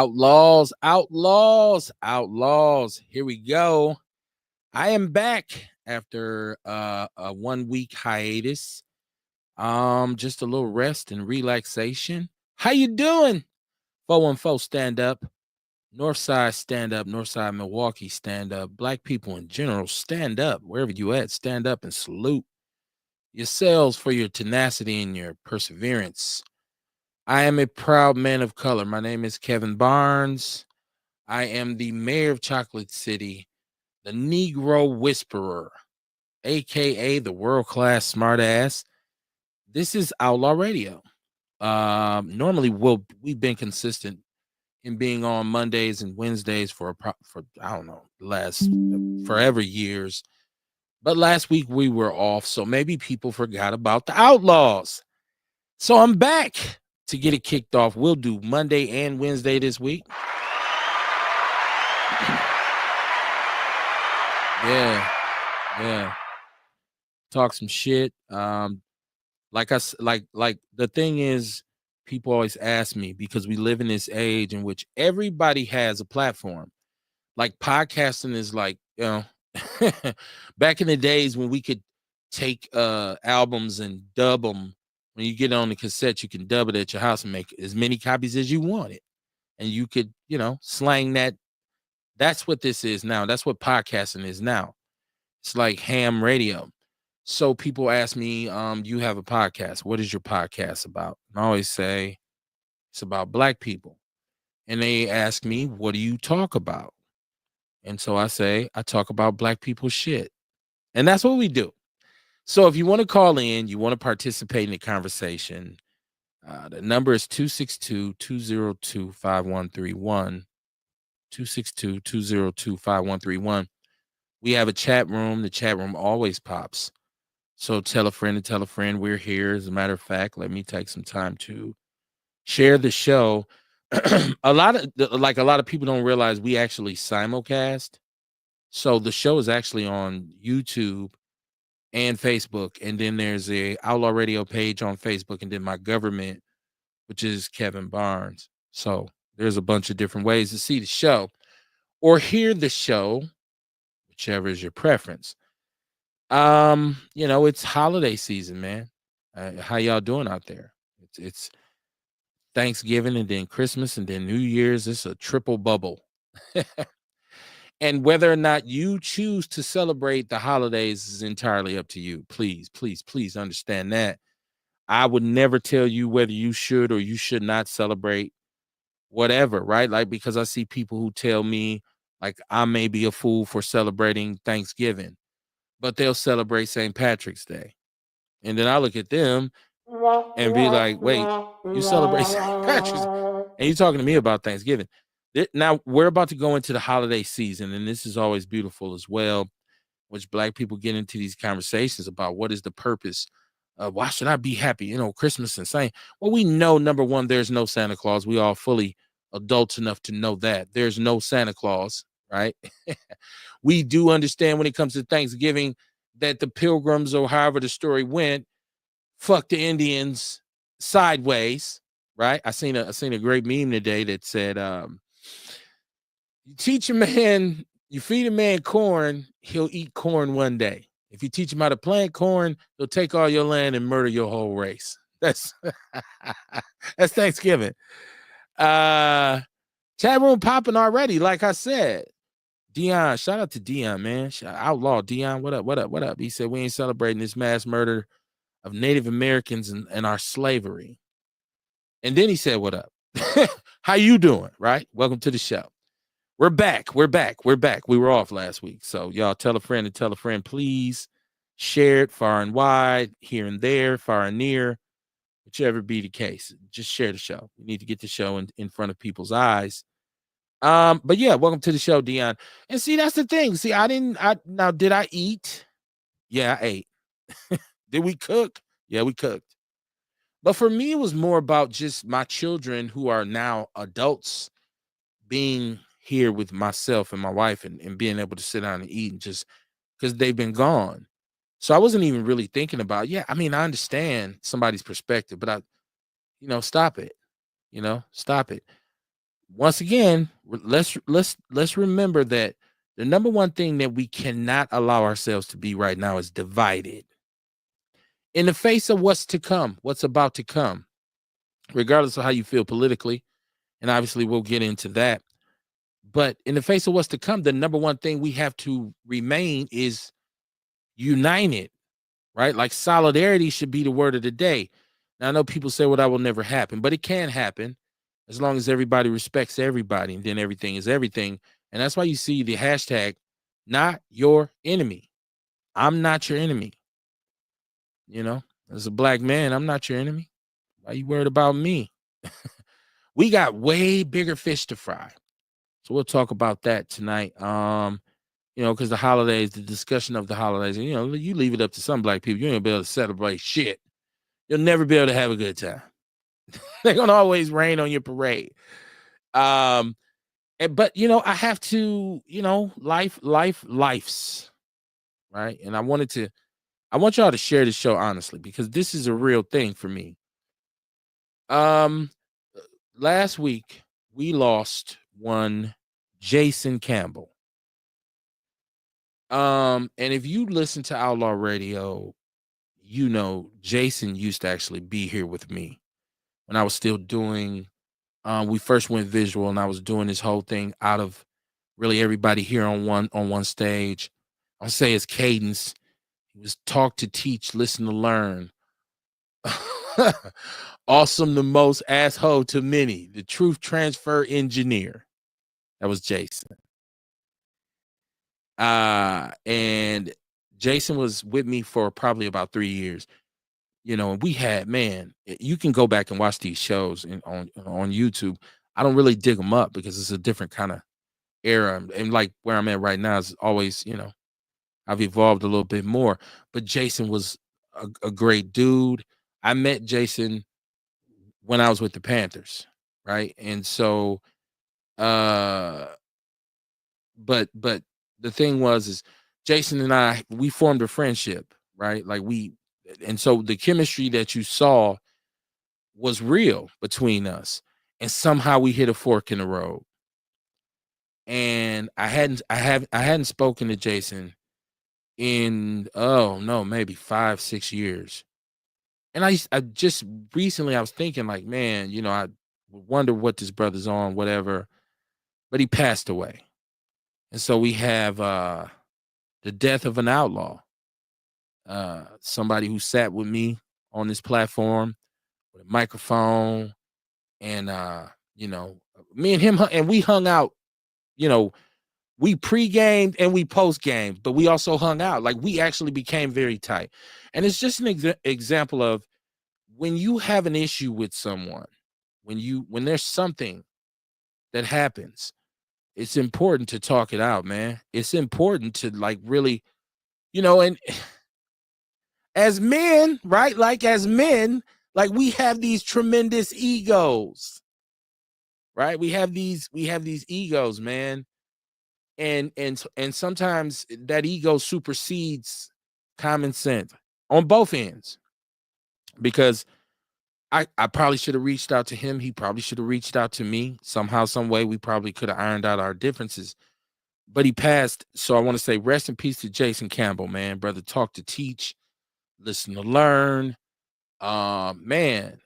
Outlaws, outlaws, outlaws. Here we go. I am back after a 1 week hiatus. Just a little rest and relaxation. How you doing? 414 stand up. Northside stand up. Northside Milwaukee stand up. Black people in general stand up. Wherever you at, stand up and salute yourselves for your tenacity and your perseverance. I am a proud man of color. My name is Kevin Barnes. I am the mayor of Chocolate City, the Negro Whisperer, aka the world-class smartass. This is Outlaw Radio. Normally we've been consistent in being on Mondays and Wednesdays for I don't know, last forever years. But last week we were off, so maybe people forgot about the Outlaws. So I'm back to get it kicked off. We'll do Monday and Wednesday this week. Yeah. Talk some shit. Like the thing is, people always ask me, because we live in this age in which everybody has a platform. Like podcasting is like, back in the days when we could take albums and dub them. When you get on the cassette, you can dub it at your house and make as many copies as you wanted. And you could, slang that. That's what this is now. That's what podcasting is now. It's like ham radio. So people ask me, you have a podcast. What is your podcast about? And I always say, it's about Black people. And they ask me, what do you talk about? And so I say, I talk about Black people shit. And that's what we do. So if you want to call in, you want to participate in the conversation, the number is 262-202-5131. 262-202-5131. We have a chat room. The chat room always pops. So tell a friend and tell a friend we're here. As a matter of fact, let me take some time to share the show. a lot of people don't realize we actually simulcast. So the show is actually on YouTube and Facebook, and then there's a Outlaw Radio page on Facebook, and then my government, which is Kevin Barnes. So there's a bunch of different ways to see the show or hear the show, whichever is your preference. It's holiday season, man. How y'all doing out there? It's Thanksgiving and then Christmas and then New Year's. It's a triple bubble. And whether or not you choose to celebrate the holidays is entirely up to you. Please, please, please understand that. I would never tell you whether you should or you should not celebrate whatever, right? Like, because I see people who tell me, like, I may be a fool for celebrating Thanksgiving, but they'll celebrate St. Patrick's Day. And then I look at them and be like, wait, you celebrate St. Patrick's Day, and you're talking to me about Thanksgiving. Now, we're about to go into the holiday season, and this is always beautiful as well, which Black people get into these conversations about what is the purpose. Why should I be happy? Christmas and saying, well, we know, number one, there's no Santa Claus. We all fully adults enough to know that. There's no Santa Claus, right? We do understand when it comes to Thanksgiving that the Pilgrims, or however the story went, fuck the Indians sideways, right? I seen a great meme today that said, you feed a man corn, he'll eat corn one day. If you teach him how to plant corn, he'll take all your land and murder your whole race. That's Thanksgiving. Chat room popping already, like I said. Dion, shout out to Dion, man. Outlaw Dion, what up? He said, we ain't celebrating this mass murder of Native Americans and our slavery. And then he said, what up? How you doing, right? Welcome to the show. We're back. We were off last week. So y'all tell a friend and tell a friend, please. Share it far and wide, here and there, far and near, whichever be the case. Just share the show. We need to get the show in front of people's eyes. But yeah, welcome to the show, Dion. And see, that's the thing. See, did I eat? Yeah, I ate. Did we cook? Yeah, we cooked. But for me, it was more about just my children, who are now adults, being here with myself and my wife and being able to sit down and eat, and just because they've been gone. So I wasn't even really thinking about, I understand somebody's perspective, but stop it. Stop it. once again, let's remember that the number one thing that we cannot allow ourselves to be right now is divided. In the face of what's to come, what's about to come, regardless of how you feel politically, and obviously we'll get into that. But in the face of what's to come, the number one thing we have to remain is united, right? Like solidarity should be the word of the day. Now I know people say, well, that will never happen, but it can happen as long as everybody respects everybody, and then everything is everything. And that's why you see the hashtag not your enemy. I'm not your enemy. You know, as a black man, I'm not your enemy. Why you worried about me? We got way bigger fish to fry. So we'll talk about that tonight. Because the holidays, the discussion of the holidays, and you leave it up to some black people, you ain't gonna be able to celebrate shit. You'll never be able to have a good time. They're gonna always rain on your parade. But I have to, life's right. And I want y'all to share the show honestly, because this is a real thing for me. Last week we lost one Jason Campbell. And if you listen to Outlaw Radio, Jason used to actually be here with me when I was still doing. We first went visual, and I was doing this whole thing out of really everybody here on one stage. I'll say his cadence. He was talk to teach, listen to learn. Awesome, the most, asshole to many, the truth transfer engineer. That was Jason. And Jason was with me for probably about 3 years. And we had, man, you can go back and watch these shows on YouTube. I don't really dig them up because it's a different kind of era. And like where I'm at right now is always, I've evolved a little bit more. But Jason was a great dude. I met Jason when I was with the Panthers, right? And so, but the thing is Jason and I, we formed a friendship, right? And so the chemistry that you saw was real between us, and somehow we hit a fork in the road. And I hadn't spoken to Jason in, oh no, maybe 5-6 years. And I just recently I was thinking like, man, I wonder what this brother's on, whatever. But he passed away. And so we have the death of an outlaw. Somebody who sat with me on this platform with a microphone, and me and him, and we hung out. We pre-gamed and we post-gamed, but we also hung out. Like, we actually became very tight. And it's just an example of when you have an issue with someone, when there's something that happens, it's important to talk it out, man. It's important to like really, and as men, right? Like as men, like we have these tremendous egos, right? We have these egos, man. And sometimes that ego supersedes common sense on both ends, because I probably should have reached out to him. He probably should have reached out to me somehow, some way. We probably could have ironed out our differences, but he passed. So I want to say rest in peace to Jason Campbell, man. Brother, talk to teach, listen to learn. Man,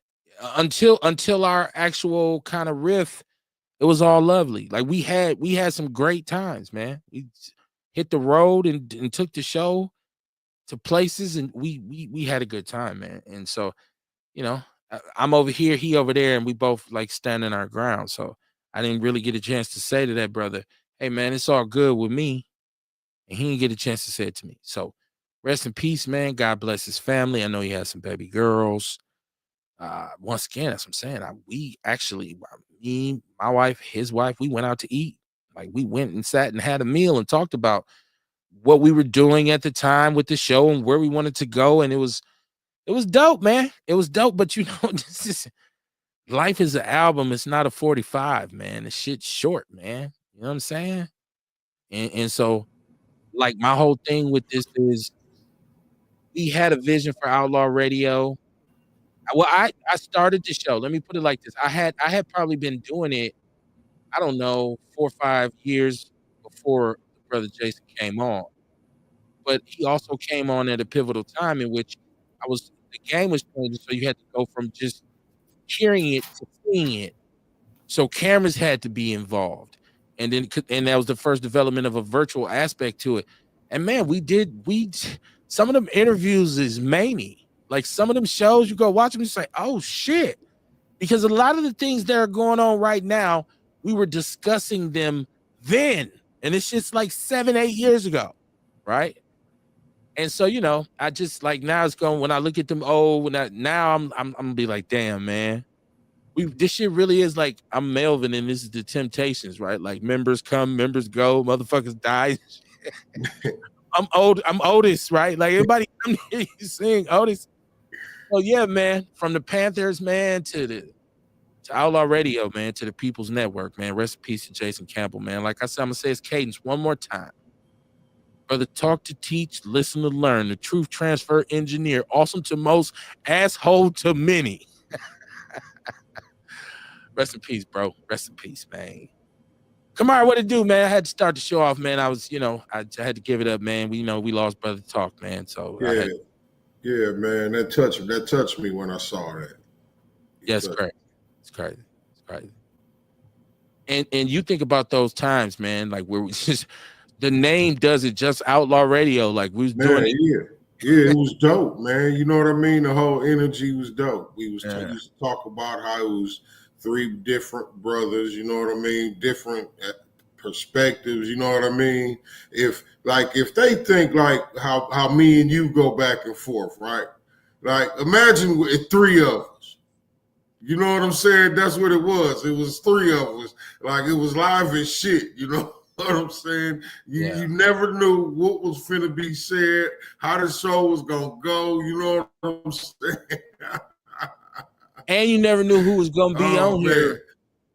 until our actual kind of riff, it was all lovely. Like we had some great times, man. We hit the road and took the show to places, and we had a good time, man. And so, I'm over here, he over there, and we both like standing our ground. So I didn't really get a chance to say to that brother, hey man, it's all good with me. And he didn't get a chance to say it to me. So rest in peace, man. God bless his family. I know he has some baby girls. Once again, that's what I'm saying. We actually, me, my wife, his wife, we went out to eat. Like we went and sat and had a meal and talked about what we were doing at the time with the show and where we wanted to go. And it was dope, man. It was dope. But this is, life is an album. It's not a 45, man. The shit's short, man. You know what I'm saying? And so, like, my whole thing with this is we had a vision for Outlaw Radio. Well, I started the show. Let me put it like this. I had probably been doing it I don't know, 4 or 5 years before brother Jason came on. But he also came on at a pivotal time in which the game was changing, so you had to go from just hearing it to seeing it. So cameras had to be involved, and and that was the first development of a virtual aspect to it. And man, some of them interviews is many. Like some of them shows, you go watch them, you say, "Oh shit!" Because a lot of the things that are going on right now, we were discussing them then, and it's just like 7, 8 years ago, right? And so, I just like now it's going when I look at them now I'm gonna be like, damn, man. This shit really is like I'm Melvin and this is the Temptations, right? Like members come, members go, motherfuckers die. I'm Otis, right? Like everybody come here, you sing Otis. Oh yeah, man. From the Panthers, man, to Outlaw Radio, man, to the People's Network, man. Rest in peace to Jason Campbell, man. Like I said, I'm gonna say it's cadence one more time. Brother, talk to teach, listen to learn. The truth transfer engineer, awesome to most, asshole to many. Rest in peace, bro. Rest in peace, man. Kamar, what it do, man? I had to start the show off, man. I was, I had to give it up, man. We lost Brother Talk, man. So yeah, man. That touched me when I saw that. It's crazy. It's crazy. It's crazy. And you think about those times, man, like where we just the name does it, just Outlaw Radio. Like we was doing it. Yeah, it was dope, man. You know what I mean? The whole energy was dope. We used to talk about how it was 3 different brothers, you know what I mean? Different perspectives, you know what I mean? If they think like how me and you go back and forth, right? Like imagine with 3 of us. You know what I'm saying? That's what it was. It was 3 of us. Like it was live as shit, you know what I'm saying? You never knew what was finna be said, how the show was gonna go, you know what I'm saying? And you never knew who was gonna be on here.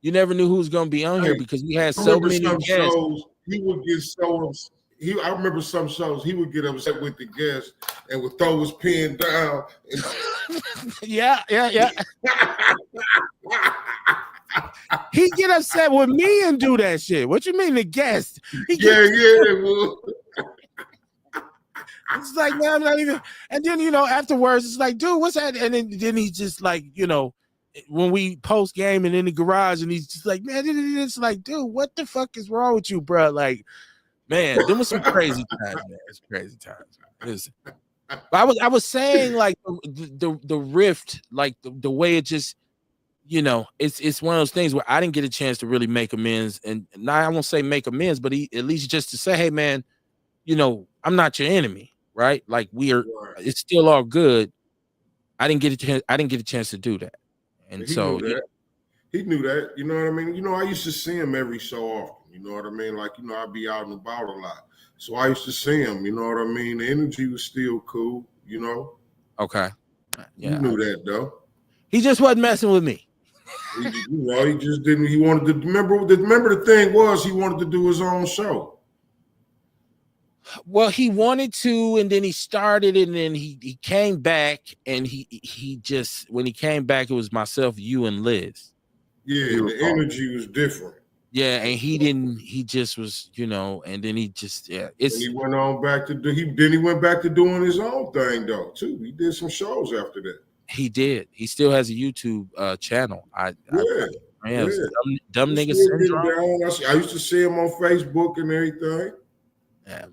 You never knew who was gonna be on here because we had so many guests. Shows, he would get I remember some shows he would get upset with the guests and would throw his pen down. Yeah. He get upset with me and do that shit. What you mean the guest? Well. It's like, man, I'm not even. And then afterwards, it's like, dude, what's that? And then he's just like, when we post game and in the garage, and he's just like, man, it's like, dude, what the fuck is wrong with you, bro? Like, man, there was some crazy times, man. It's crazy times. Listen, I was saying like the rift, like the way it just, it's one of those things where I didn't get a chance to really make amends, and now I won't say make amends, but at least just to say, hey, man, I'm not your enemy, right? Like it's still all good. I didn't get a chance to do that. And he knew that, you know what I mean? I used to see him every so often, you know what I mean? Like, I'd be out and about a lot. So I used to see him, you know what I mean? The energy was still cool, Okay. Yeah. You knew that though. He just wasn't messing with me. He just didn't, he wanted to remember the thing was he wanted to do his own show. Well, he wanted to, and then he started, and then he came back, and he just when he came back, it was myself, you, and Liz. Yeah, the energy was different. Yeah, and he just was, and then he just and he went on back to he went back to doing his own thing though too. He did some shows after that. He did. He still has a YouTube channel. Dumb nigga syndrome. I used to see him on Facebook and everything. Yeah.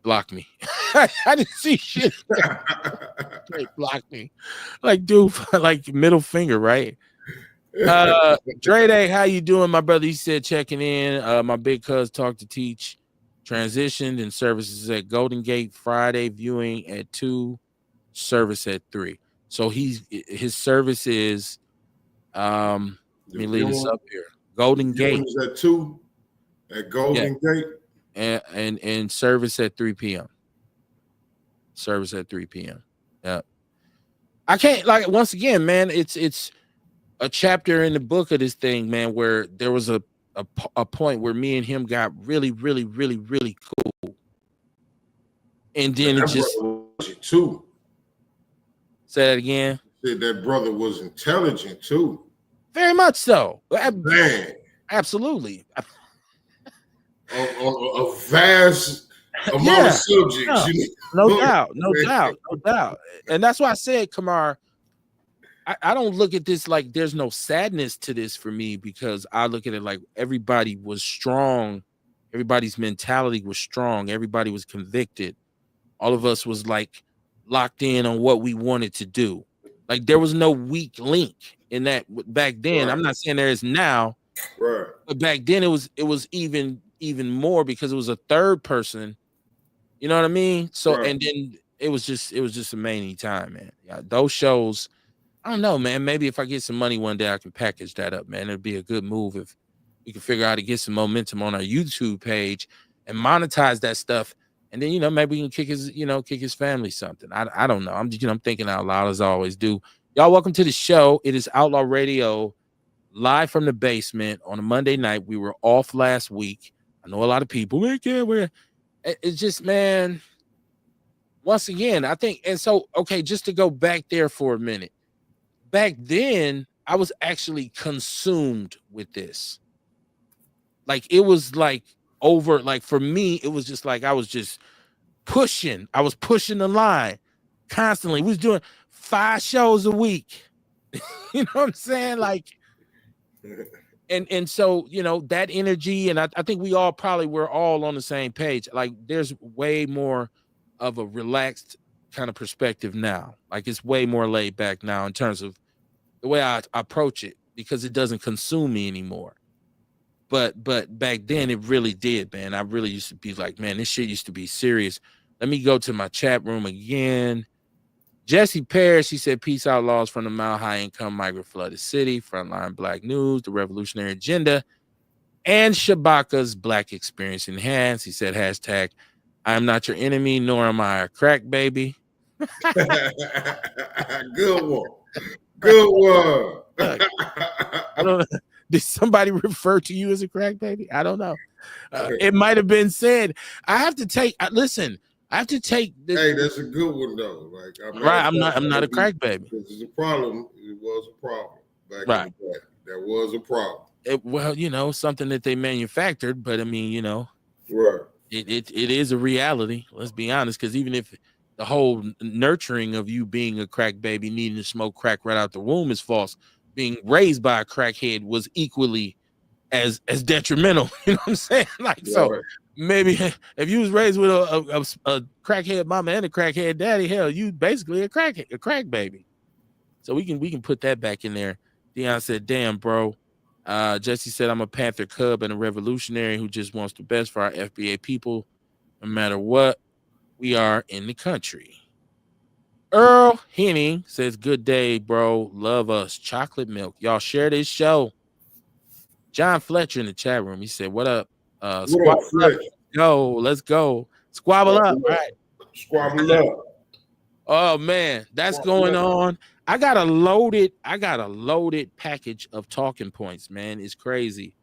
Block me. I didn't see shit. Block me. Like, dude, like middle finger, right? Dre Day, how you doing, my brother? He said checking in. My big cuz talked to teach, transitioned, and services at Golden Gate Friday, viewing at 2, service at 3. So his service is let me leave this up here. Golden Gate is at 2 at Golden Gate. And service at 3 p.m. Service at 3 p.m. Yeah. I can't, like, once again, man, it's a chapter in the book of this thing, man, where there was a point where me and him got really, really, really, really cool. And then it just too. Say that again. Said that brother was intelligent too. Very much so. Man. Absolutely. A vast amount of Yeah. subjects. No, You no know? doubt. No doubt. No doubt. And that's why I said, Kamar, I don't look at this like there's no sadness to this for me, because I look at it like everybody was strong. Everybody's mentality was strong. Everybody was convicted. All of us was like locked in on what we wanted to do. Like there was no weak link in that back then. Right. I'm not saying there is now, Right. but back then it was even more, because it was a third person. You know what I mean? So Right. and then it was just amazing time, man. Yeah, those shows. I don't know, man. Maybe if I get some money one day, I can package that up, man. It'd be a good move if we can figure out how to get some momentum on our YouTube page and monetize that stuff. And then, maybe we can kick his family something. I don't know. I'm thinking out loud as I always do. Y'all, welcome to the show. It is Outlaw Radio, live from the basement on a Monday night. We were off last week. I know a lot of people. It's just, man, once again, I think, and so, okay, just to go back there for a minute. Back then, I was actually consumed with this. Like it was like over, like for me, it was just like I was just pushing. I was pushing the line constantly. We was doing 5 shows a week. You know what I'm saying? Like, and so, that energy, and I think we're all on the same page. Like there's way more of a relaxed kind of perspective now. Like it's way more laid back now in terms of the way I approach it, because it doesn't consume me anymore. But back then it really did, man. I really used to be like, man, this shit used to be serious. Let me go to my chat room again. Jesse Parrish, she said, peace, outlaws from the Mile High Income Migrant Flooded City, Frontline Black News, the Revolutionary Agenda, and Shabaka's Black Experience Enhanced. He said, hashtag, I'm not your enemy, nor am I a crack baby. Good one. Good one. I don't know. Did somebody refer to you as a crack baby? I don't know. It might have been said. I have to take. Listen, I have to take. Hey, that's a good one though. Like, right, I'm not a crack baby. This is a problem. It was a problem back right. in the day. That was a problem. Well, something that they manufactured, but I mean, right. It is a reality. Let's be honest, because even if the whole nurturing of you being a crack baby, needing to smoke crack right out the womb is false, being raised by a crackhead was equally as detrimental. You know what I'm saying? Like, so maybe if you was raised with a crackhead mama and a crackhead daddy, hell, you basically a crack baby. So we can put that back in there. Dion said, damn, bro. Jesse said, I'm a Panther Cub and a revolutionary who just wants the best for our FBA people, no matter what we are in the country. Earl Henning says, good day, bro. Love us. Chocolate milk. Y'all share this show. John Fletcher in the chat room. He said, what up? Squabble up. Let's go. Squabble up. All right. Squabble up. Oh man, that's going on. I got a loaded package of talking points, man. It's crazy.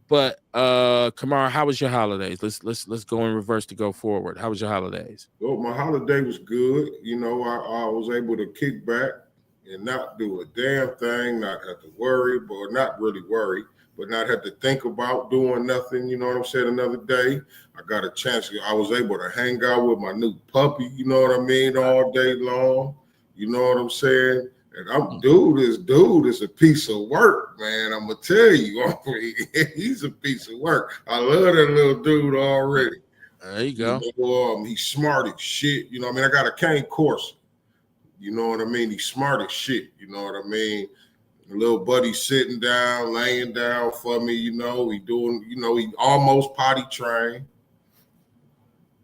But Kamara, how was your holidays? Let's go in reverse to go forward. How was your holidays? Well, my holiday was good. I was able to kick back and not do a damn thing, not have to worry, but not really worry, but not have to think about doing nothing. You know what I'm saying? Another day, I got a chance. I was able to hang out with my new puppy. You know what I mean? All day long. You know what I'm saying? And this dude is a piece of work, man. I'm gonna tell you, he's a piece of work. I love that little dude already. There you go. He's smart as shit. You know what I mean? I got a cane Corsa. You know what I mean? He's smart as shit. You know what I mean? The little buddy sitting down, laying down for me. He doing. He almost potty trained.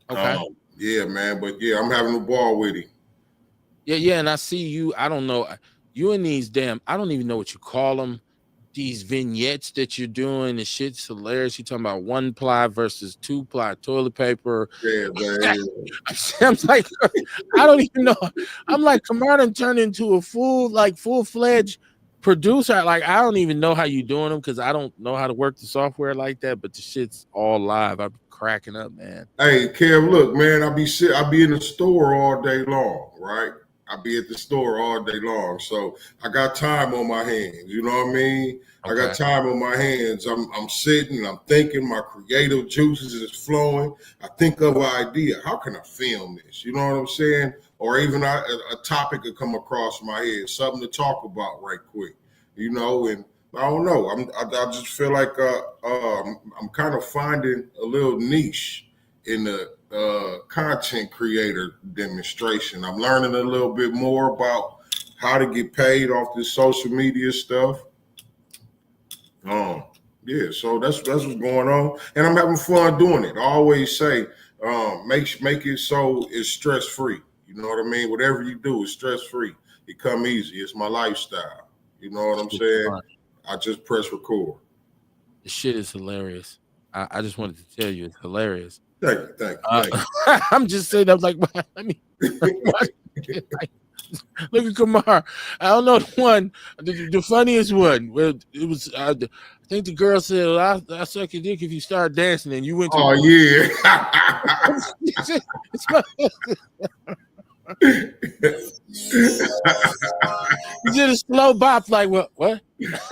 Okay. Yeah, man. But yeah, I'm having a ball with him. Yeah, and I see you. I don't know. You and these I don't even know what you call them. These vignettes that you're doing, the shit's hilarious. You're talking about 1-ply versus 2-ply toilet paper. Yeah, man. I'm like, I don't even know. I'm like, Kamara turned into a full-fledged producer. Like, I don't even know how you doing them, because I don't know how to work the software like that, but the shit's all live. I'm cracking up, man. Hey, Kev, look, man, I be in the store all day long, right? I be at the store all day long, so I got time on my hands. You know what I mean? I got time on my hands. I'm sitting, I'm thinking, my creative juices is flowing. I think of an idea. How can I film this? You know what I'm saying? Or even a topic could come across my head, something to talk about right quick. You know, and I don't know. I just feel like I'm kind of finding a little niche in the content creator demonstration. I'm learning a little bit more about how to get paid off this social media stuff. Yeah, so that's what's going on, and I'm having fun doing it. I always say, make it so it's stress free. You know what I mean? Whatever you do is stress free. It come easy. It's my lifestyle. You know what I'm saying? Fun. I just press record. The shit is hilarious. I just wanted to tell you it's hilarious. Thank you. I'm just saying, I'm like, let me look at Kamar. I don't know the one, the funniest one. Well, it was. I think the girl said, well, "I suck your dick if you start dancing," and you went to. Oh yeah. You did a slow bop, like what? What? this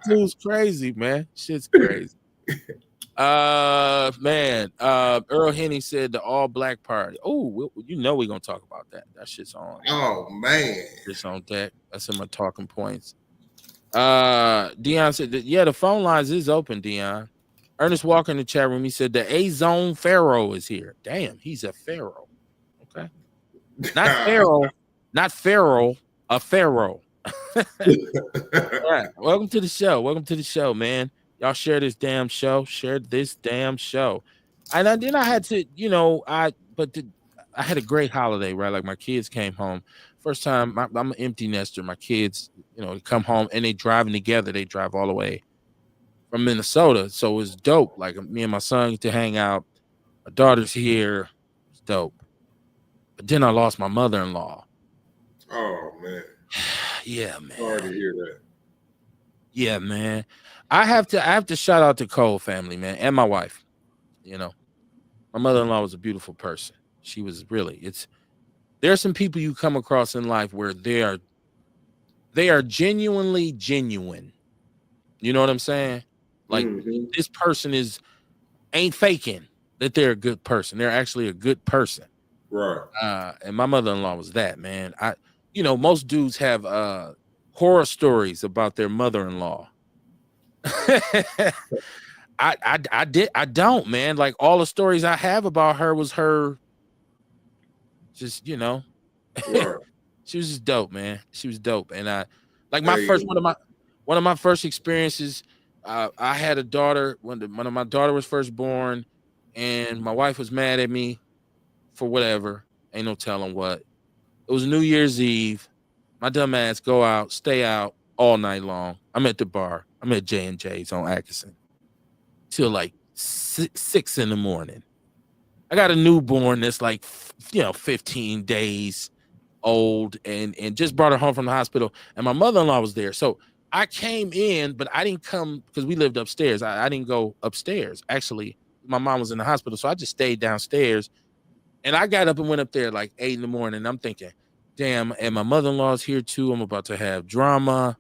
dude's crazy, man. Shit's crazy. Man. Earl Henny said the all black party. Oh, you know we're gonna talk about that. That shit's on. Oh man, it's on deck. That's in my talking points. Dion said that, yeah, the phone lines is open. Dion. Ernest Walker in the chat room. He said the A Zone Pharaoh is here. Damn, he's a pharaoh. Okay, not pharaoh, not pharaoh, a pharaoh. All right, welcome to the show. Welcome to the show, man. Y'all share this damn show. Share this damn show. And then I had to, I had a great holiday, right? Like my kids came home. First time, I'm an empty nester. My kids, come home and they driving together. They drive all the way from Minnesota. So it was dope. Like me and my son get to hang out. My daughter's here. It's dope. But then I lost my mother-in-law. Oh, man. Yeah, man. Sorry to hear that. Yeah, man. I have to shout out the Cole family, man, and my wife. My mother-in-law was a beautiful person. She was really. There are some people you come across in life where they are genuinely genuine. You know what I'm saying? Like this person ain't faking that they're a good person. They're actually a good person. Right. And my mother-in-law was that, man. Most dudes have horror stories about their mother-in-law. I don't, man. Like all the stories I have about her was her just, right. She was just dope, man. She was dope. And one of my first experiences, I had a daughter when my daughter was first born, and my wife was mad at me for whatever. Ain't no telling what. It was New Year's Eve. My dumb ass go out, stay out all night long. I'm at the bar. I'm at J&J's on Atkinson till like 6 in the morning. I got a newborn that's like 15 days old and just brought her home from the hospital, and my mother-in-law was there. So I came in, but I didn't come because we lived upstairs. I didn't go upstairs. Actually, my mom was in the hospital, so I just stayed downstairs. And I got up and went up there like 8 in the morning. I'm thinking, damn, and my mother-in-law's here too. I'm about to have drama.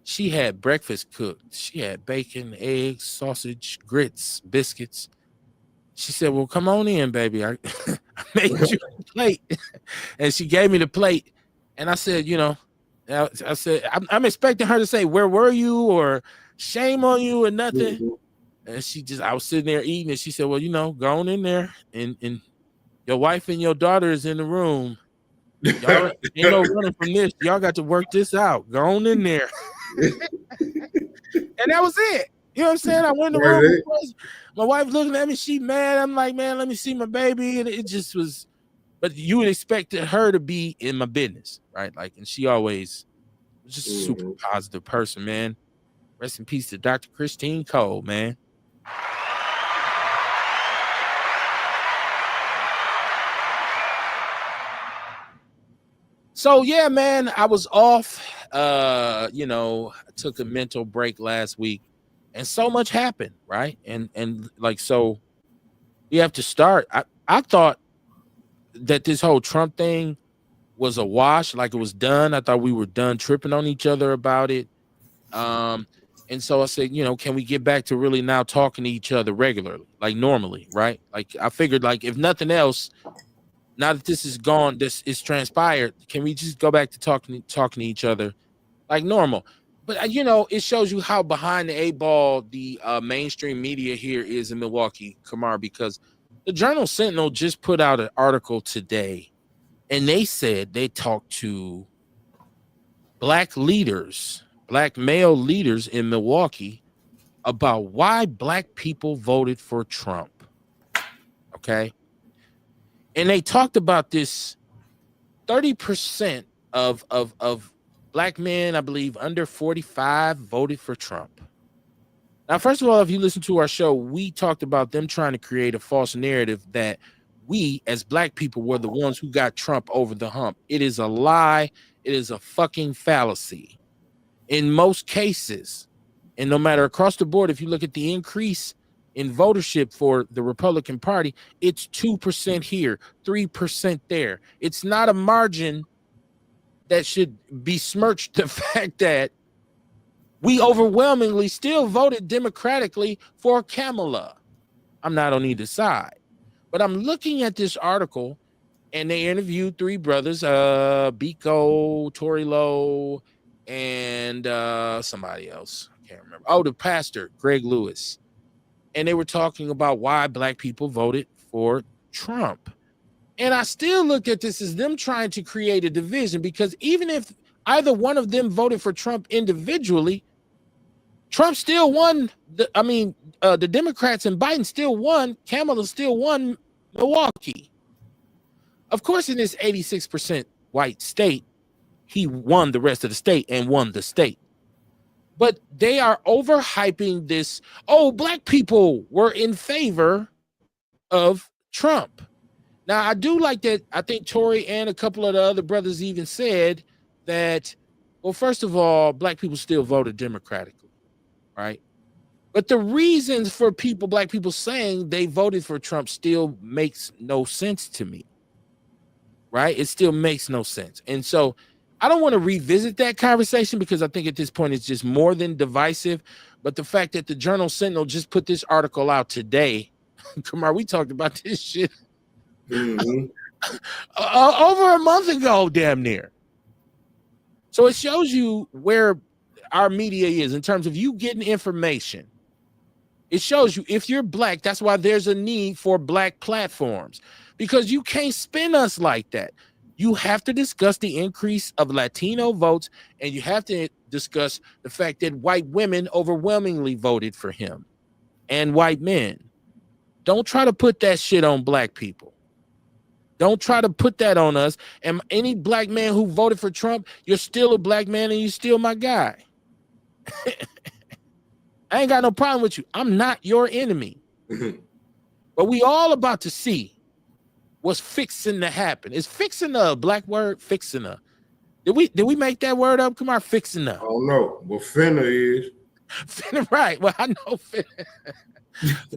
She had breakfast cooked. She had bacon, eggs, sausage, grits, biscuits. She said, well, come on in, baby. I made you a plate. And she gave me the plate. And I said, I said, I'm expecting her to say, where were you? Or shame on you or nothing. And I was sitting there eating. And she said, well, go on in there. And your wife and your daughter is in the room. Y'all ain't no running from this. Y'all got to work this out. Go on in there. And that was it. You know what I'm saying? I went in the room. My wife looking at me. She mad. I'm like, man, let me see my baby. And it just was. But you would expect her to be in my business, right? Like, and she always was just a super positive person, man. Rest in peace to Dr. Christine Cole, man. So yeah, man, I was off. I took a mental break last week, and so much happened, right? And like so, you have to start. I thought that this whole Trump thing was a wash, like it was done. I thought we were done tripping on each other about it. Um, and so I said, can we get back to really now talking to each other regularly, like normally, right? Like I figured, like if nothing else, now that this is gone, this is transpired, can we just go back to talking to each other like normal? But it shows you how behind the eight ball the mainstream media here is in Milwaukee, Kamar, because the Journal Sentinel just put out an article today, and they said they talked to black male leaders in Milwaukee about why black people voted for Trump. Okay. And they talked about this 30% of black men, I believe, under 45 voted for Trump. Now, first of all, if you listen to our show, we talked about them trying to create a false narrative that we as black people were the ones who got Trump over the hump. It is a lie. It is a fucking fallacy. In most cases, and no matter across the board, if you look at the increase in votership for the Republican Party, it's 2% here, 3% there. It's not a margin that should besmirch the fact that we overwhelmingly still voted democratically for Kamala. I'm not on either side, but I'm looking at this article, and they interviewed three brothers, Biko, Tory Lowe, and somebody else. I can't remember. Oh, the pastor, Greg Lewis. And they were talking about why black people voted for Trump. And I still look at this as them trying to create a division, because even if either one of them voted for Trump individually, Trump still won. The Democrats and Biden still won. Kamala still won Milwaukee. Of course, in this 86% white state, he won the rest of the state and won the state. But they are overhyping this. Oh, black people were in favor of Trump. Now, I do like that. I think Tory and a couple of the other brothers even said that, well, first of all, black people still voted democratically, right? But the reasons for black people saying they voted for Trump still makes no sense to me, right? It still makes no sense. And so I don't want to revisit that conversation, because I think at this point it's just more than divisive. But the fact that the Journal Sentinel just put this article out today, Kamar, we talked about this shit over a month ago, damn near. So it shows you where our media is in terms of you getting information. It shows you if you're black, that's why there's a need for black platforms, because you can't spin us like that. You have to discuss the increase of Latino votes, and you have to discuss the fact that white women overwhelmingly voted for him and white men. Don't try to put that shit on black people. Don't try to put that on us. And any black man who voted for Trump, you're still a black man and you're still my guy. I ain't got no problem with you. I'm not your enemy. But we all about to see what's fixing to happen. Is fixing a black word? Fixing a. Did we make that word up? Come on, fixing up. Oh no, well, finna is. Finna, right. Well, I know finna.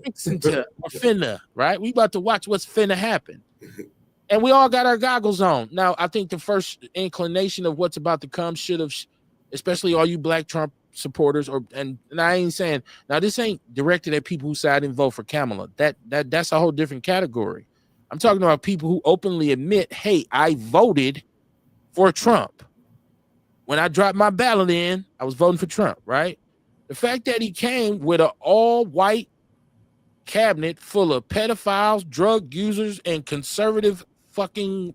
Fixing to finna, right? We about to watch what's finna happen. And we all got our goggles on. Now, I think the first inclination of what's about to come should have, especially all you black Trump supporters, and I ain't saying, now this ain't directed at people who say I didn't vote for Kamala. That's a whole different category. I'm talking about people who openly admit, hey, I voted for Trump. When I dropped my ballot in, I was voting for Trump, right? The fact that he came with an all-white cabinet full of pedophiles, drug users, and conservative fucking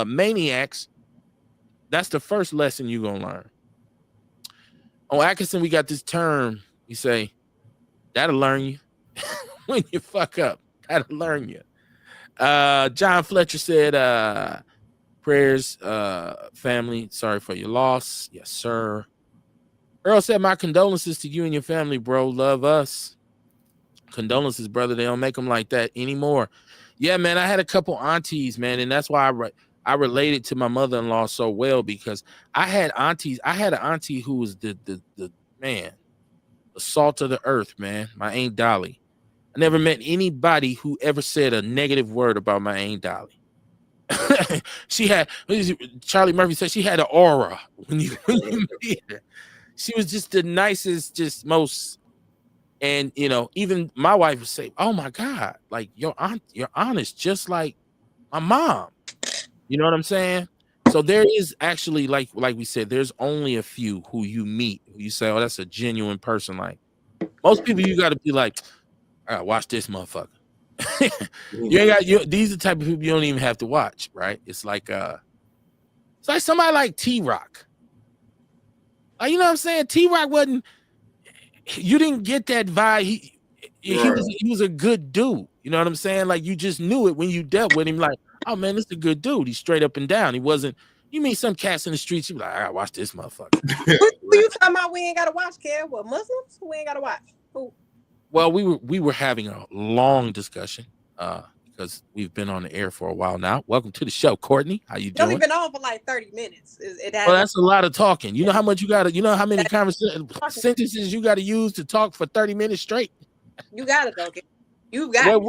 maniacs, that's the first lesson you're going to learn. On Atkinson, we got this term. We say, that'll learn you. When you fuck up, that'll learn you. John Fletcher said, prayers, family, sorry for your loss. Yes, sir. Earl said, my condolences to you and your family, bro. Love us. Condolences, brother. They don't make them like that anymore. Yeah, man, I had a couple aunties, man, and that's why I related to my mother-in-law so well, because I had aunties. I had an auntie who was the man, the salt of the earth, man, my Aunt Dolly. I never met anybody who ever said a negative word about my Aunt Dolly. She had, Charlie Murphy said she had an aura when you meet her. She was just the nicest, just most, and even my wife would say, "Oh my God, like your aunt is just like my mom." You know what I'm saying? So there is actually, like we said, there's only a few who you meet who you say, "Oh, that's a genuine person." Like most people, you got to be like, "All right, watch this motherfucker." You ain't got these are the type of people you don't even have to watch, right? It's like somebody like T-Rock. You know what I'm saying? T-Rock wasn't. You didn't get that vibe. He was a good dude. You know what I'm saying? Like you just knew it when you dealt with him. Like, oh man, this is a good dude. He's straight up and down. He wasn't. You meet some cats in the streets, you be like, all right, watch this motherfucker. Who you talking about? We ain't gotta watch, Kev? What, Muslims? We ain't gotta watch. Who? Well, we were having a long discussion because we've been on the air for a while now. Welcome to the show, Courtney. How you doing? You've only been on for like 30 minutes. Well, that's a lot of talking. You know how much you got to. You know how many sentences you got to use to talk for 30 minutes straight. You got it, though. You got it.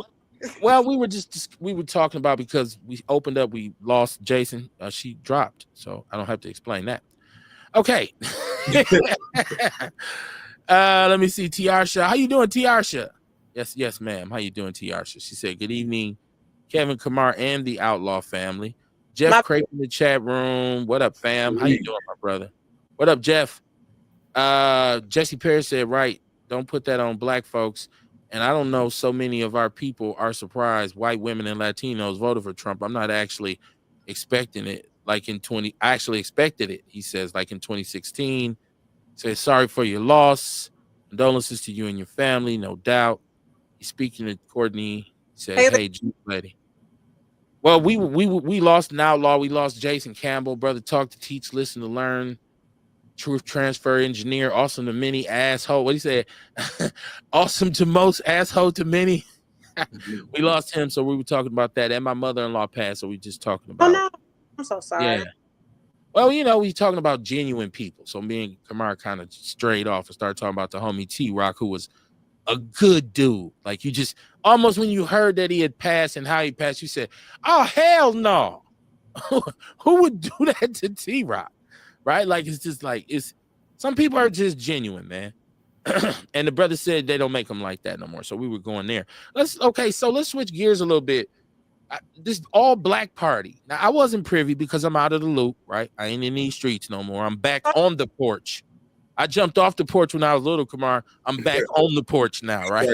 Well, we were talking about, because we opened up, we lost Jason. She dropped, so I don't have to explain that. Okay. Let me see. Tiarsha, how you doing, Tiarsha? Yes, ma'am. How you doing, Tiarsha? She said, "Good evening, Kevin, Kamar, and the Outlaw family." Jeff Crape in the chat room. What up, fam? How you doing, my brother? What up, Jeff? Jesse Perry said, "Right, don't put that on black folks." And I don't know, so many of our people are surprised white women and Latinos voted for Trump. I'm not actually expecting it. I actually expected it. He says, like in 2016. Says, "Sorry for your loss. Condolences to you and your family, no doubt." He's speaking to Courtney. He said, "Hey, lady." Well, we lost an outlaw. We lost Jason Campbell. Brother talk to teach, listen to learn. Truth transfer engineer. Awesome to many, asshole. What he said? Awesome to most, asshole to many. We lost him, so we were talking about that. And my mother-in-law passed, so we just talking about. Oh no, I'm so sorry. Yeah. Well, we're talking about genuine people. So me and Kamar kind of strayed off and started talking about the homie T-Rock, who was a good dude. Like, you just almost, when you heard that he had passed and how he passed, you said, "Oh, hell no." Who would do that to T-Rock? Right? Like, it's just like, some people are just genuine, man. And the brother said they don't make them like that no more. So we were going there. So let's switch gears a little bit. This all black party. Now, I wasn't privy because I'm out of the loop, right? I ain't in these streets no more. I'm back on the porch. I jumped off the porch when I was little, Kamar. I'm back on the porch now, right?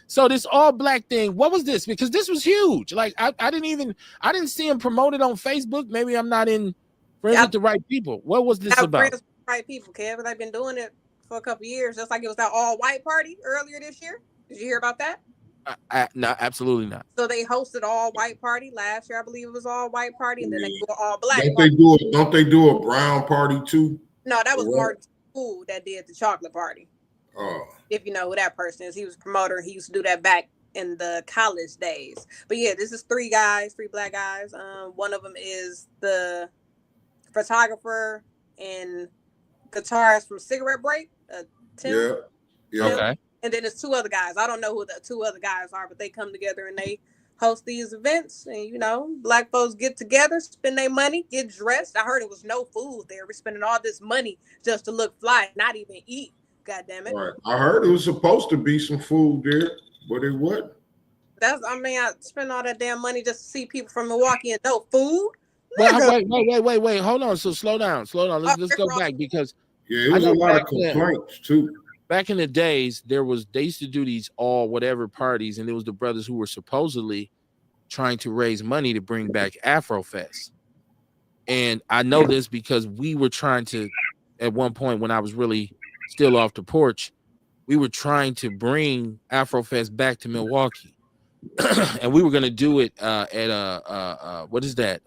So this all black thing, what was this? Because this was huge. Like, I didn't see him promoted on Facebook. Maybe I'm not in friends with the right people. What was this about? Friends with the right people, Kevin. I've been doing it for a couple of years, just like it was that all white party earlier this year. Did you hear about that? No, absolutely not. So they hosted all white party last year. I believe it was all white party, and then they do all black. Don't they do a brown party too? No, that was Martin School that did the chocolate party. Oh. If you know who that person is, he was a promoter. He used to do that back in the college days. But yeah, this is three black guys. One of them is the photographer and guitarist from Cigarette Break. Tim. Yeah. Okay. And then there's two other guys. I don't know who the two other guys are, but they come together and they host these events. And, black folks get together, spend their money, get dressed. I heard it was no food there. We're spending all this money just to look fly, not even eat. God damn it. Right. I heard it was supposed to be some food there, but it wasn't. I spent all that damn money just to see people from Milwaukee and no food. Well, wait. Hold on. So slow down. Let's go back, because it was a lot of complaints too. Back in the days, they used to do these all whatever parties, and there was the brothers who were supposedly trying to raise money to bring back Afrofest. And I know this because we were trying to, at one point when I was really still off the porch, we were trying to bring Afrofest back to Milwaukee. And we were going to do it at what is that?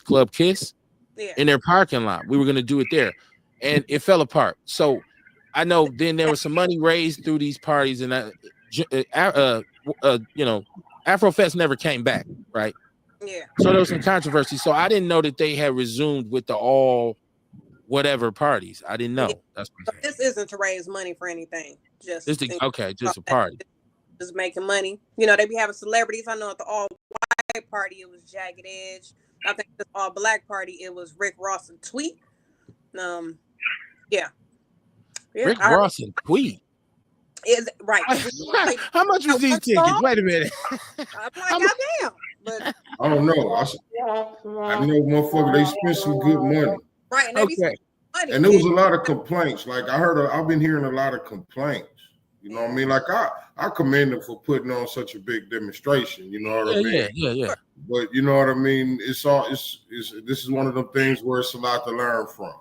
Club Kiss, in their parking lot. We were going to do it there, and it fell apart. So I know then there was some money raised through these parties, and Afrofest never came back, right? Yeah. So there was some controversy. So I didn't know that they had resumed with the all whatever parties. I didn't know. That's what I'm saying. This isn't to raise money for anything. Just a party. Just making money. They be having celebrities. I know at the all white party, it was Jagged Edge. I think the all black party, it was Rick Ross and Tweet. Yeah. Rick Ross and Tweet. Is right. How much was these tickets? Wait a minute. I'm like, goddamn. But I don't know. I know, motherfucker, they spent some good money. Right. And okay. And there was a lot of complaints. Like I've been hearing a lot of complaints. You know what I mean? Like I commend them for putting on such a big demonstration. You know what I mean? Yeah. But you know what I mean? This is one of them things where it's a lot to learn from.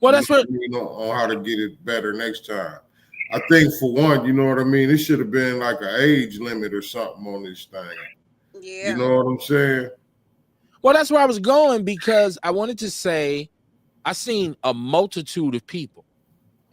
Well, that's what you know on how to get it better next time. I think for one, you know what I mean? It should have been like an age limit or something on this thing. Yeah. You know what I'm saying? Well, that's where I was going, because I wanted to say I seen a multitude of people,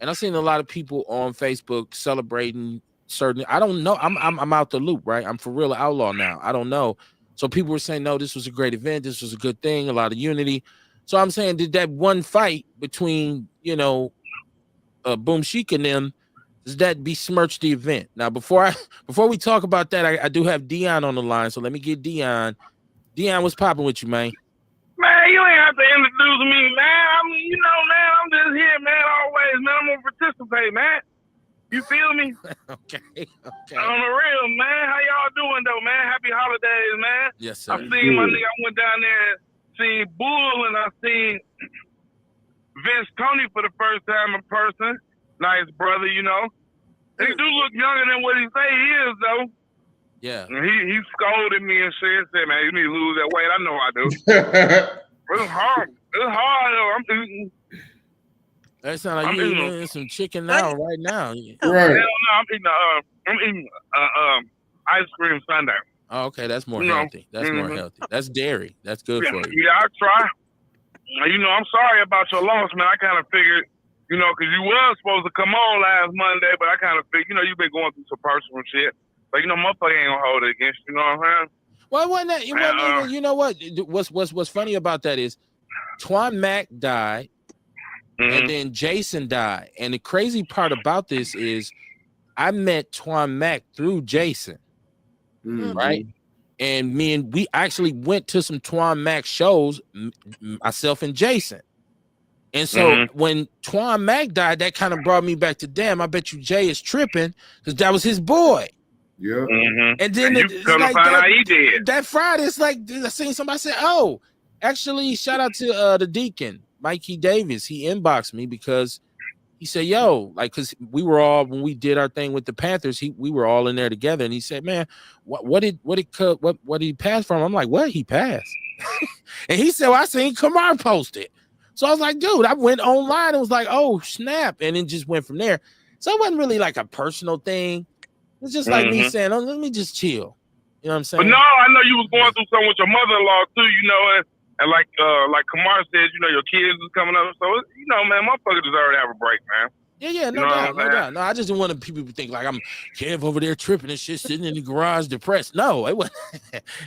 and I seen a lot of people on Facebook celebrating certain. I don't know. I'm out the loop, right? I'm for real Outlaw now. I don't know. So people were saying, no, this was a great event. This was a good thing. A lot of unity. So I'm saying, did that one fight between, Boom Chic and them, does that besmirch the event? Now, before we talk about that, I do have Dion on the line. So let me get Dion. Dion, what's popping with you, man? Man, you ain't have to introduce me, man. I mean, man, I'm just here, man, always, man. I'm going to participate, man. You feel me? Okay. On the real, man. How y'all doing, though, man? Happy holidays, man. Yes, sir. I seen my nigga. I went down there and seen Bull, and I seen Vince Tony for the first time in person. Nice brother, He do look younger than what he say he is, though. Yeah. And he scolded me and shit. Said, man, you need to lose that weight. I know I do. It's hard. It's hard, though. I'm eating. That sounds like you're eating some chicken now, right now. Right. Hell no, I'm eating ice cream sundae. Oh, okay, that's more healthy. That's more healthy. That's dairy. That's good for you. Yeah, I try. I'm sorry about your loss, man. I kind of figured, because you was supposed to come on last Monday, but I kind of figured, you've been going through some personal shit. But motherfucker ain't gonna hold it against you. You know what I'm saying? Well, it wasn't that. You know what? What's funny about that is, Twan Mac died, and then Jason died. And the crazy part about this is, I met Twan Mac through Jason, right? And we actually went to some Twan Mac shows, myself and Jason. And so when Twan Mac died, that kind of brought me back to, damn, I bet you Jay is tripping, because that was his boy. Yeah. And then you come to find out he did. That Friday, it's like I seen somebody say, "Oh, actually, shout out to the Deacon, Mikey Davis. He inboxed me because he said, yo, like, because we were all, when we did our thing with the Panthers, we were all in there together, and he said, man, what did he pass from? I'm like, what? He passed? And he said, well, I seen Kamar post it. So I was like, dude, I went online and was like, oh, snap, and then just went from there. So it wasn't really like a personal thing. It's just like me saying, oh, let me just chill. You know what I'm saying? But no, I know you was going through something with your mother-in-law too, and like Kamar said, your kids is coming up. So, man, motherfucker deserve to have a break, man. Yeah, no doubt. No, I just didn't want people to think like I'm Kev over there tripping and shit, sitting in the garage depressed. No, it wasn't.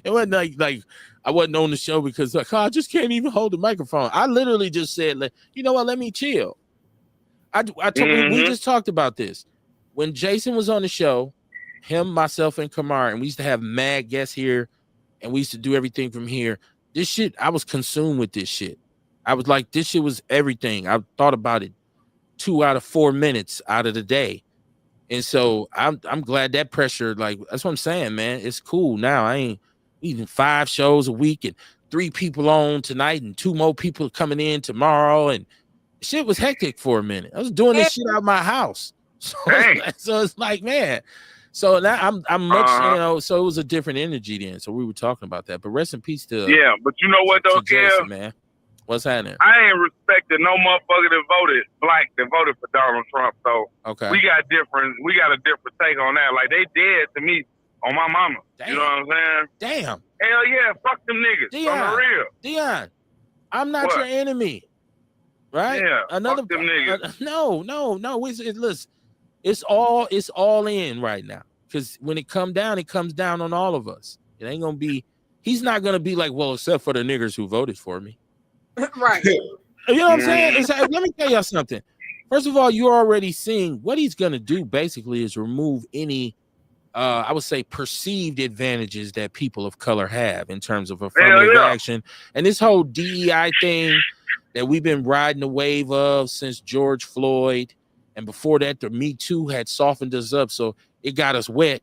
It wasn't like I wasn't on the show because I just can't even hold the microphone. I literally just said, you know what? Let me chill. We just talked about this when Jason was on the show. Him, myself, and Kamar, and we used to have mad guests here, and we used to do everything from here. This shit, I was consumed with this shit. I was like, this shit was everything. I thought about it 2 out of 4 minutes out of the day. And so I'm glad that pressure, like, that's what I'm saying, man. It's cool now. I ain't eating 5 shows a week and 3 people on tonight and 2 more people coming in tomorrow. And shit was hectic for a minute. I was doing this shit out of my house. So it's like, man. So now I'm much, so it was a different energy then. So we were talking about that. But rest in peace to but you know what though, Jason, man. What's happening? I ain't respected no motherfucker that voted for Donald Trump. So we got a different take on that. Like they dead to me on my mama. Damn. You know what I'm saying? Damn. Hell yeah, fuck them niggas. Dion, on the real. Dion, I'm not your fuck right? Yeah. Fuck them niggas. No. Listen. It's all in right now, because when it comes down on all of us. It ain't gonna be. He's not gonna be like, well, except for the niggers who voted for me, right? You know what I'm saying? It's like, let me tell y'all something. First of all, you're already seeing what he's gonna do. Basically, is remove any I would say perceived advantages that people of color have in terms of affirmative action. And this whole DEI thing that we've been riding the wave of since George Floyd, and before that, the Me Too had softened us up, so it got us wet.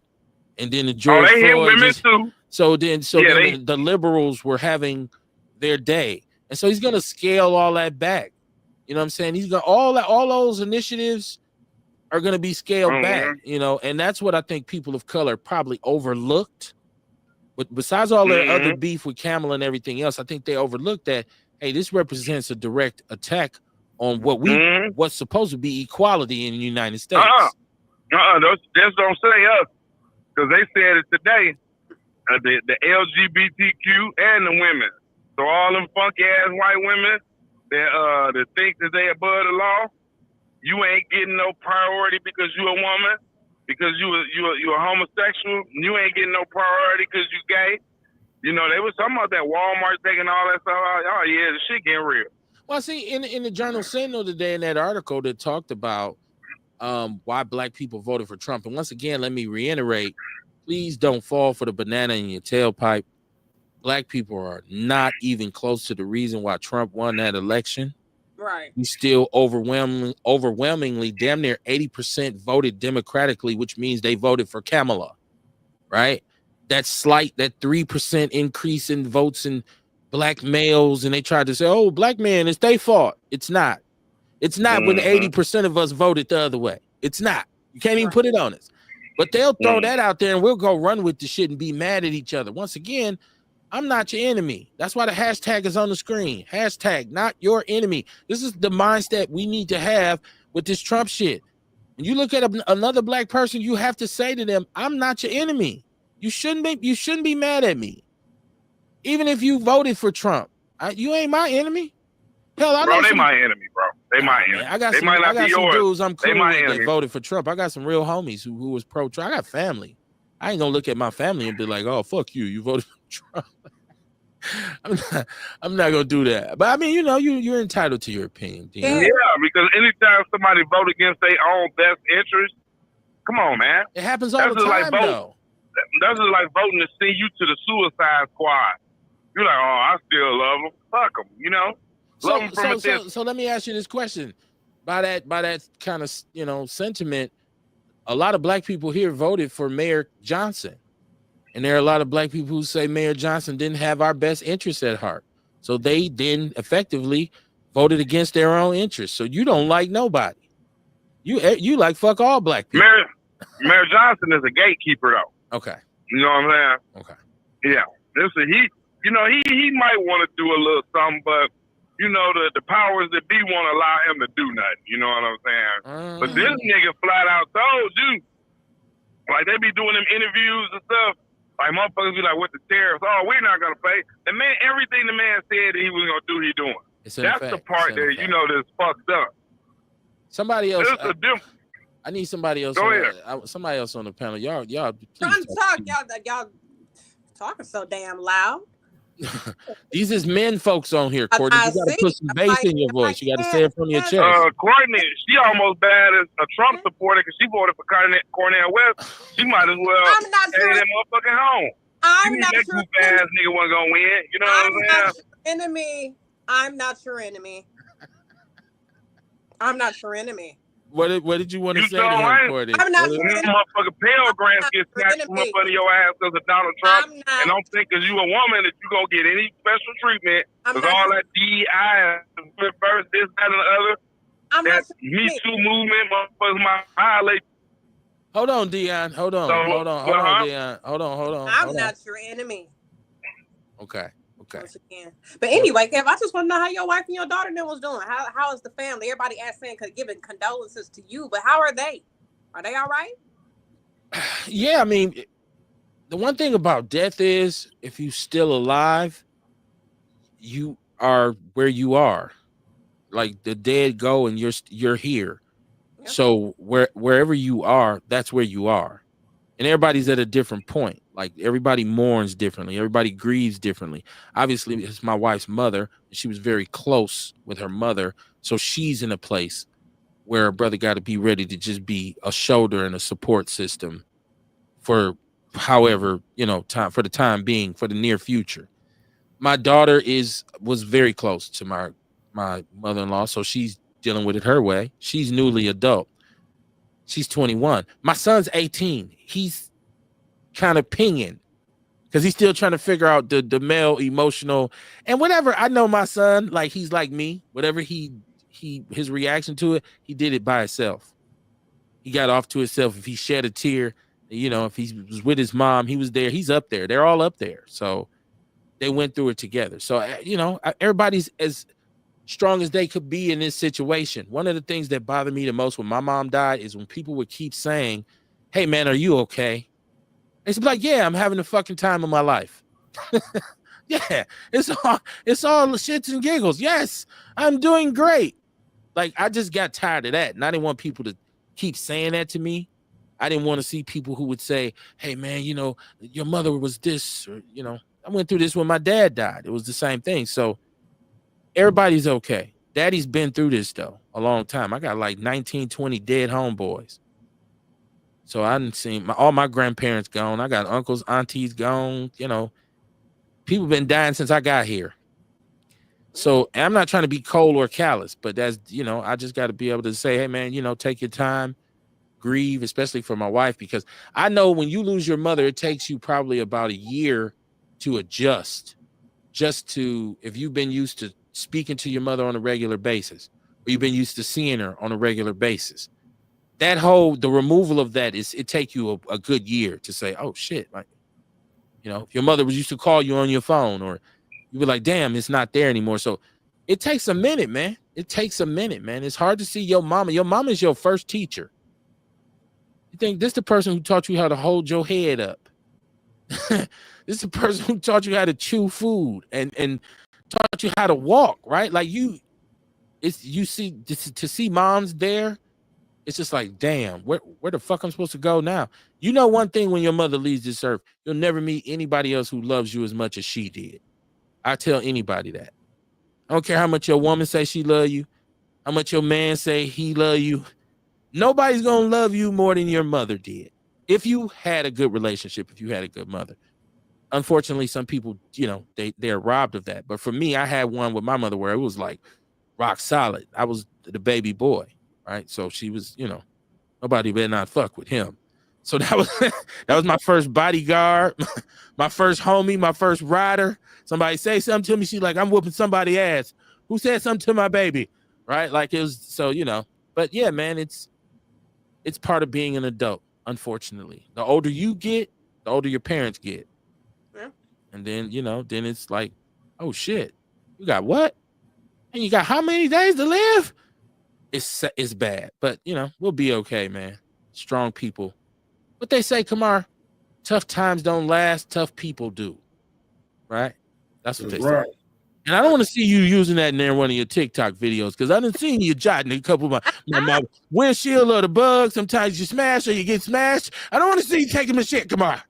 And then the George they hit Floyd women too. So then the liberals were having their day, and so he's gonna scale all that back. You know what I'm saying? He's gonna all those initiatives are going to be scaled back, you know, and that's what I think people of color probably overlooked. But besides all their other beef with Kamala and everything else, I think they overlooked that, hey, this represents a direct attack on what's supposed to be equality in the United States. Just don't say us, because they said it today. The LGBTQ and the women. So all them funky ass white women that think that they above the law. You ain't getting no priority because you a woman, because you a homosexual. You ain't getting no priority because you gay. You know, they was talking about that Walmart taking all that stuff out. Oh yeah, the shit getting real. Well, see, in the Journal Sentinel today, in that article that talked about why black people voted for Trump. And once again, let me reiterate, please don't fall for the banana in your tailpipe. Black people are not even close to the reason why Trump won that election. Right. We still overwhelmingly, damn near 80% voted democratically, which means they voted for Kamala, right? That 3% increase in votes in black males, and they tried to say, oh, black men, it's their fault. It's not. It's not when 80% of us voted the other way. It's not. You can't even put it on us. But they'll throw that out there, and we'll go run with the shit and be mad at each other. Once again, I'm not your enemy. That's why the hashtag is on the screen. Hashtag not your enemy. This is the mindset we need to have with this Trump shit. When you look at another black person, you have to say to them, I'm not your enemy. You shouldn't be mad at me. Even if you voted for Trump, you ain't my enemy. Hell, they my enemy, bro. They my enemy. I got some dudes I'm cool with that voted for Trump. I got some real homies who was pro-Trump. I got family. I ain't gonna look at my family and be like, oh, fuck you. You voted for Trump. I'm not gonna do that. But I mean, you know, you're entitled to your opinion. Yeah, because anytime somebody vote against their own best interest, come on, man. It happens all the time, though. That's just like voting to send you to the Suicide Squad. You're like, oh, I still love them. Fuck them, you know. Love them from a distance. So let me ask you this question. By that kind of, you know, sentiment, a lot of black people here voted for Mayor Johnson. And there are a lot of black people who say Mayor Johnson didn't have our best interests at heart. So they then effectively voted against their own interests. So you don't like nobody. You like fuck all black people. Mayor Johnson is a gatekeeper, though. Okay. You know what I'm saying? Okay. Yeah. He might want to do a little something, but you know, the powers that be won't allow him to do nothing. You know what I'm saying? But this nigga flat out told you, like they be doing them interviews and stuff. Like motherfuckers be like, "What the tariffs? Oh, we're not gonna pay." The man, everything the man said that he was gonna do, he doing. That's the part that you know that's fucked up. Somebody else. I need somebody else. Go ahead. Somebody else on the panel. Y'all. Trying to talk. Y'all talking so damn loud. These is men folks on here, Courtney. You gotta put some bass in your voice. You gotta say it from your chest. Courtney, she almost bad as a Trump supporter because she voted for Cornel West. She might as well stay that motherfucking home. I'm not sure. That goof ass nigga wasn't gonna win. You know what I'm saying? I'm not your enemy. I'm not your enemy. What did you want to say to him, Courtney? I'm not sure. Motherfucking Pell Grants get snatched from up under your ass because of Donald Trump. And don't think because you a woman that you gonna get any special treatment. Because all that DEI, first, this, that, and the other. That Me Too movement, motherfuckers might violate. Hold on, Dion. Hold on, Dion. Hold on. I'm not your enemy. Okay. But anyway, Kev, I just want to know how your wife and your daughter was doing. How is the family? Everybody asking, giving condolences to you, but how are they? Are they all right? Yeah, I mean, the one thing about death is if you're still alive, you are where you are. Like the dead go and you're here. Yep. So wherever you are, that's where you are. And everybody's at a different point. Like everybody mourns differently. Everybody grieves differently. Obviously, it's my wife's mother. She was very close with her mother. So she's in a place where her brother got to be ready to just be a shoulder and a support system for however, time for the time being, for the near future. My daughter was very close to my mother-in-law, so she's dealing with it her way. She's newly adult. She's 21. My son's 18. He's kind of pinging because he's still trying to figure out the male emotional and whatever. I know my son, like he's like me. Whatever his reaction to it, he did it by himself. He got off to himself. If he shed a tear, if he was with his mom, he was there. He's up there. They're all up there. So they went through it together. So, everybody's as strong as they could be in this situation. One of the things that bothered me the most when my mom died is when people would keep saying, "Hey man, are you okay?" It's like, yeah, I'm having the fucking time of my life. Yeah, it's all shits and giggles. Yes, I'm doing great. Like, I just got tired of that. And I didn't want people to keep saying that to me. I didn't want to see people who would say, "Hey man, your mother was this," or, I went through this when my dad died. It was the same thing. So everybody's okay. Daddy's been through this though a long time. I got like 19, 20 dead homeboys. So I didn't see all my grandparents gone. I got uncles, aunties gone. People been dying since I got here. So I'm not trying to be cold or callous, but that's, I just got to be able to say, hey man, take your time, grieve, especially for my wife, because I know when you lose your mother, it takes you probably about a year to adjust. If you've been used to speaking to your mother on a regular basis, or you've been used to seeing her on a regular basis, the removal of that it take you a good year to say, oh shit, like, if your mother was used to call you on your phone, or you were like, damn, it's not there anymore. So it takes a minute, man. It's hard to see your mama. Your mama is your first teacher. You think this is the person who taught you how to hold your head up. This is the person who taught you how to chew food and taught you how to walk, right? Like to see moms there, it's just like, damn, where the fuck I'm supposed to go now? One thing, when your mother leaves this earth, you'll never meet anybody else who loves you as much as she did. I tell anybody that. I don't care how much your woman say she love you, how much your man say he love you. Nobody's gonna love you more than your mother did. If you had a good relationship, if you had a good mother. Unfortunately, some people, they're robbed of that. But for me, I had one with my mother where it was like rock solid. I was the baby boy, right? So she was, nobody better not fuck with him. So that was my first bodyguard, my first homie, my first rider. Somebody say something to me, she's like, I'm whooping somebody's ass. Who said something to my baby? Right? Like, it was, so, but yeah, man, it's part of being an adult, unfortunately. The older you get, the older your parents get. Yeah. And then, then it's like, oh shit, you got what? And you got how many days to live? It's bad, but we'll be okay, man. Strong people. What they say, Kamar, tough times don't last, tough people do. Right? That's what they say. And I don't want to see you using that in there one of your TikTok videos, because I done seen you jotting a couple of my windshield or the bug. Sometimes you smash or you get smashed. I don't want to see you taking my shit, Kamar.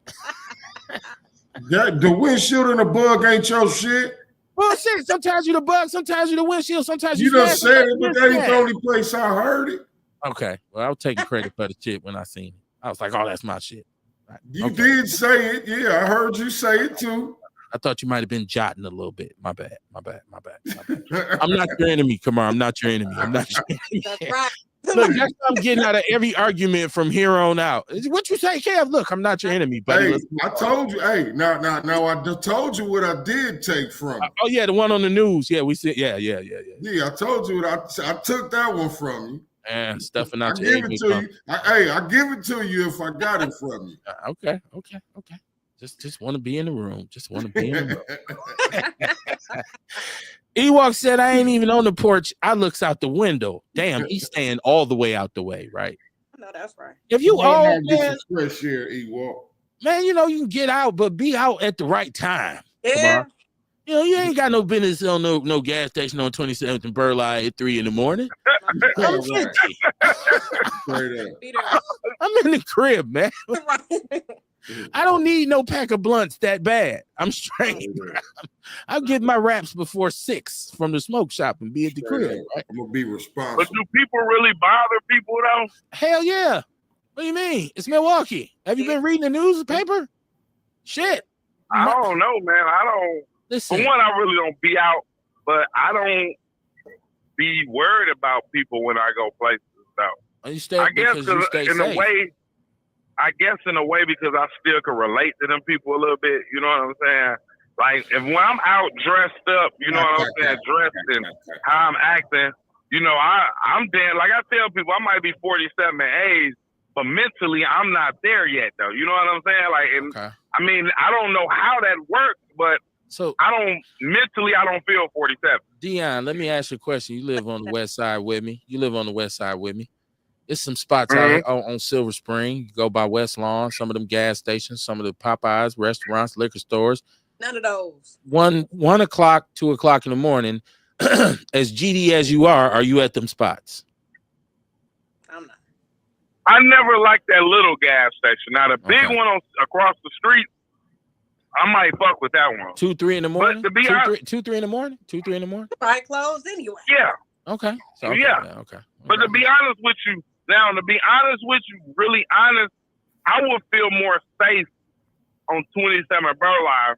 The windshield and the bug ain't your shit. Well, shit, sometimes you the bug, sometimes you the windshield, sometimes you done said it, but that ain't the only place I heard it. Okay, well, I was taking credit for the shit when I seen it. I was like, oh, that's my shit. Right. You did say it. Yeah, I heard you say it too. I thought you might have been jotting a little bit. My bad. I'm not your enemy, Kamar. I'm not your enemy. That's right. Look, that's what I'm getting out of every argument from here on out. What you say, Kev? Look, I'm not your enemy, buddy. Hey, I told you. Hey, now, I just told you what I did take from. Oh yeah, the one on the news. Yeah, we said. Yeah. Yeah, I told you what I took that one from you. And stuffing out. I give it to you. I give it to you if I got it from you. Okay. Just want to be in the room. Just want to be in the room. Ewok said, I ain't even on the porch. I looks out the window. Damn, he's staying all the way out the way, right? No, that's right. If you old, man, fresh air, Ewok. Man, you can get out, but be out at the right time. Yeah. You ain't got no business on no gas station on 27th and Burleigh at 3 a.m. I'm 50. I'm in the crib, man. I don't need no pack of blunts that bad. I'm straight. I'll get my wraps before 6 from the smoke shop and be at the crib. Right? I'm gonna be responsible. But do people really bother people though? Hell yeah. What do you mean? It's Milwaukee. Have you been reading the newspaper? Shit. I don't know, man. I don't. Listen. For one, I really don't be out, but I don't be worried about people when I go places. So You stay I guess because you stay in safe. a way, because I still can relate to them people a little bit. You know what I'm saying? Like when I'm out dressed up, you know what I'm saying, dressed and how I'm acting. You know, I'm dead. Like I tell people, I might be 47 in age, but mentally I'm not there yet, though. You know what I'm saying? Like, and I mean, I don't know how that works, but I don't feel 47. Dion, let me ask you a question. You live on the west side with me. It's some spots out on Silver Spring. You go by West Lawn, some of them gas stations, some of the Popeyes, restaurants, liquor stores. None of those. 1 o'clock, 2 o'clock in the morning, as GD as you are you at them spots? I'm not. I never liked that little gas station. Now the big one across the street, I might fuck with that one. 2, 3 in the morning. But to be honest, 2, 3 in the morning. 2, 3 in the morning. Probably closed anyway. Yeah. Okay. So, okay. But to be honest with you, really honest, I would feel more safe on 27 Burleigh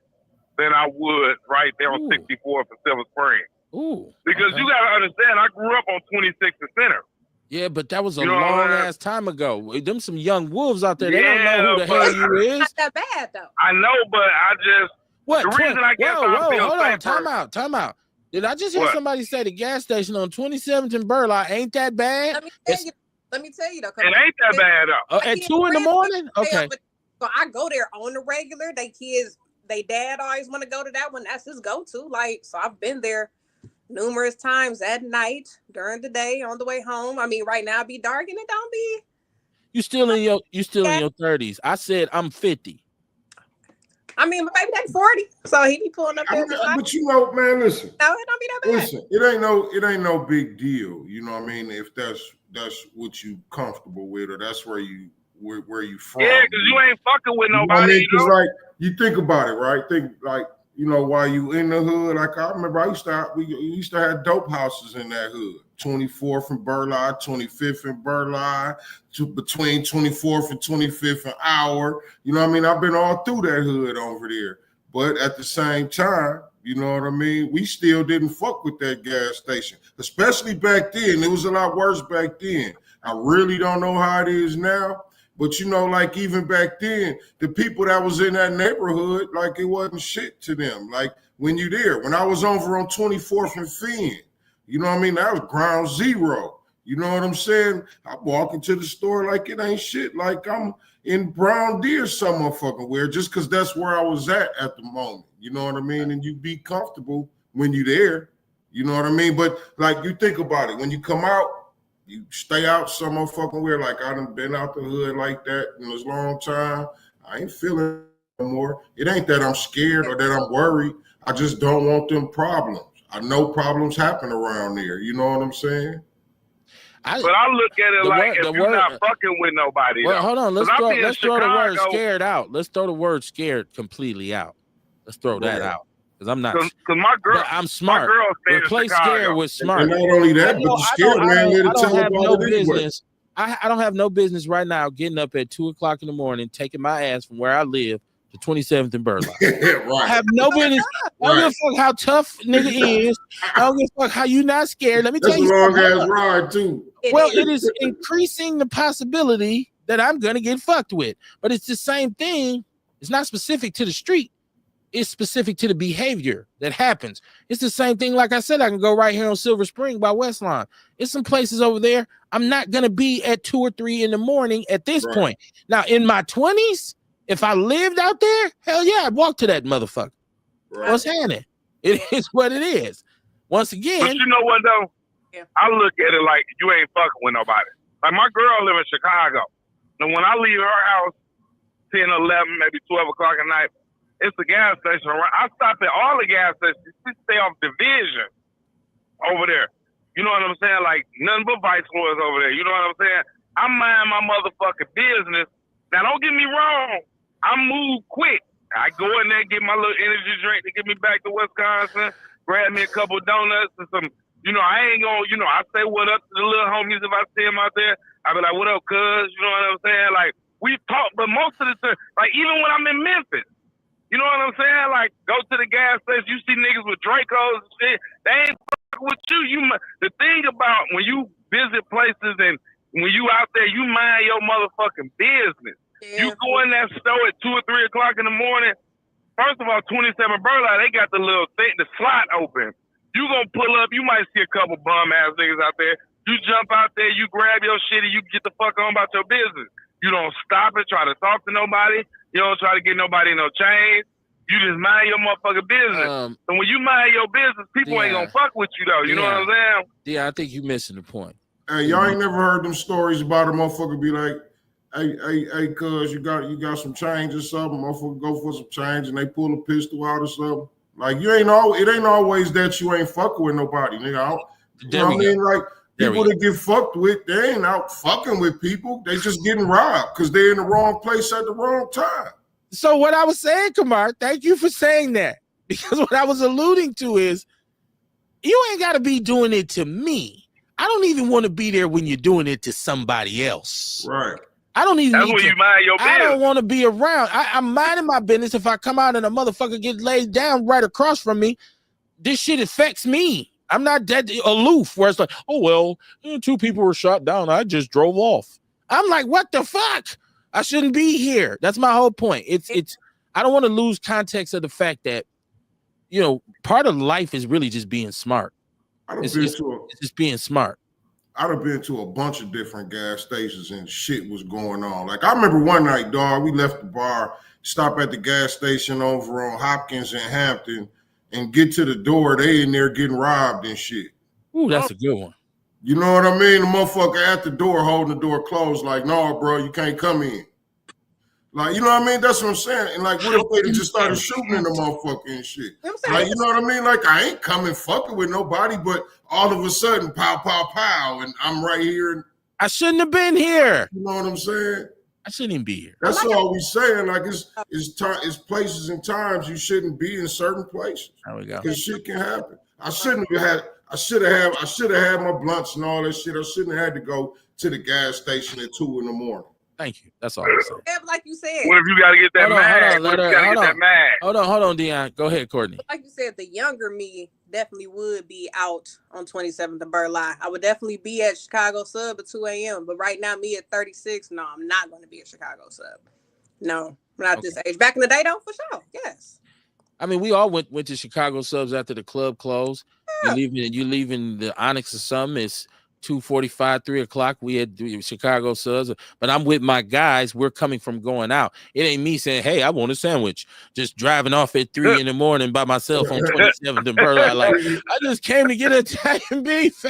than I would right there on 64th and Silver Spring. Ooh. Because you gotta understand, I grew up on 26th and Center. Yeah, but that was a long ass time ago. Them some young wolves out there. They don't know who the hell you is. Not that bad though. I know, but I just the reason I guess I feel hold on, safer. time out. Did I just hear somebody say the gas station on 27th and Burleigh ain't that bad? Let me tell you though. It ain't that bad though. At 2 in the morning? Okay. So I go there on the regular. They dad always want to go to that one. That's his go-to. Like, so I've been there numerous times at night, during the day, on the way home. I mean, right now it be dark and it don't be. You still in your 30s. I said I'm 50. I mean, my baby that's 40, so he be pulling up there. But you know, man, listen. No, it don't be that bad. Listen, it ain't no big deal. You know what I mean? If that's what you comfortable with, or that's where you from. Yeah, because you ain't fucking with nobody. You know what I mean? 'Cause like you think about it, right? Think like, you know, while you in the hood, like I remember we used to have dope houses in that hood. 24th and Burleigh, 25th and Burleigh, between 24th and 25th an hour. You know what I mean? I've been all through that hood over there. But at the same time, you know what I mean? We still didn't fuck with that gas station, especially back then. It was a lot worse back then. I really don't know how it is now. But, you know, like even back then, the people that was in that neighborhood, like it wasn't shit to them. Like when you there, when I was over on 24th and Finn, you know what I mean? That was ground zero. You know what I'm saying? I walk into the store like it ain't shit. Like I'm in Brown Deer some motherfucking where, just because that's where I was at the moment. You know what I mean? And you be comfortable when you there. You know what I mean? But like you think about it, when you come out, you stay out some motherfucking where. Like I done been out the hood like that in this long time. I ain't feeling no more. It ain't that I'm scared or that I'm worried. I just don't want them problems. I know problems happen around there. You know what I'm saying? But I look at it like if you're not fucking with nobody. Well, hold on. Let's throw the word scared out. Let's throw the word scared completely out. Let's throw that out. Because I'm not. Because my girl, I'm smart. My girl replace scared with smart. And not only that, but the scared man let it tell about it anyway. I don't have no business right now getting up at 2 o'clock in the morning, taking my ass from where I live to 27th and Burleigh. Right. I have no business. I don't give a fuck how tough nigga is. I don't give a fuck how you not scared. Let me tell you something. That's a long ass ride too. Well, it is increasing the possibility that I'm gonna get fucked with. But it's the same thing. It's not specific to the street. It's specific to the behavior that happens. It's the same thing. Like I said, I can go right here on Silver Spring by Westlawn. It's some places over there. I'm not gonna be at 2 or 3 in the morning at this point. Now, in my 20s, if I lived out there, hell yeah, I'd walk to that motherfucker. Right. What's happening? It is what it is. Once again. But you know what though? Yeah. I look at it like you ain't fucking with nobody. Like my girl live in Chicago. And when I leave her house 10, 11, maybe 12 o'clock at night, it's a gas station around. I stop at all the gas stations. She stay off Division over there. You know what I'm saying? Like nothing but Vice Lords over there. You know what I'm saying? I mind my motherfucking business. Now don't get me wrong. I move quick. I go in there, get my little energy drink to get me back to Wisconsin, grab me a couple donuts and some You know, I ain't gonna, you know, I say what up to the little homies if I see them out there. I be like, what up, cuz? You know what I'm saying? Like, we talk, but most of the time, like, even when I'm in Memphis, you know what I'm saying? Like, go to the gas station, you see niggas with Dracos and shit. They ain't fucking with you. The thing about when you visit places and when you out there, you mind your motherfucking business. Yeah. You go in that store at 2 or 3 o'clock in the morning. First of all, 27 Burleigh, they got the little thing, the slot open. You gonna pull up, you might see a couple bum ass niggas out there. You jump out there, you grab your shit, and you get the fuck on about your business. You don't stop and try to talk to nobody. You don't try to get nobody no change. You just mind your motherfucking business. So when you mind your business, people ain't gonna fuck with you though. You know what I'm saying? Yeah, I think you missing the point. Hey, y'all ain't never heard them stories about a motherfucker be like, hey, cuz you got some change or something. Motherfucker go for some change and they pull a pistol out or something. Like it ain't always that you ain't fucking with nobody, nigga. You know what I mean? Like people that get fucked with, they ain't out fucking with people. They just getting robbed because they're in the wrong place at the wrong time. So what I was saying, Kamar, thank you for saying that. Because what I was alluding to is you ain't got to be doing it to me. I don't even want to be there when you're doing it to somebody else. Right. I don't even. That's when you mind your business. I don't want to be around. I'm minding my business. If I come out and a motherfucker gets laid down right across from me, this shit affects me. I'm not that aloof where it's like, oh, well, 2 people were shot down. I just drove off. I'm like, what the fuck? I shouldn't be here. That's my whole point. It's. I don't want to lose context of the fact that, you know, part of life is really just being smart. It's just being smart. I'd have been to a bunch of different gas stations and shit was going on. Like I remember one night, dog, we left the bar, stop at the gas station over on Hopkins and Hampton, and get to the door. They in there getting robbed and shit. Ooh, that's a good one. You know what I mean? The motherfucker at the door holding the door closed, like, no, bro, you can't come in. Like, you know what I mean? That's what I'm saying. And like, what if they just started shooting in the motherfucker and shit? Like, you know what I mean? Like, I ain't coming fucking with nobody, but all of a sudden, pow, pow, pow, and I'm right here. I shouldn't have been here. You know what I'm saying? I shouldn't even be here. That's all we saying. Like, it's places and times you shouldn't be in certain places. There we go. Because shit can happen. I should have had my blunts and all that shit. I shouldn't have had to go to the gas station at 2 in the morning. Thank you. That's all I'm saying. Yeah, like you said. What if you got to get that mag? Hold on, Dion. Go ahead, Courtney. Like you said, the younger me definitely would be out on 27th and Burleigh. I would definitely be at Chicago Sub at 2 a.m. But right now, me at 36, no, I'm not going to be at Chicago Sub. No, not this age. Back in the day, though, for sure. Yes. I mean, we all went to Chicago Subs after the club closed. Yeah. You leaving the Onyx or something. It's 2:45, 3 o'clock. We had Chicago Subs, but I'm with my guys. We're coming from going out. It ain't me saying, "Hey, I want a sandwich." Just driving off at 3 in the morning by myself on 27th and Burleigh. Like, I just came to get Italian beef.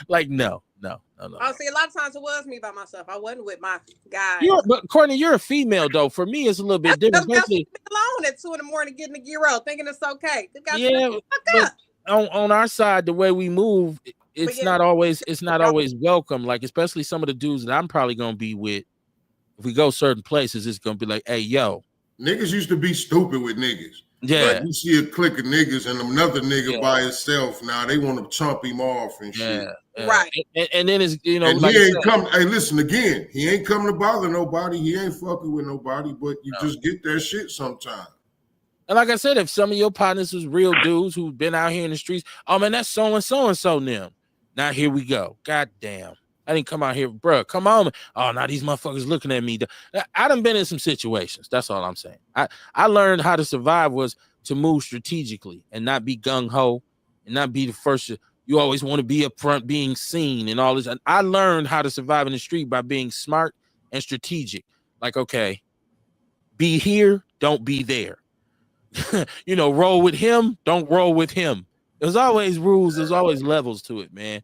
Like, no. Oh, see, a lot of times it was me by myself. I wasn't with my guys. But Courtney, you're a female though. For me, it's a little bit different. That's alone at 2 in the morning getting the gyro, thinking it's okay. Yeah, but on our side, the way we move. It's not always welcome. Like, especially some of the dudes that I'm probably gonna be with. If we go certain places, it's gonna be like, hey, yo. Niggas used to be stupid with niggas. Yeah. Like, you see a clique of niggas and another nigga by himself. Now they want to chomp him off and shit. Yeah. Right. And then it's, you know, and like he ain't come. Hey, listen again. He ain't coming to bother nobody. He ain't fucking with nobody. But you just get that shit sometime. And like I said, if some of your partners was real dudes who've been out here in the streets, oh man, that's so and so them. Now here we go. God damn. I didn't come out here, bro. Come on. Oh, now these motherfuckers looking at me. I done been in some situations. That's all I'm saying. I learned how to survive was to move strategically and not be gung-ho and not be the first. You always want to be up front, being seen and all this. And I learned how to survive in the street by being smart and strategic. Like, okay, be here, don't be there. You know, roll with him, don't roll with him. There's always rules. There's always levels to it, man.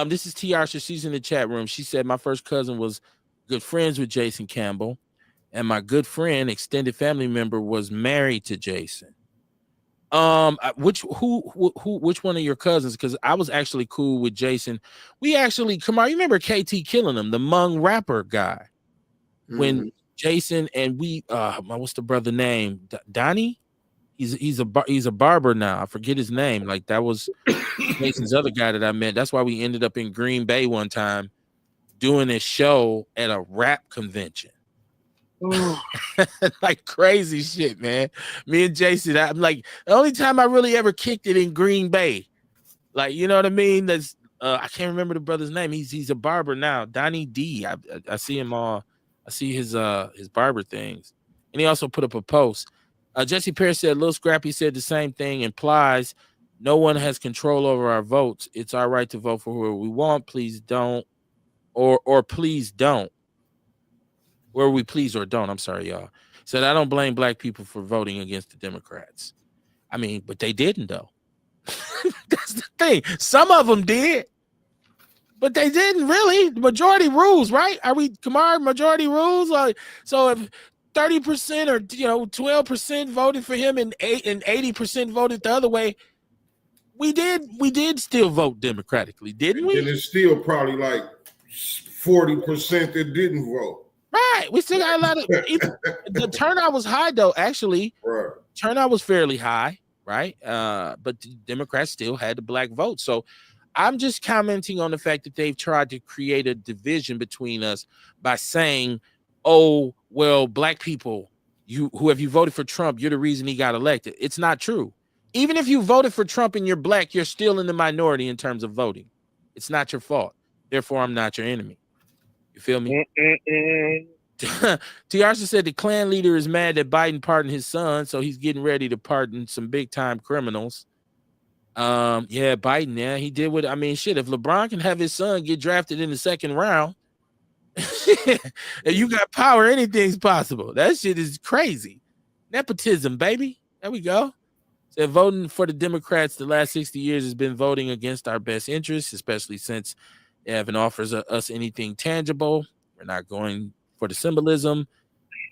This is Tiarsha. She's in the chat room. She said my first cousin was good friends with Jason Campbell, and my good friend, extended family member, was married to Jason. Which one of your cousins? Because I was actually cool with Jason. We actually, come on, you remember KT killing him, the Hmong rapper guy, when Jason and we, what's the brother name? Donnie? He's a barber now. I forget his name. Like that was Jason's other guy that I met. That's why we ended up in Green Bay one time doing a show at a rap convention. Like crazy shit, man. Me and Jason, I'm like the only time I really ever kicked it in Green Bay. Like, you know what I mean? That's I can't remember the brother's name. He's a barber now. Donnie D. I see him all. I see his barber things. And he also put up a post. Jesse Pierce said, Lil Scrappy said the same thing, implies no one has control over our votes. It's our right to vote for whoever we want. Please don't. Or please don't. Where we please or don't. I'm sorry, y'all. Said, I don't blame black people for voting against the Democrats. I mean, but they didn't, though. That's the thing. Some of them did, but they didn't really. The majority rules, right? Are we, Kamar? Majority rules. So if 30% or 12% voted for him and 80% voted the other way, we did still vote democratically, didn't we? And it's still probably like 40% that didn't vote. Right. We still got a lot of. The turnout was high, though. Actually, right. Turnout was fairly high. Right. But the Democrats still had the black vote. So I'm just commenting on the fact that they've tried to create a division between us by saying, oh, well, black people, you voted for Trump, you're the reason he got elected. It's not true. Even if you voted for Trump and you're black, you're still in the minority in terms of voting. It's not your fault. Therefore, I'm not your enemy. You feel me? Tiarsa said the Klan leader is mad that Biden pardoned his son, so he's getting ready to pardon some big time criminals. Yeah, Biden, yeah, he did what I mean. Shit, if LeBron can have his son get drafted in the second round, if you got power, anything's possible. That shit is crazy. Nepotism, baby. There we go. Said voting for the Democrats the last 60 years has been voting against our best interests, especially since they haven't offered us anything tangible. We're not going for the symbolism.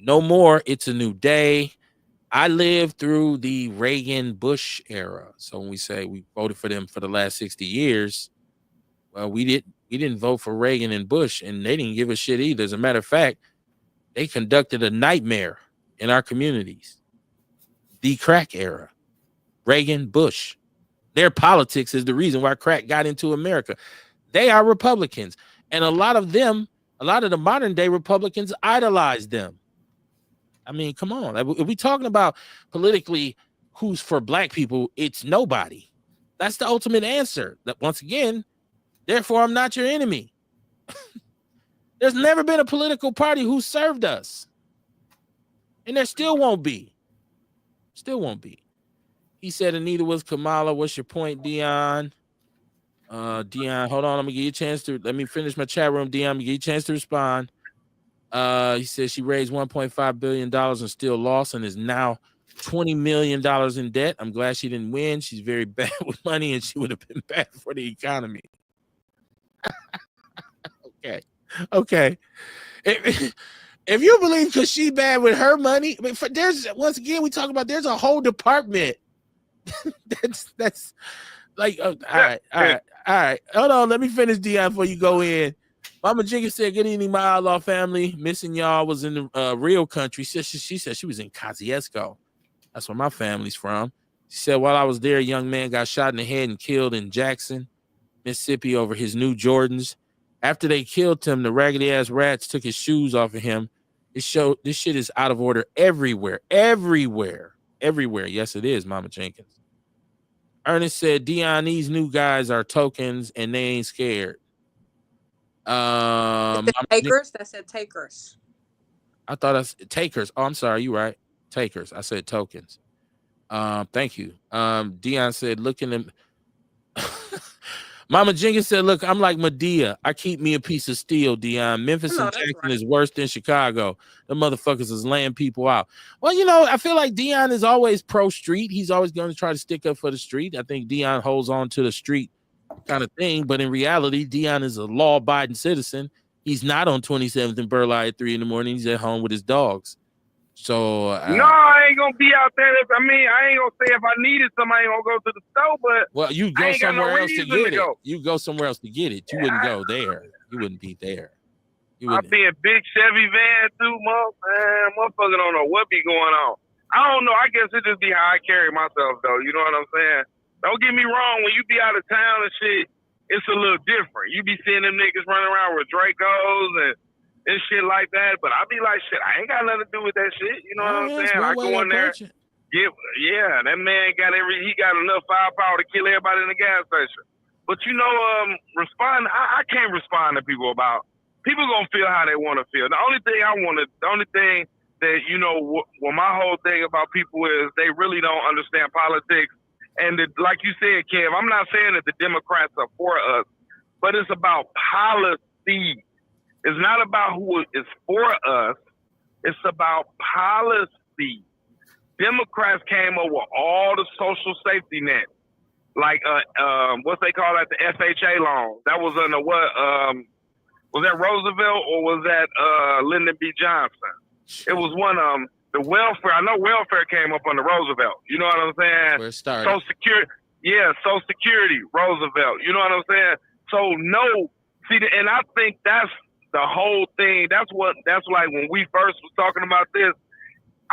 No more. It's a new day. I lived through the Reagan-Bush era. So when we say we voted for them for the last 60 years, well, we didn't vote for Reagan and Bush, and they didn't give a shit either. As a matter of fact, they conducted a nightmare in our communities. The crack era. Reagan, Bush. Their politics is the reason why crack got into America. They are Republicans. And a lot of the modern day Republicans idolize them. I mean, come on. If we talking about politically who's for black people, it's nobody. That's the ultimate answer. That once again, therefore, I'm not your enemy. There's never been a political party who served us. And there still won't be. Still won't be. He said Anita was Kamala. What's your point, Dion? Dion, hold on. I'm gonna give you a chance to let me finish my chat room. Dion, I'm gonna give you a chance to respond. He says she raised $1.5 billion and still lost and is now $20 million in debt. I'm glad she didn't win. She's very bad with money and she would have been bad for the economy. Okay. If you believe because she bad with her money, there's once again we talk about there's a whole department. that's like all right. Hold on, let me finish Dion before you go in. Mama Jigga said, good evening, my Outlaw family. Missing y'all. Was in the real country. She said she was in Kosciuszko. That's where my family's from. She said, while I was there, a young man got shot in the head and killed in Jackson, Mississippi over his new Jordans. After they killed him, the raggedy ass rats took his shoes off of him. This shit is out of order everywhere. Yes, it is, Mama Jenkins. Ernest said, Dion, these new guys are tokens and they ain't scared. Takers? That said takers. I thought I said takers. Oh, I'm sorry. You right. Takers. I said tokens. Thank you. Dion said, look in them. Mama Jenkins said, look, I'm like Medea. I keep me a piece of steel, Dion. Memphis and Jackson is worse than Chicago. The motherfuckers is laying people out. Well, I feel like Dion is always pro-street. He's always going to try to stick up for the street. I think Dion holds on to the street kind of thing. But in reality, Dion is a law-abiding citizen. He's not on 27th and Burleigh at 3 a.m. He's at home with his dogs. So no, I ain't gonna be out there. I ain't gonna say if I needed something, I ain't gonna go to the store. But you go somewhere else to get it. You go somewhere else to get it. You wouldn't go there. You wouldn't be there. I be a big Chevy van too, man. Motherfucker don't know what be going on. I don't know. I guess it just be how I carry myself, though. You know what I'm saying? Don't get me wrong. When you be out of town and shit, it's a little different. You be seeing them niggas running around with Dracos and shit like that. But I be like, shit, I ain't got nothing to do with that shit. You know what I'm saying? I go in there. Yeah, that man he got enough firepower to kill everybody in the gas station. But you know, I can't respond to people about. People gonna feel how they want to feel. The only thing that, you know, well, my whole thing about people is they really don't understand politics. And like you said, Kev, I'm not saying that the Democrats are for us, but it's about policy. It's not about who is for us. It's about policy. Democrats came up with all the social safety nets, like what they call that, the FHA loan. That was under what? Was that Roosevelt or was that Lyndon B. Johnson? It was one of them. The welfare. I know welfare came up under Roosevelt. You know what I'm saying? Where it started. Social Security. Yeah, Social Security, Roosevelt. You know what I'm saying? So and I think that's the whole thing. That's like when we first was talking about this.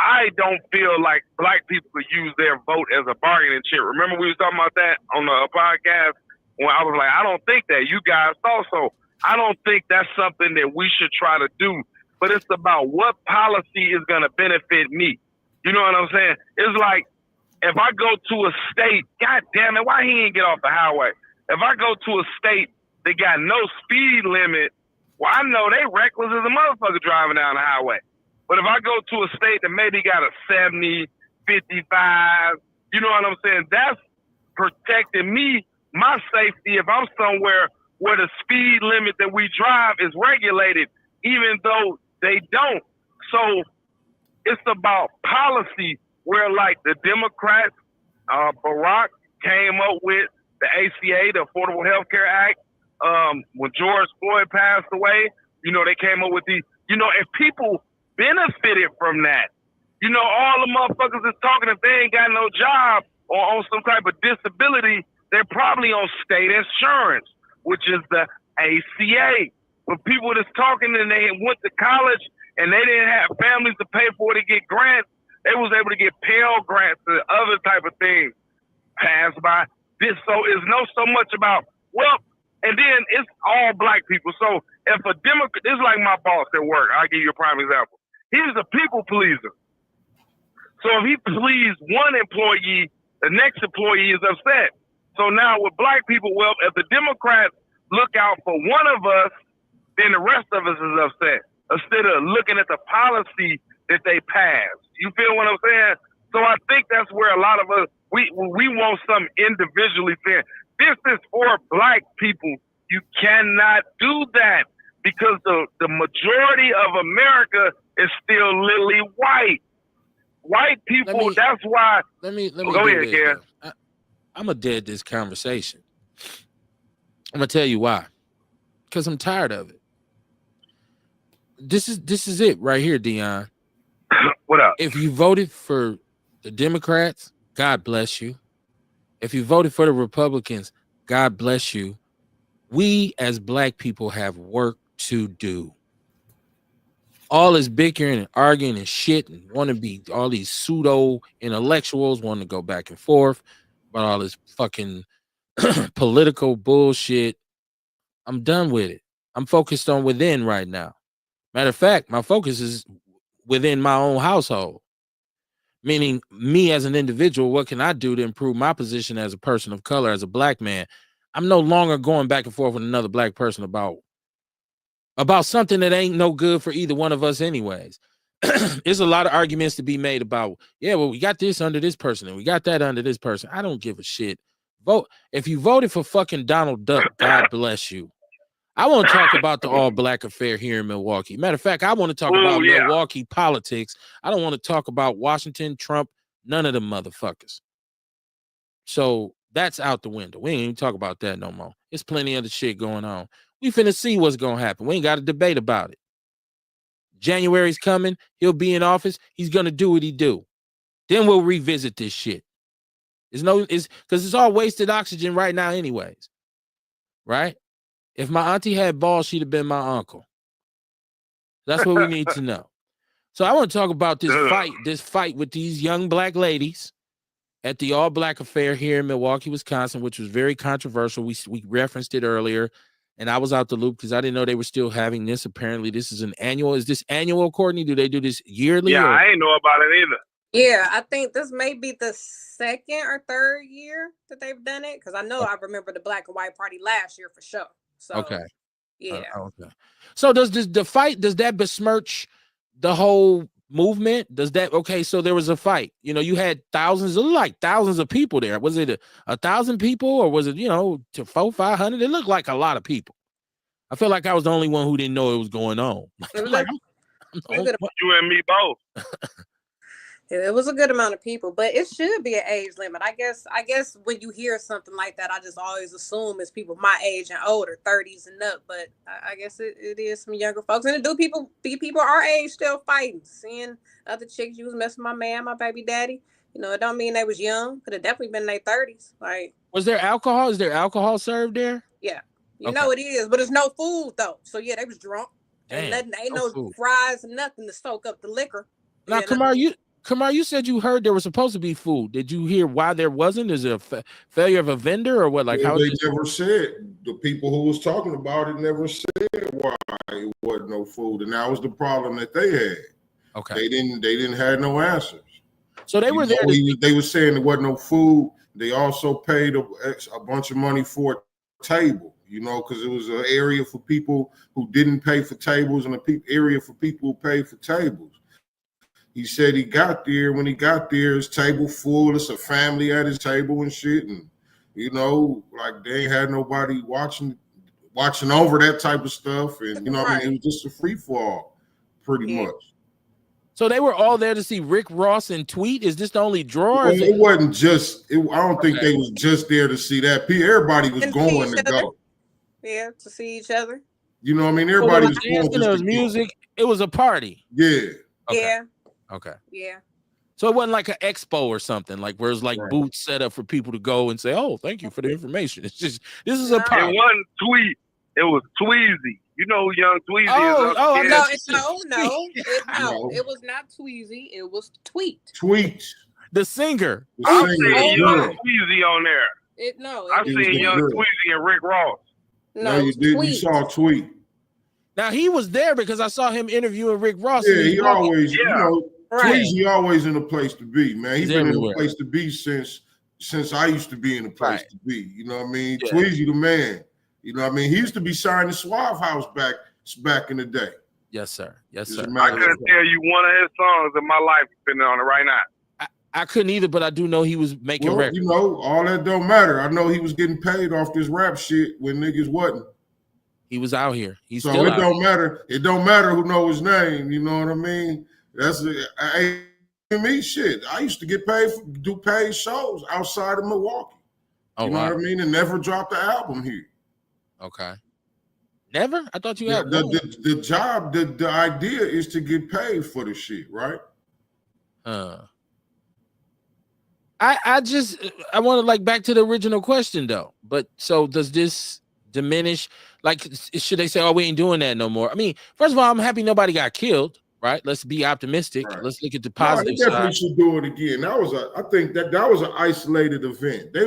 I don't feel like black people could use their vote as a bargaining chip. Remember we was talking about that on the podcast when I was like, I don't think that. You guys thought so. I don't think that's something that we should try to do. But it's about what policy is going to benefit me. You know what I'm saying? It's like if I go to a state, God damn it, why he ain't get off the highway? If I go to a state that got no speed limit, well, I know they reckless as a motherfucker driving down the highway. But if I go to a state that maybe got a 70, 55, you know what I'm saying? That's protecting me, my safety, if I'm somewhere where the speed limit that we drive is regulated, even though they don't. So it's about policy where, like, the Democrats, Barack came up with the ACA, the Affordable Health Care Act. When George Floyd passed away, you know, they came up with these, you know, if people benefited from that, you know, all the motherfuckers is talking, if they ain't got no job or on some type of disability, they're probably on state insurance, which is the ACA. But people that's talking and they went to college and they didn't have families to pay for it to get grants, they was able to get Pell grants and other type of things passed by this. So it's no so much about, well, and then it's all black people. So if a Democrat, this is like my boss at work. I'll give you a prime example. He's a people pleaser. So if he pleased one employee, the next employee is upset. So now with black people, well, if the Democrats look out for one of us, then the rest of us is upset instead of looking at the policy that they pass. You feel what I'm saying? So I think that's where a lot of us, we want some individually fair. This is for black people. You cannot do that because the majority of America is still literally white. White people, that's why. Let me go ahead, Ken. I'm going to dead this conversation. I'm going to tell you why. Because I'm tired of it. This is it right here, Dion. What up? If you voted for the Democrats, God bless you. If you voted for the Republicans, God bless you. We as black people have work to do. All this bickering and arguing and shit and want to be all these pseudo intellectuals want to go back and forth about all this fucking political bullshit. I'm done with it. I'm focused on within right now. Matter of fact, my focus is within my own household, meaning me as an individual. What can I do to improve my position as a person of color, as a black man? I'm no longer going back and forth with another black person about something that ain't no good for either one of us anyways. There's a lot of arguments to be made about, yeah, well, we got this under this person and we got that under this person. I don't give a shit. Vote. If you voted for fucking Donald Duck, God bless you. I want to talk about the all black affair here in Milwaukee. Matter of fact, I want to talk about Milwaukee politics. I don't want to talk about Washington, Trump, none of them motherfuckers. So that's out the window. We ain't even talk about that no more. There's plenty of the shit going on. We finna see what's going to happen. We ain't got to debate about it. January's coming. He'll be in office. He's going to do what he do. Then we'll revisit this shit. It's because it's all wasted oxygen right now anyways. Right? If my auntie had balls, she'd have been my uncle. That's what we need to know. So I want to talk about this fight with these young black ladies at the All Black Affair here in Milwaukee, Wisconsin, which was very controversial. We referenced it earlier, and I was out the loop because I didn't know they were still having this. Apparently, this is an annual. Is this annual, Courtney? Do they do this yearly? Yeah, I ain't know about it either. Yeah, I think this may be the second or third year that they've done it, because I know I remember the Black and White Party last year for sure. So okay. Yeah. Okay. So does the fight, does that besmirch the whole movement? Does that, okay, so there was a fight. You know, you had thousands of people there. Was it 1,000 people, or was it, to 400-500? It looked like a lot of people. I feel like I was the only one who didn't know it was going on. You and me both. It was a good amount of people, but it should be an age limit. I guess when you hear something like that, I just always assume it's people my age and older, 30s and up. But I guess it is some younger folks, and it do be people our age still fighting. Seeing other chicks, you was messing with my man, my baby daddy. It don't mean they was young. Could have definitely been in their 30s. Like, was there alcohol? Is there alcohol served there? Yeah, you know it is, but it's no food though. So yeah, they was drunk. Damn, ain't no fries and nothing to soak up the liquor. Now, Kamar, you said you heard there was supposed to be food. Did you hear why there wasn't? Is it a failure of a vendor, or what? Like, how they never said. The people who was talking about it never said why it wasn't no food, and that was the problem that they had. Okay, they didn't have no answers. So they were there. They were saying there wasn't no food. They also paid a bunch of money for a table. Because it was an area for people who didn't pay for tables, and an area for people who paid for tables. He said he got there. When he got there, his table full. It's a family at his table and shit. And, like they ain't had nobody watching over that type of stuff. And, it was just a free fall pretty much. So they were all there to see Rick Ross and Tweet? Is this the only draw? Well, it wasn't just, I don't think they was just there to see that. Everybody was going to go. Yeah, to see each other. Everybody was going. There was music. It was a party. Yeah. Okay. Yeah. Okay. Yeah. So it wasn't like an expo or something, like where it's like booths set up for people to go and say, "Oh, thank you for the information." It's just this is a party. It wasn't Tweet. It was Tweezy. You know who Young Tweezy is? No, it was not Tweezy. It was Tweet. Tweet. The singer. I've seen Young Tweezy on there. I've seen Young Tweezy and Rick Ross. No, you didn't. You saw Tweet. Now he was there because I saw him interviewing Rick Ross. Yeah, he always, Tweezy always in a place to be, man. He's been in a place to be since I used to be in a place to be. You know what I mean? Yeah. Tweezy the man. You know what I mean? He used to be signing Suave House back in the day. Yes, sir. Yes, sir. I couldn't tell you one of his songs in my life depending on it right now. I couldn't either, but I do know he was making records. All that don't matter. I know he was getting paid off this rap shit when niggas wasn't. He was out here. He's so still it don't matter. It don't matter who knows his name. You know what I mean? That's me shit. I used to get paid do paid shows outside of Milwaukee. You know what I mean? And never dropped the album here. Okay. Never? I thought you had the job. The idea is to get paid for the shit, right? I want to back to the original question though. But so does this diminish? Like, should they say, "Oh, we ain't doing that no more"? I mean, first of all, I'm happy nobody got killed. Right? Let's be optimistic. Right. Let's look at the positive side. They definitely should do it again. I think that was an isolated event. They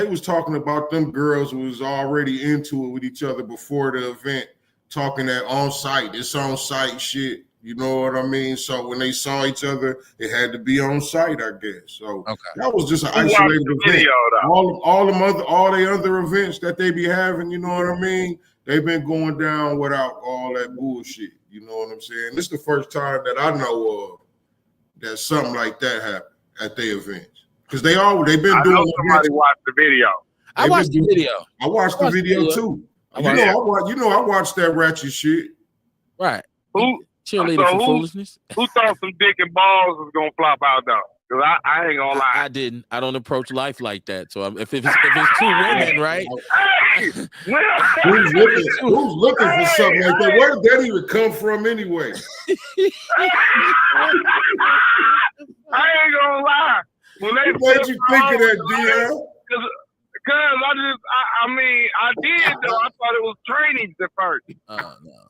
was talking about them girls who was already into it with each other before the event, talking that on site. It's on site shit. You know what I mean? So when they saw each other, it had to be on site, I guess. So that was just an isolated event. All the other events that they be having, you know what I mean? They've been going down without all that bullshit. You know what I'm saying? This is the first time that I know of that something like that happened at their events. Because they've been doing. Somebody watched the video. I watched the video. I watched the video too. I watched that ratchet shit. Right. Who cheerleader for foolishness? Who thought some dick and balls was gonna flop out though? Because I ain't gonna lie. I didn't. I don't approach life like that. So if it's two women, right? Who's looking for something like that? Where did that even come from anyway? I ain't gonna lie. When they made you think of that, DL? Because I did though. I thought it was trainings at first. Oh no.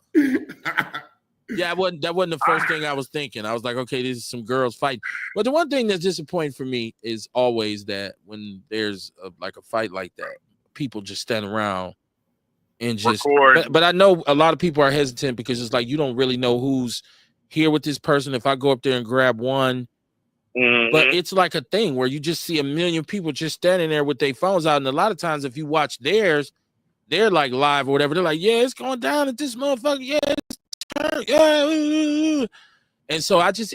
Yeah, that wasn't the first thing I was thinking. I was like, okay, this is some girls fighting. But the one thing that's disappointing for me is always that when there's like a fight like that, people just stand around and just. But I know a lot of people are hesitant because it's like you don't really know who's here with this person. If I go up there and grab one. But it's like a thing where you just see a million people just standing there with their phones out. And a lot of times if you watch theirs, they're like live or whatever. They're like, yeah, it's going down at this motherfucker. Yeah, it's turn. Yeah. And so I just,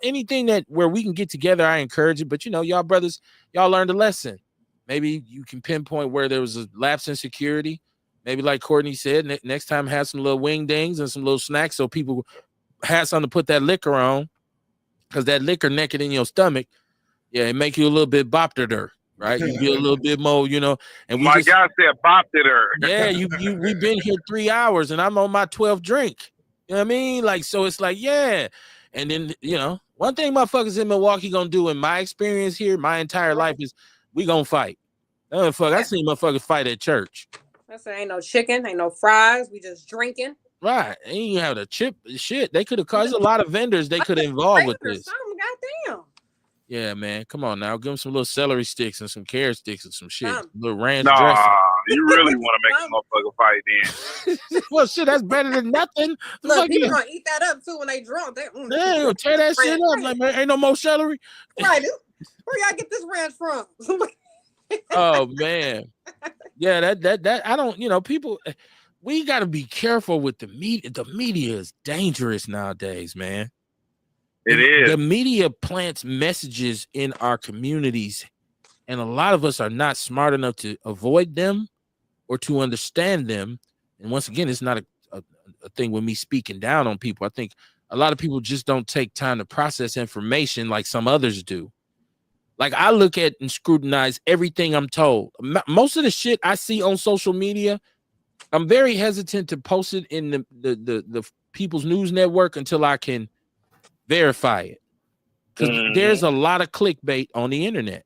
anything that where we can get together, I encourage it. But, y'all brothers, y'all learned a lesson. Maybe you can pinpoint where there was a lapse in security. Maybe like Courtney said, next time have some little wing dings and some little snacks so people have something to put that liquor on. Because that liquor naked in your stomach, yeah, it make you a little bit bopter, right? You get a little bit more, And my guy said bopter. Yeah, we've been here 3 hours and I'm on my 12th drink. You know what I mean? Like, so it's like, yeah. And then, one thing motherfuckers in Milwaukee gonna do in my experience here, my entire life is we gonna fight. I seen motherfuckers fight at church. I said, ain't no chicken, ain't no fries. We just drinking. Right. And you have the chip shit. They could have caused a lot of vendors they could have involved with this. Goddamn. Yeah, man. Come on now. Give them some little celery sticks and some carrot sticks and some shit. Little ranch dressing. You really want to make a motherfucker fight then. Well, shit, that's better than nothing. Look, people gonna eat that up too when they drunk. They tear that shit up. Like, man, ain't no more celery. Right. Where y'all get this ranch from? Oh man. Yeah, that I don't, people. We got to be careful with the media. The media is dangerous nowadays, man. It is. The media plants messages in our communities, and a lot of us are not smart enough to avoid them or to understand them. And once again, it's not a thing with me speaking down on people. I think a lot of people just don't take time to process information like some others do. Like I look at and scrutinize everything I'm told. Most of the shit I see on social media, I'm very hesitant to post it in the People's News Network until I can verify it. Because there's a lot of clickbait on the internet.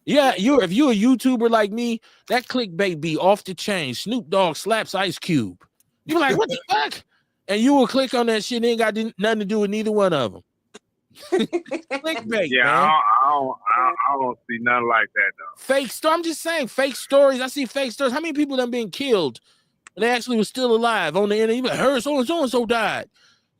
Yeah, if you're a YouTuber like me, that clickbait be off the chain. Snoop Dogg slaps Ice Cube. You're like, what the fuck? And you will click on that shit and ain't got nothing to do with neither one of them. Clickbait, yeah, man. I don't see nothing like that though. Fake story. I'm just saying, fake stories. I see fake stories. How many people done been killed? And they actually was still alive on the internet. You heard so-and-so died.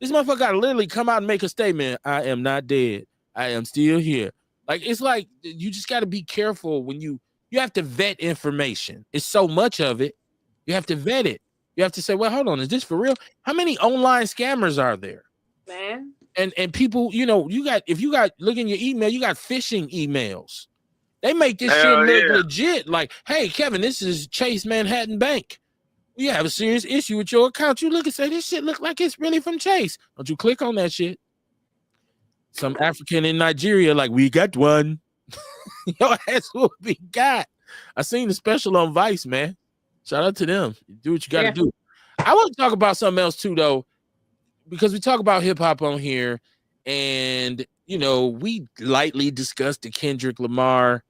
This motherfucker got to literally come out and make a statement. I am not dead. I am still here. Like, it's like you just got to be careful when you have to vet information. It's so much of it. You have to vet it. You have to say, well, hold on. Is this for real? How many online scammers are there? Man. And people, if you got, look in your email, you got phishing emails. They make this shit look legit. Like, hey, Kevin, this is Chase Manhattan Bank. You have a serious issue with your account. You look and say, this shit look like it's really from Chase. Don't you click on that shit. Some African in Nigeria, like, we got one. Yo, that's what we got. I seen the special on Vice, man. Shout out to them. You do what you got to do. I want to talk about something else too, though, because we talk about hip hop on here, and we lightly discussed the Kendrick Lamar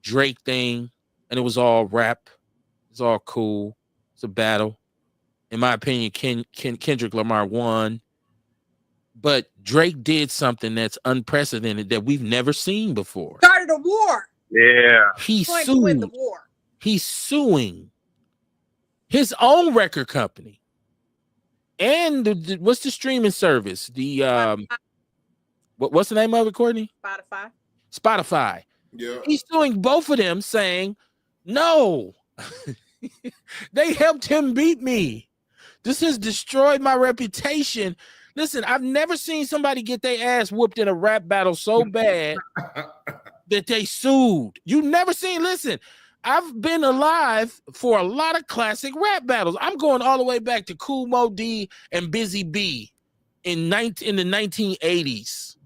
Drake thing, and it was all rap. It's all cool. It's a battle. In my opinion, Kendrick Lamar won, but Drake did something that's unprecedented that we've never seen before. Started a war. Yeah, He's suing the war. He's suing his own record company. And what's the streaming service? The what's the name of it, Courtney? Spotify. Yeah. He's suing both of them, saying, no, they helped him beat me. This has destroyed my reputation. Listen, I've never seen somebody get their ass whooped in a rap battle so bad that they sued. You never seen, listen, I've been alive for a lot of classic rap battles. I'm going all the way back to Kool Moe Dee and Busy B in the 1980s.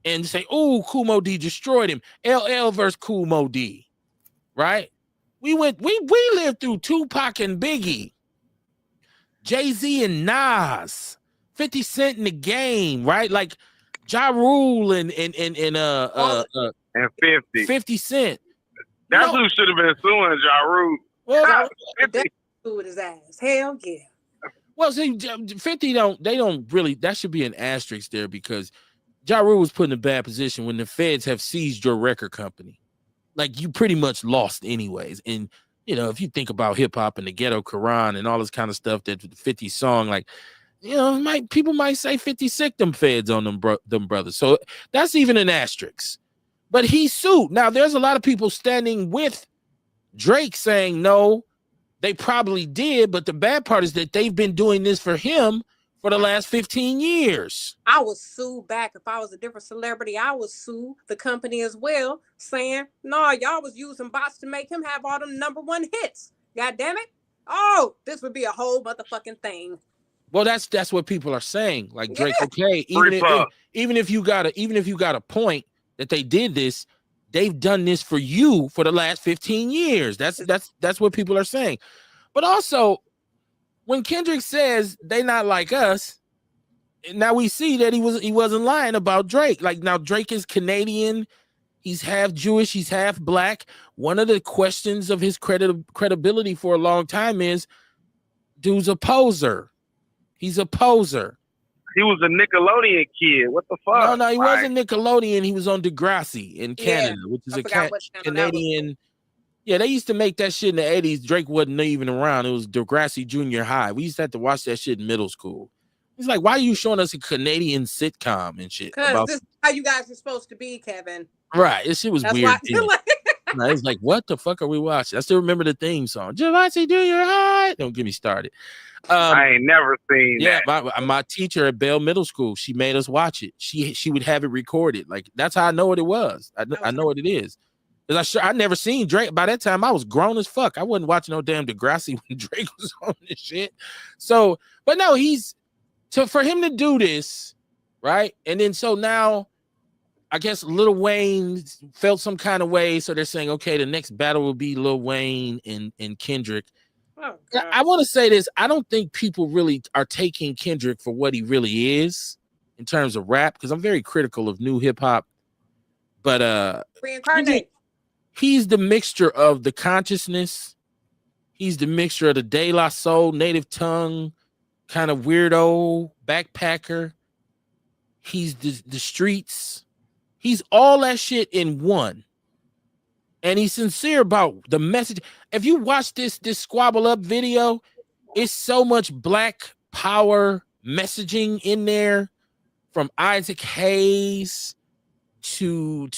And say, oh, Kool Moe Dee destroyed him. LL versus Kool Moe Dee, right? We lived through Tupac and Biggie, Jay-Z and Nas, 50 Cent in the Game, right? Like Ja Rule and 50 Cent. That's who should have been suing Ja Rule. Well, sued his ass. Hell yeah. Well, see, 50 don't really. That should be an asterisk there because Ja Rule was put in a bad position when the feds have seized your record company. Like you pretty much lost anyways. And you know, if you think about hip hop and the Ghetto Quran and all this kind of stuff, that 50 song, like, you know, people might say 50 sick them feds on them brothers. So that's even an asterisk. But he sued. Now there's a lot of people standing with Drake saying no, they probably did, but the bad part is that they've been doing this for him for the last 15 years. I would sue back if I was a different celebrity. I would sue the company as well, saying, no, y'all was using bots to make him have all them #1 hits. God damn it. Oh, this would be a whole motherfucking thing. Well, that's what people are saying. Like Drake, okay, even if you got a point that they did this, they've done this for you for the last 15 years. That's what people are saying. But also, when Kendrick says they not like us, now we see that he wasn't lying about Drake. Like now Drake is Canadian, he's half Jewish, he's half black. One of the questions of his credibility for a long time is, dude's a poser. He's a poser. He was a Nickelodeon kid. What the fuck? No, he wasn't Nickelodeon. He was on Degrassi in Canada, which is a Canadian. Yeah, they used to make that shit in the 80s. Drake wasn't even around. It was Degrassi Junior High. We used to have to watch that shit in middle school. He's like, why are you showing us a Canadian sitcom and shit? Because this is how you guys are supposed to be, Kevin. Right. This shit was weird. It's like, what the fuck are we watching? I still remember the theme song. Javante, do your high. Don't get me started. I ain't never seen that. My teacher at Bell Middle School, she made us watch it. She would have it recorded. Like that's how I know what it was. I know what it is. Because I never seen Drake. By that time, I was grown as fuck. I wasn't watching no damn Degrassi when Drake was on this shit. So, but no, for him to do this, right? And then so now, I guess Lil Wayne felt some kind of way. So they're saying, okay, the next battle will be Lil Wayne and Kendrick. Oh, I want to say this. I don't think people really are taking Kendrick for what he really is in terms of rap, because I'm very critical of new hip hop. But reincarnate. He's the mixture of the consciousness. He's the mixture of the De La Soul, native tongue, kind of weirdo backpacker. He's the streets. He's all that shit in one. And he's sincere about the message. If you watch this Squabble Up video, it's so much black power messaging in there, from Isaac Hayes to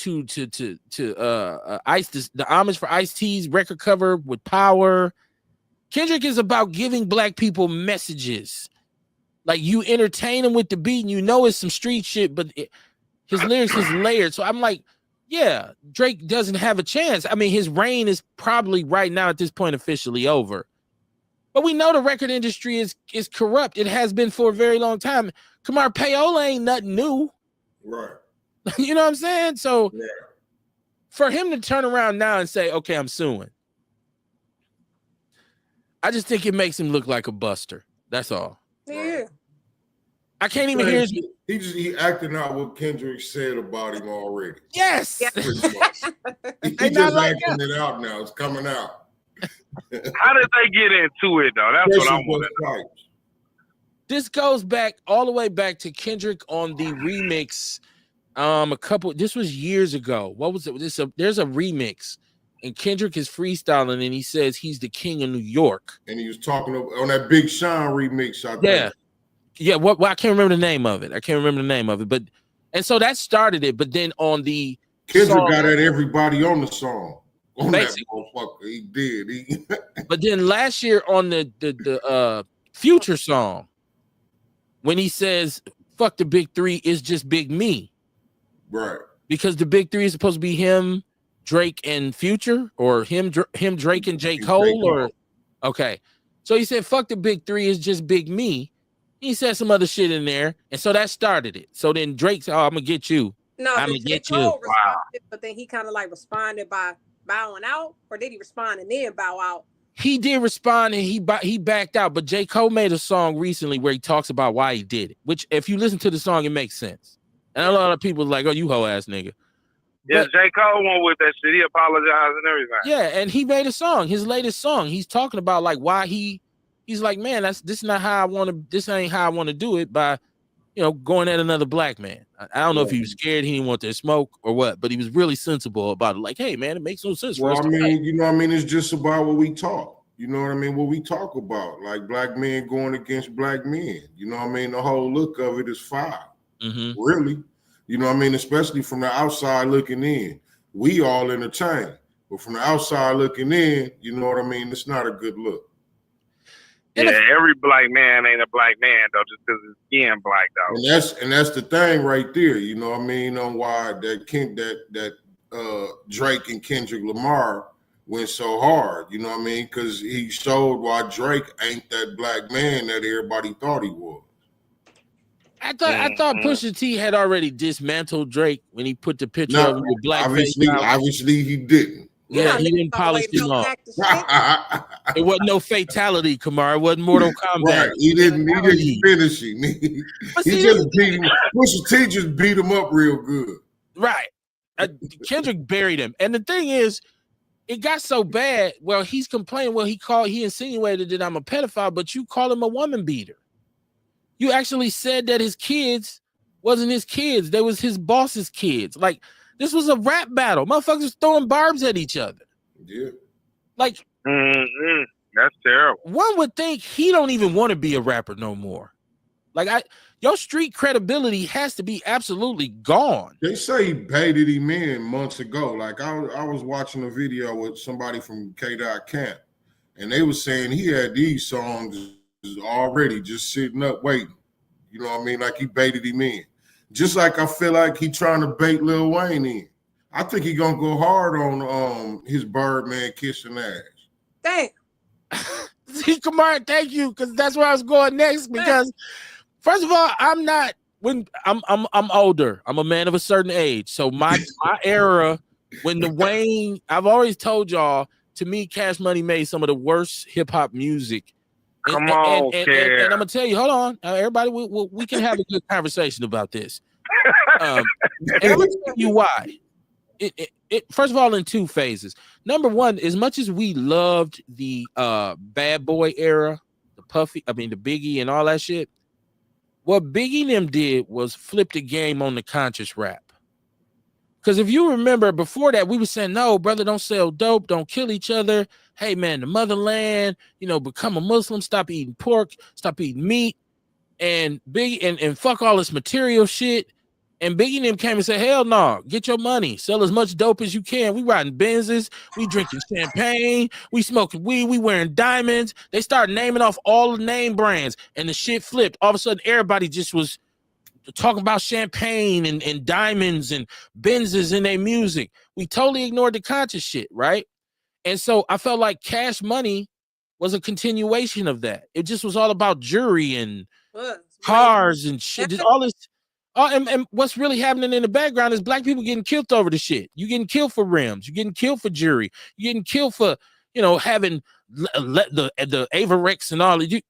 Ice, the homage for Ice-T's record cover with Power. Kendrick is about giving black people messages. Like, you entertain them with the beat and you know it's some street shit, but his lyrics is layered. So I'm like, yeah, Drake doesn't have a chance. I mean, his reign is probably right now at this point officially over. But we know the record industry is corrupt. It has been for a very long time. Kamar Payola ain't nothing new. Right. You know what I'm saying? So for him to turn around now and say, okay, I'm suing, I just think it makes him look like a buster. That's all. Yeah. I can't even hear his... He acting out what Kendrick said about him already. Yes. He just acting it out now. It's coming out. How did they get into it though? That's what I'm wondering. This goes back all the way back to Kendrick on the remix. This was years ago. What was it? There's a remix, and Kendrick is freestyling, and he says he's the king of New York. And he was talking on that Big Sean remix. I think. Yeah. What? I can't remember the name of it. But and so that started it. But then on the Kendrick got at everybody on the song. On that motherfucker, he did. But then last year on the Future song, when he says "fuck the big three," it's just Big Me. Right. Because the big three is supposed to be him, Drake, and Future, or him, Drake, and J. Cole, or okay. So he said, "Fuck the big three, is just Big Me." He said some other shit in there, and so that started it. So then Drake said, "Oh, I'm gonna get you." No, I'm gonna get you. Wow. But then he kind of like responded by bowing out, or did he respond and then bow out? He did respond and he backed out. But J. Cole made a song recently where he talks about why he did it. Which, if you listen to the song, it makes sense. And a lot of people are like, "Oh, you hoe ass nigga." Yeah, J. Cole went with that shit. He apologized and everything. Yeah, and he made a song, his latest song. He's talking about like why he He's like, man, this not how I want to. This ain't how I want to do it by, going at another black man. I don't know if he was scared, he didn't want to smoke or what, but he was really sensible about it. Like, hey, man, it makes no sense for us to fight. You know what I mean? It's just about what we talk. You know what I mean? What we talk about, like black men going against black men. You know what I mean? The whole look of it is foul. Really. You know what I mean? Especially from the outside looking in. We all entertain. But from the outside looking in, you know what I mean? It's not a good look. Yeah, every black man ain't a black man though, just because his skin black though. And that's the thing right there. You know what I mean? On why that Drake and Kendrick Lamar went so hard. You know what I mean? Because he showed why Drake ain't that black man that everybody thought he was. I thought Pusha T had already dismantled Drake when he put the picture of him with black face. Obviously, he didn't. Yeah, he didn't polish him off. It wasn't no fatality, Kamar. It wasn't Mortal Kombat. Right. He didn't finish him. He just beat him. Pusha T just beat him up real good. Right. Kendrick buried him. And the thing is, it got so bad. Well, he's complaining. Well, he insinuated that I'm a pedophile, but you call him a woman beater. You actually said that his kids wasn't his kids. They was his boss's kids. Like, this was a rap battle. Motherfuckers throwing barbs at each other. Yeah. Like, that's terrible. One would think he don't even want to be a rapper no more. Like, your street credibility has to be absolutely gone. They say he baited him in months ago. Like, I was watching a video with somebody from K-Dot Camp, and they was saying he had these songs already just sitting up waiting. You know what I mean? Like, he baited him in. Just like I feel like he trying to bait Lil Wayne in. I think he gonna go hard on his Birdman kissing ass. Damn. See, Kamar, thank you, because that's where I was going next. Because first of all, I'm older. I'm a man of a certain age. So my era, when the Wayne, I've always told y'all, to me, Cash Money made some of the worst hip hop music. And I'm gonna tell you, hold on, everybody, we can have a good conversation about this. And I'm gonna tell you why. It first of all, in two phases. Number one, as much as we loved the Bad Boy era, the Biggie and all that shit, what Biggie and them did was flip the game on the conscious rap. Because if you remember, before that, we were saying, no, brother, don't sell dope, don't kill each other. Hey, man, the motherland, become a Muslim, stop eating pork, stop eating meat, and Biggie and fuck all this material shit. And Biggie and them came and said, hell no, get your money, sell as much dope as you can. We riding Benzes, we drinking champagne, we smoking weed, we wearing diamonds. They started naming off all the name brands, and the shit flipped. All of a sudden, everybody just was talking about champagne and diamonds and Benzes in their music. We totally ignored the conscious shit, right? And so I felt like Cash Money was a continuation of that. It just was all about jewelry and cars and shit. All this. And what's really happening in the background is black people getting killed over the shit. You getting killed for rims. You getting killed for jewelry. You getting killed for, having the Avarex and all of you.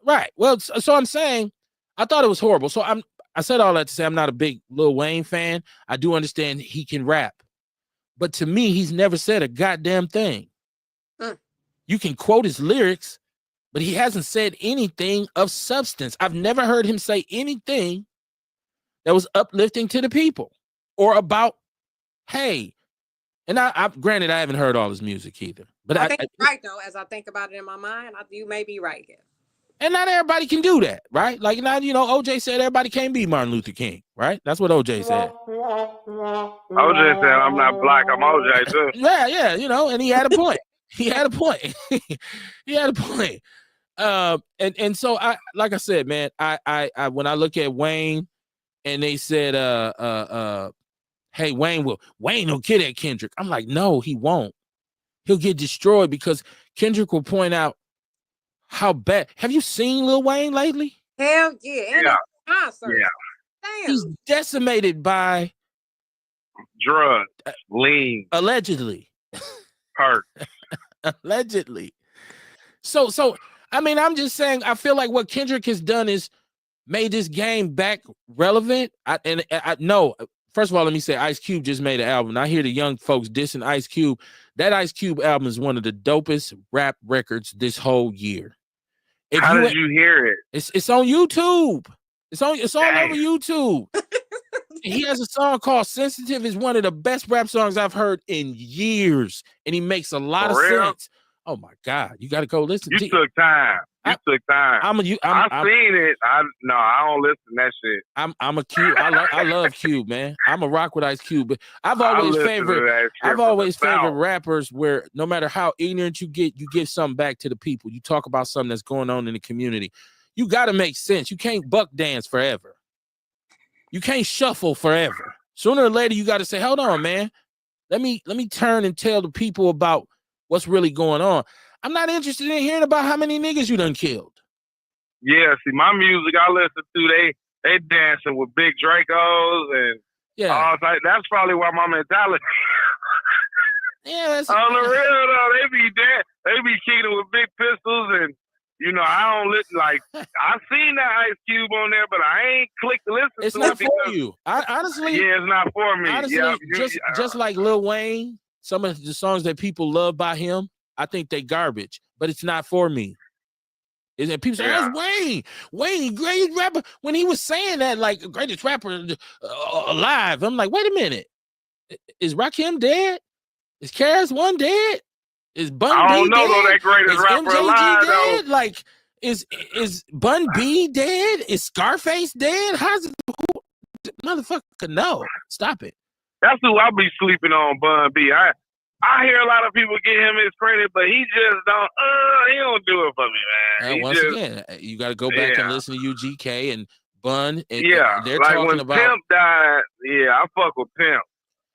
Right. Well, so I'm saying, I thought it was horrible. So I said all that to say I'm not a big Lil Wayne fan. I do understand he can rap. But to me, he's never said a goddamn thing. You can quote his lyrics, but he hasn't said anything of substance. I've never heard him say anything that was uplifting to the people or about, hey. And I granted, I haven't heard all his music either. But I think you're right, though. As I think about it in my mind, you may be right here. And not everybody can do that, right? Like, now, OJ said everybody can't be Martin Luther King, right? That's what OJ said. OJ said, I'm not black, I'm OJ too. Yeah, and he had a point. He had a point. And so like I said, man, I when I look at Wayne and they said, hey, Wayne will kill that Kendrick. I'm like, no, he won't. He'll get destroyed because Kendrick will point out how bad. Have you seen Lil Wayne lately? Hell yeah. Concert. Yeah. Damn. He's decimated by drugs, lean, allegedly. Hurt. Allegedly. So I'm just saying, I feel like what Kendrick has done is made this game back relevant. I know. First of all, let me say Ice Cube just made an album. I hear the young folks dissing Ice Cube. That Ice Cube album is one of the dopest rap records this whole year. How did you hear it? It's on YouTube. It's all over YouTube. He has a song called "Sensitive." Is one of the best rap songs I've heard in years, and he makes a lot of sense. Oh my God, you got to go listen. You took time. You took time. I've seen it. I don't listen to that shit. I'm a Cube. I love Cube, man. I'm a rock with Ice Cube, but I've always favored rappers where no matter how ignorant you get, you give something back to the people. You talk about something that's going on in the community. You got to make sense. You can't buck dance forever. You can't shuffle forever. Sooner or later, you got to say, hold on, man. Let me turn and tell the people about what's really going on. I'm not interested in hearing about how many niggas you done killed. Yeah, see, my music I listen to, they dancing with big Dracos and all type. That's probably why my mentality. Yeah, on the real though, they be kicking with big pistols, and you know I don't listen. Like I seen that Ice Cube on there, but I ain't clicked to listen. It's to not it for you. Honestly, yeah, it's not for me. Honestly, just like Lil Wayne, some of the songs that people love by him, I think they garbage, but it's not for me. And people say, that's Wayne, greatest rapper. When he was saying that, like, greatest rapper alive, I'm like, wait a minute. Is Rakim dead? Is KRS-One dead? Is Bun B dead? I don't know though, that greatest is rapper MJG alive, dead? though. Like, is Bun B dead? Is Scarface dead? How's it? Motherfucker, no. Stop it. That's who I be sleeping on, Bun B. I hear a lot of people give him his credit, but he just don't. He don't do it for me, man. Once again, you got to go back and listen to UGK and Bun. And, they're like talking when about Pimp died. Yeah, I fuck with Pimp.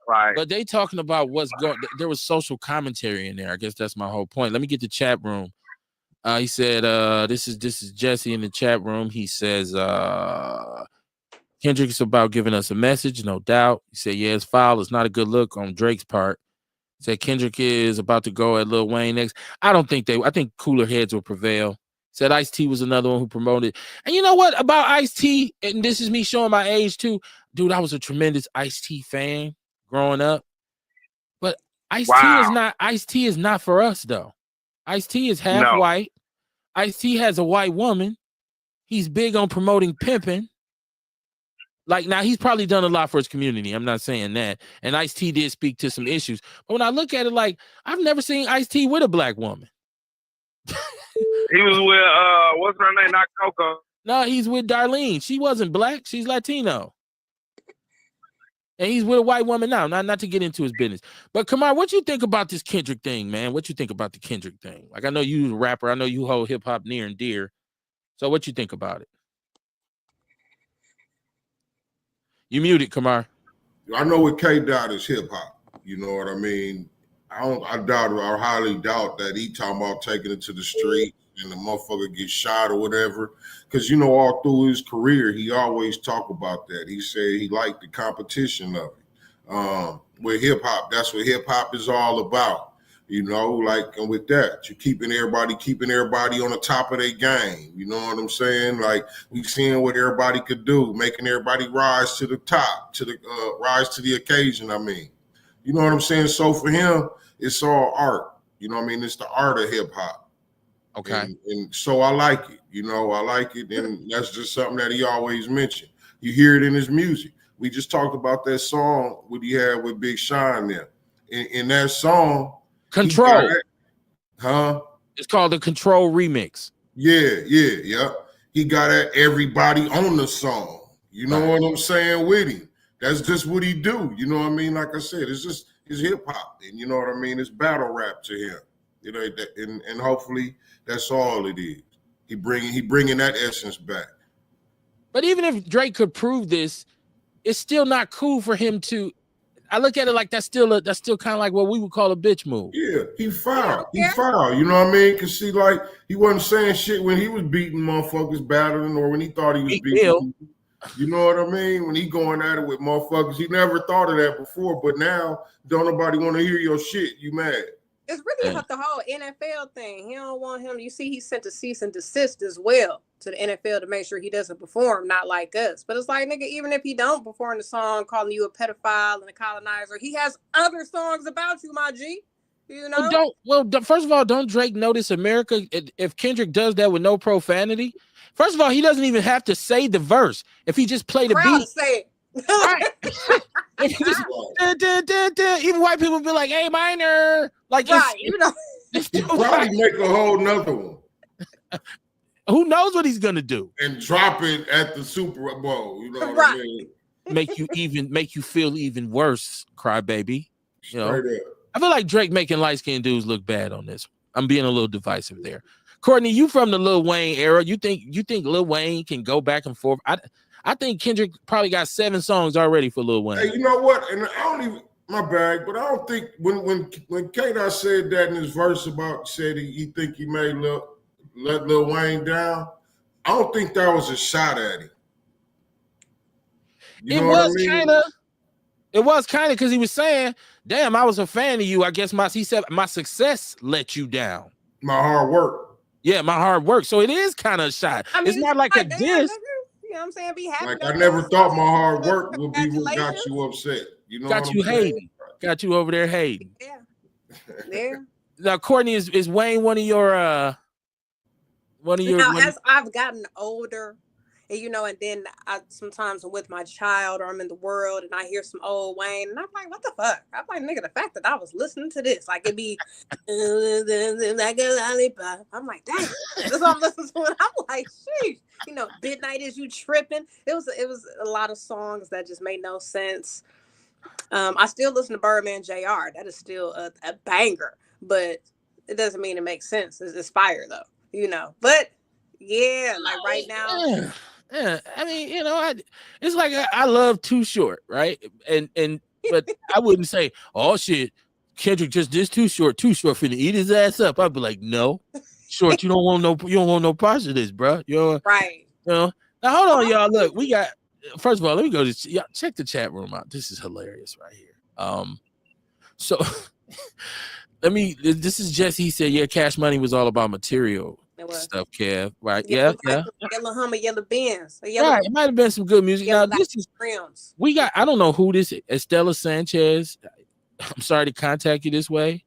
Right. But they talking about what's going. There was social commentary in there. I guess that's my whole point. Let me get the chat room. He said, "This is Jesse in the chat room." He says, "Kendrick's about giving us a message, no doubt." He said, "Yeah, it's foul. It's not a good look on Drake's part." Said Kendrick is about to go at Lil Wayne next. I think cooler heads will prevail. Said Ice-T was another one who promoted. And you know what about Ice-T? And this is me showing my age too. Dude, I was a tremendous Ice-T fan growing up. But Ice-T is not for us though. Ice-T is half white. Ice-T has a white woman. He's big on promoting pimping. Like, now he's probably done a lot for his community. I'm not saying that. And Ice-T did speak to some issues. But when I look at it, like, I've never seen Ice-T with a black woman. He was with, what's her name? Not Coco. No, he's with Darlene. She wasn't black. She's Latino. And he's with a white woman now. Not to get into his business. But, Kamar, what you think about this Kendrick thing, man? What you think about the Kendrick thing? Like, I know you're a rapper. I know you hold hip-hop near and dear. So what you think about it? You muted, Kamar. I know what K Dot is hip hop. You know what I mean? I highly doubt that he talking about taking it to the street and the motherfucker gets shot or whatever. Because you know, all through his career, he always talk about that. He said he liked the competition of it. With hip hop, that's what hip hop is all about. You know, like, and with that, you're keeping everybody on the top of their game. You know what I'm saying? Like, we seeing what everybody could do, making everybody rise to the top, rise to the occasion. I mean, you know what I'm saying? So for him, it's all art. You know what I mean? It's the art of hip hop. Okay. And so I like it. You know, I like it. And that's just something that he always mentioned. You hear it in his music. We just talked about that song what he had with Big Sean there. In that song, Control. It's called the Control remix. Yeah. He got at everybody on the song. You know what I'm saying with him. That's just what he do. You know what I mean? Like I said, it's just his hip hop, and you know what I mean. It's battle rap to him. You know, and hopefully that's all it is. He bringing that essence back. But even if Drake could prove this, it's still not cool for him to. I look at it like that's still kind of like what we would call a bitch move. Yeah, he foul. He foul. You know what I mean? Because see, like, he wasn't saying shit when he was beating motherfuckers, battling, or when he thought he was beating. You know what I mean? When he going at it with motherfuckers, he never thought of that before. But now, don't nobody want to hear your shit. You mad? It's really the whole NFL thing. He don't want him. You see, he sent a cease and desist as well to the NFL to make sure he doesn't perform, not like us. But it's like, nigga, even if he don't perform the song calling you a pedophile and a colonizer, he has other songs about you, my G. You know? First of all, don't Drake notice America? If Kendrick does that with no profanity, first of all, he doesn't even have to say the verse. If he just play the beat, say it. Right. Even white people be like, "Hey, minor," like, right? You know, probably make a whole nother one. Who knows what he's gonna do? And drop it at the Super Bowl. You know what I mean? Make you feel even worse, crybaby. You know, I feel like Drake making light-skinned dudes look bad on this. I'm being a little divisive there. Courtney, you from the Lil Wayne era? You think Lil Wayne can go back and forth? I think Kendrick probably got 7 songs already for Lil Wayne. Hey, you know what? And I don't even my bag, but I don't think when K-Dot said that in his verse about said he think he may let Lil Wayne down, I don't think that was a shot at him. It was kind of because he was saying, "Damn, I was a fan of you. I guess he said my success let you down. My hard work. Yeah, my hard work. So it is kind of a shot. I mean, it's not like a diss. You know what I'm saying? Be happy. Like I never thought my hard work would be what got you upset. You know, got you hating. Got you over there hating. Yeah. Now, Courtney, is Wayne one of your as I've gotten older, and and then I sometimes I'm with my child or I'm in the world and I hear some old Wayne and I'm like, what the fuck? I'm like, nigga, the fact that I was listening to this, like it'd be like a lollipop. I'm like, dang, that's what I'm listening to. And I'm like, sheesh, Midnight Is You Tripping. It was a lot of songs that just made no sense. I still listen to Birdman JR. That is still a banger, but it doesn't mean it makes sense. It's fire though, But yeah, like right now. Yeah, I mean, it's like I love Too Short, right? But I wouldn't say, oh shit, Kendrick just this Too Short finna eat his ass up. I'd be like, no, Short, you don't want no parts of this, bro. Right. Now hold on, y'all. Look, we got. First of all, let me go to y'all. Check the chat room out. This is hilarious right here. So this is Jesse. He said, yeah, Cash Money was all about material stuff, Kev. Right? Yeah. Yellow Hummer, Yellow Benz. Right. It might have been some good music. Now this is we got. I don't know who this is. Estella Sanchez. I'm sorry to contact you this way.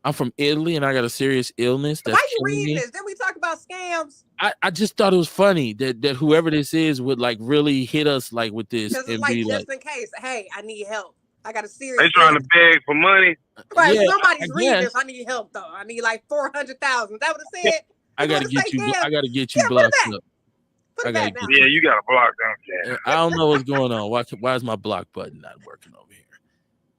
I'm from Italy and I got a serious illness. Why you reading this? Then we talk about scams. I just thought it was funny that whoever this is would like really hit us like with this and like, just in case. Hey, I need help. I got a serious. They trying to beg for money. Right, yeah, somebody's reading this. I need help though. I need like 400,000. That would have said. I gotta get you. I gotta get you blocked up. Yeah, you gotta block them. I don't know what's going on. Why is my block button not working over here?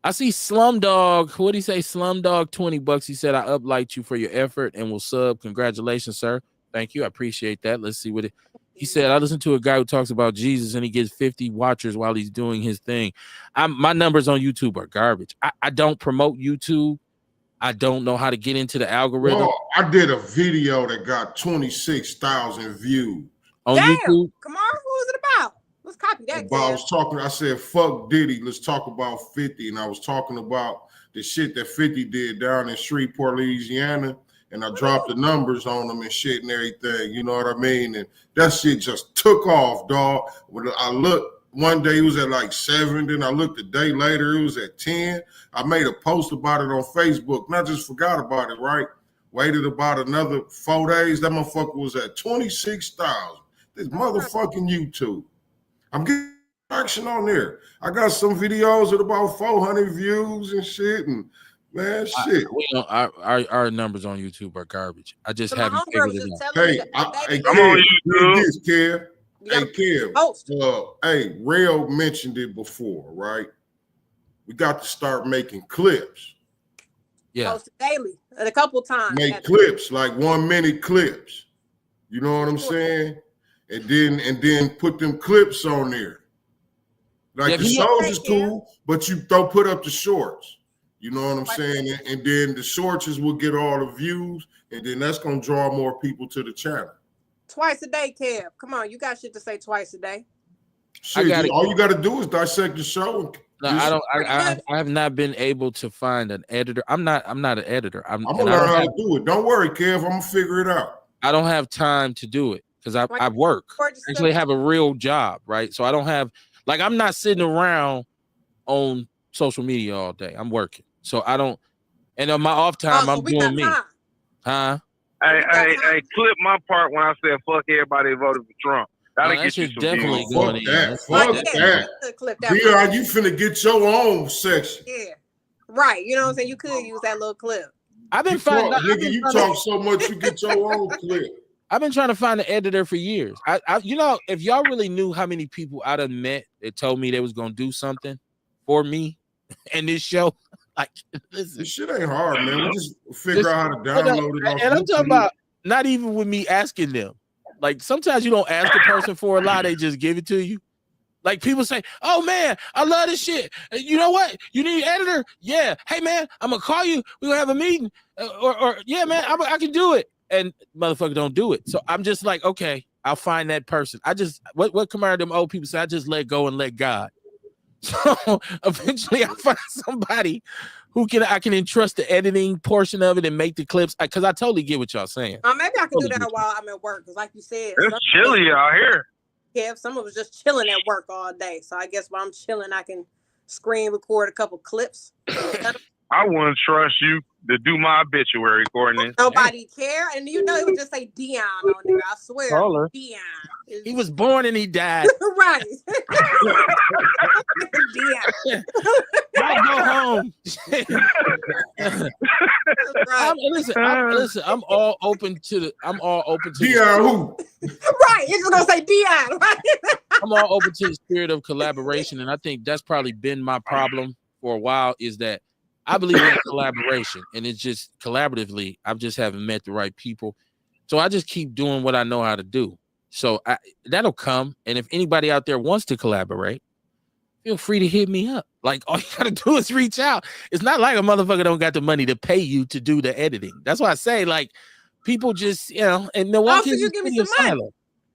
I see Slumdog. What did he say? Slumdog, $20. He said, I uplight you for your effort and will sub. Congratulations, sir. Thank you. I appreciate that. Let's see what it. He said, I listen to a guy who talks about Jesus and he gets 50 watchers while he's doing his thing. My numbers on YouTube are garbage. I don't promote YouTube. I don't know how to get into the algorithm. Well, I did a video that got 26,000 views on YouTube. Come on, what was it about? Let's copy that. I said, fuck Diddy. Let's talk about 50. And I was talking about the shit that 50 did down in Shreveport, Louisiana. And I dropped the numbers on them and shit and everything. You know what I mean? And that shit just took off, dog. When I looked, one day it was at like 7. Then I looked a day later, it was at 10. I made a post about it on Facebook. And I just forgot about it, right? Waited about another 4 days. That motherfucker was at 26,000. This motherfucking YouTube. I'm getting action on there. I got some videos with about 400 views and shit. And man, shit. Our numbers on YouTube are garbage. I just haven't figured it out. Hey, I'm on YouTube. Kev. Hey, Kev. Hey, Rail mentioned it before, right? We got to start making clips. Yeah. Post daily, a couple times. Make clips, like 1 minute clips. You know what I'm saying? And then put them clips on there. Like the shows is cool, but you don't put up the shorts. You know what I'm saying? And then the shorts will get all the views, and then that's gonna draw more people to the channel. Twice a day, Kev. Come on, you got shit to say twice a day. Shit, all you got to do is dissect the show. No, I don't. I have not been able to find an editor. I'm not an editor. I'm gonna learn how to do it. Don't worry, Kev. I'm gonna figure it out. I don't have time to do it because I work. I actually have a real job, right? So I don't have I'm not sitting around on social media all day. I'm working, so I don't. And on my off time, so I'm doing me. Time. Huh? Hey, clip my part when I said fuck everybody that voted for Trump. That'll get you some definitely views. going in. Fuck that. VR, you finna get your own section. Yeah. Right. You know what I'm saying? You could use that little clip. I've been finding nigga, you talk so much, you get your own clip. I've been trying to find an editor for years. You know, if y'all really knew how many people I done met that told me they was gonna do something for me and this show, like, listen, this shit ain't hard, man. We just figure out how to download it off. And I'm talking about not even with me asking them. Like sometimes you don't ask a person for a lot; they just give it to you. Like people say, "Oh man, I love this shit." You know what? You need an editor? Yeah. Hey man, I'm gonna call you. We're gonna have a meeting. Or yeah, man, I can do it. And motherfucker don't do it. So I'm just like, okay, I'll find that person. I just what come out of them old people say, I just let go and let God. So eventually I find somebody who I can entrust the editing portion of it and make the clips. Because I totally get what y'all saying. Maybe I can do that while I'm at work. Because like you said, it's chilly out here. Yeah, some of us just chilling at work all day. So I guess while I'm chilling, I can screen record a couple clips. I wouldn't trust you to do my obituary, Courtney. Nobody care, and you know it would just say Dion on there. I swear, Dion. He was born and he died. Right. Dion. I go home. Listen. I'm all open to Dion who? Right. It's just gonna say Dion. Right. I'm all open to the spirit of collaboration, and I think that's probably been my problem for a while. Is that I believe in collaboration, and it's just collaboratively. I just haven't met the right people, so I just keep doing what I know how to do. So that'll come, and if anybody out there wants to collaborate, feel free to hit me up. Like all you gotta do is reach out. It's not like a motherfucker don't got the money to pay you to do the editing. That's why I say like people just in Milwaukee. You give me some money,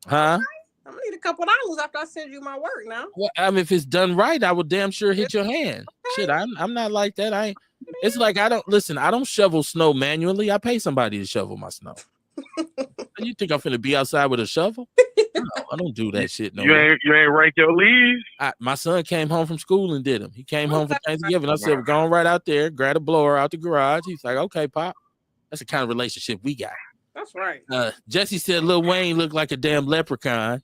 huh? I'm gonna need a couple dollars after I send you my work now. Well, I mean, if it's done right, I would damn sure hit your hand. Okay. Shit, I'm not like that. It's like I don't shovel snow manually. I pay somebody to shovel my snow. You think I'm finna be outside with a shovel? No, I don't do that shit. No, you ain't rake your leaves. My son came home from school and did them. He came home for Thanksgiving. I said, "We're going right out there, grab a blower out the garage." He's like, "Okay, Pop." That's the kind of relationship we got. That's right. Jesse said Lil Wayne looked like a damn leprechaun.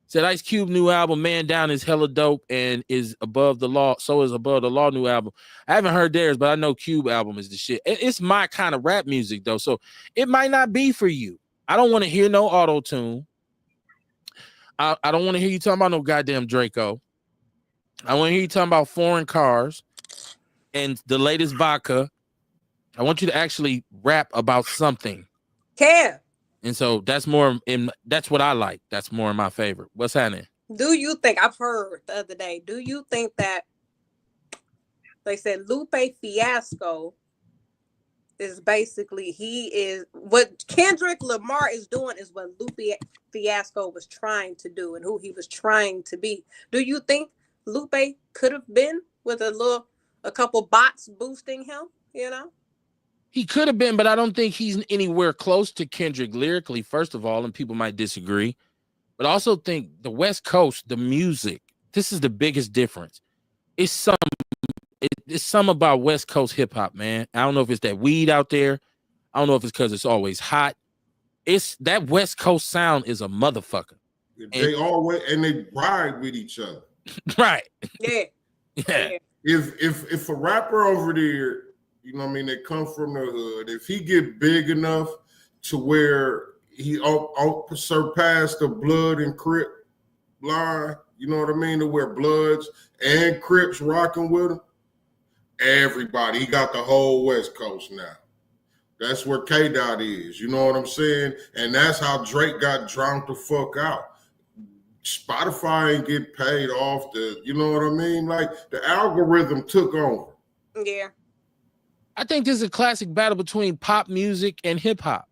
Said Ice Cube new album Man Down is hella dope and is above the law. So is Above the Law new album. I haven't heard theirs, but I know Cube album is the shit. It's my kind of rap music though, so it might not be for you. I don't want to hear no auto tune. I don't want to hear you talking about no goddamn Draco. I want to hear you talking about foreign cars and the latest vodka. I want you to actually rap about something. Care. And so that's what I like. That's more in my favor. What's happening? Do you think, I've heard the other day, do you think that they said Lupe Fiasco is basically, he is what Kendrick Lamar is doing is what Lupe Fiasco was trying to do and who he was trying to be. Do you think Lupe could have been with a couple bots boosting him, He could have been, but I don't think he's anywhere close to Kendrick lyrically, first of all, and people might disagree. But I also think the West Coast, the music, this is the biggest difference. It's some about West Coast hip hop, man. I don't know if it's that weed out there. I don't know if it's because it's always hot. It's that West Coast sound is a motherfucker. They ride with each other. Right. Yeah. If a rapper over there, they come from the hood. If he get big enough to where he surpassed the Blood and Crip line, to where Bloods and Crips rocking with him, everybody, he got the whole West Coast now. That's where K-Dot is, you know what I'm saying? And that's how Drake got drowned the fuck out. Spotify ain't get paid off like the algorithm took over. Yeah. I think this is a classic battle between pop music and hip hop.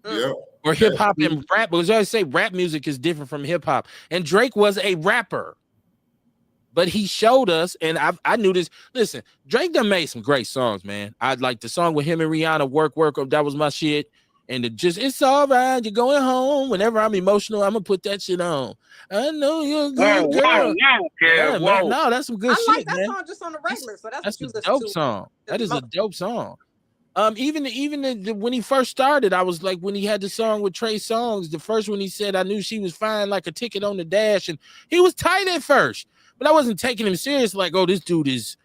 Yeah. Or hip hop and rap. Because I always say rap music is different from hip hop. And Drake was a rapper. But he showed us, and I knew this. Listen, Drake done made some great songs, man. I like the song with him and Rihanna, Work, that was my shit. And it's all right, you're going home. Whenever I'm emotional, I'm going to put that shit on. I know you're a good girl. Man, no, that's some good shit, man. I like that song just on the regular. So that's a dope song. That is a dope song. Even when he first started, I was like, when he had the song with Trey Songz, the first one he said, I knew she was fine like a ticket on the dash, and he was tight at first, but I wasn't taking him serious. Like, oh, this dude is,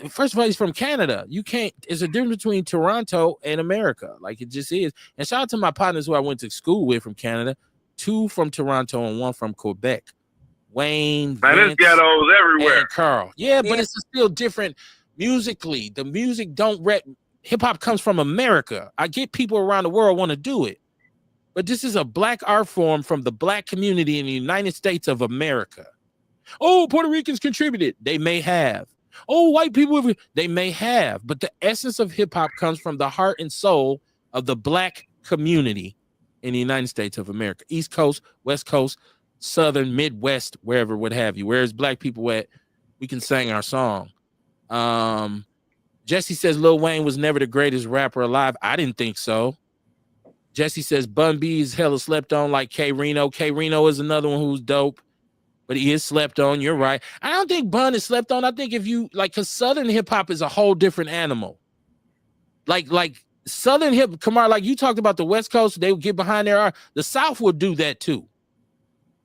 first of all, he's from Canada. You can't. There's a difference between Toronto and America. Like, it just is. And shout out to my partners who I went to school with from Canada, 2 from Toronto and 1 from Quebec. Wayne, man, there's ghettos everywhere. And Carl, but it's still different musically. The music don't rep. Hip hop comes from America. I get people around the world want to do it, but this is a black art form from the black community in the United States of America. Oh, Puerto Ricans contributed. They may have. Oh, white people, they may have. But the essence of hip hop comes from the heart and soul of the black community in the United States of America. East Coast, West Coast, Southern, Midwest, wherever, what have you. Where's black people at? We can sing our song. Jesse says Lil Wayne was never the greatest rapper alive. I didn't think so. Jesse says Bun B is hella slept on like K Reno. K Reno is another one who's dope, but he is slept on. You're right. I don't think Bun is slept on. I think if you like, because Southern hip hop is a whole different animal. Like Southern hip, Kamar, like you talked about the West Coast, they would get behind their art. The South will do that too.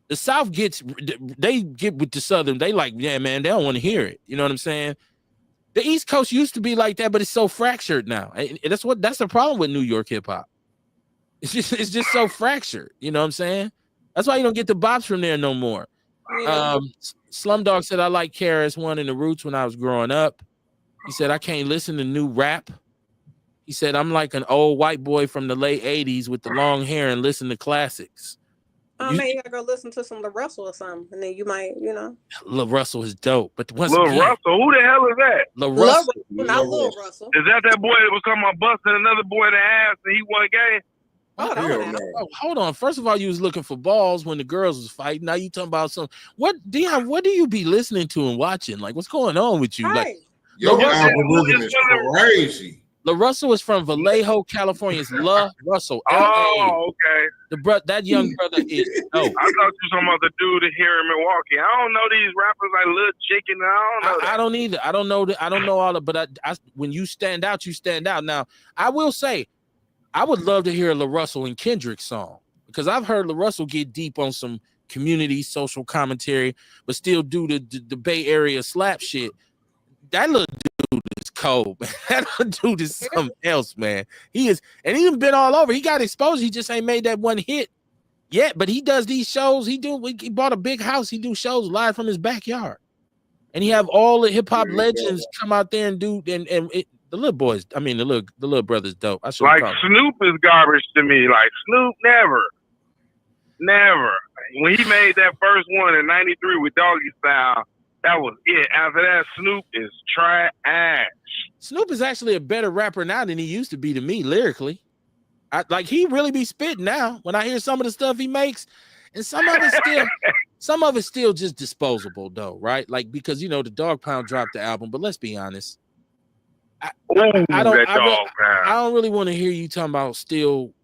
The South they get with the Southern. They like, yeah, man, they don't want to hear it. You know what I'm saying? The East Coast used to be like that, but it's so fractured now. And that's the problem with New York hip hop. It's just so fractured. You know what I'm saying? That's why you don't get the bops from there no more. Slumdog said, I like KRS-One and the Roots when I was growing up. He said, I can't listen to new rap. He said, I'm like an old white boy from the late 80s with the long hair and listen to classics. Maybe you gotta go listen to some Lil Russell or something, and then you might, Lil Russell is dope, but once Lil Russell, who the hell is that? Lil Russell, not Lil Russell. Is that boy that was talking about busting another boy in the ass and he won game? Hold on. First of all, you was looking for balls when the girls was fighting. Now you talking about what, Dion? What do you be listening to and watching? Like, what's going on with you? Right. Like, your algorithm is crazy. Lil Russell is from Vallejo, California. It's La Russell. Oh, okay. That young brother is dope. I thought you were talking about the dude here in Milwaukee. I don't know these rappers like Lil Chicken. I don't know. I don't either. I don't know. I don't know all of. But when you stand out, you stand out. Now, I will say, I would love to hear a Lil Russell and Kendrick song because I've heard Lil Russell get deep on some community social commentary, but still do the Bay Area slap shit. That little dude is cold, man. That little dude is something else, man. He is, and he's been all over. He got exposed. He just ain't made that one hit yet, but he does these shows. He bought a big house. He do shows live from his backyard, and he have all the hip hop legends come out there and do. The little boys, I mean, the little brother's dope. I should like Snoop is garbage to me. Like Snoop never. When he made that first one in '93 with Doggy Style. That was it. After that, Snoop is trash. Snoop is actually a better rapper now than he used to be to me lyrically. He really be spitting now when I hear some of the stuff he makes, and some of it's still just disposable though, right? Like because the Dog Pound dropped the album, but let's be honest, I don't really want to hear you talking about still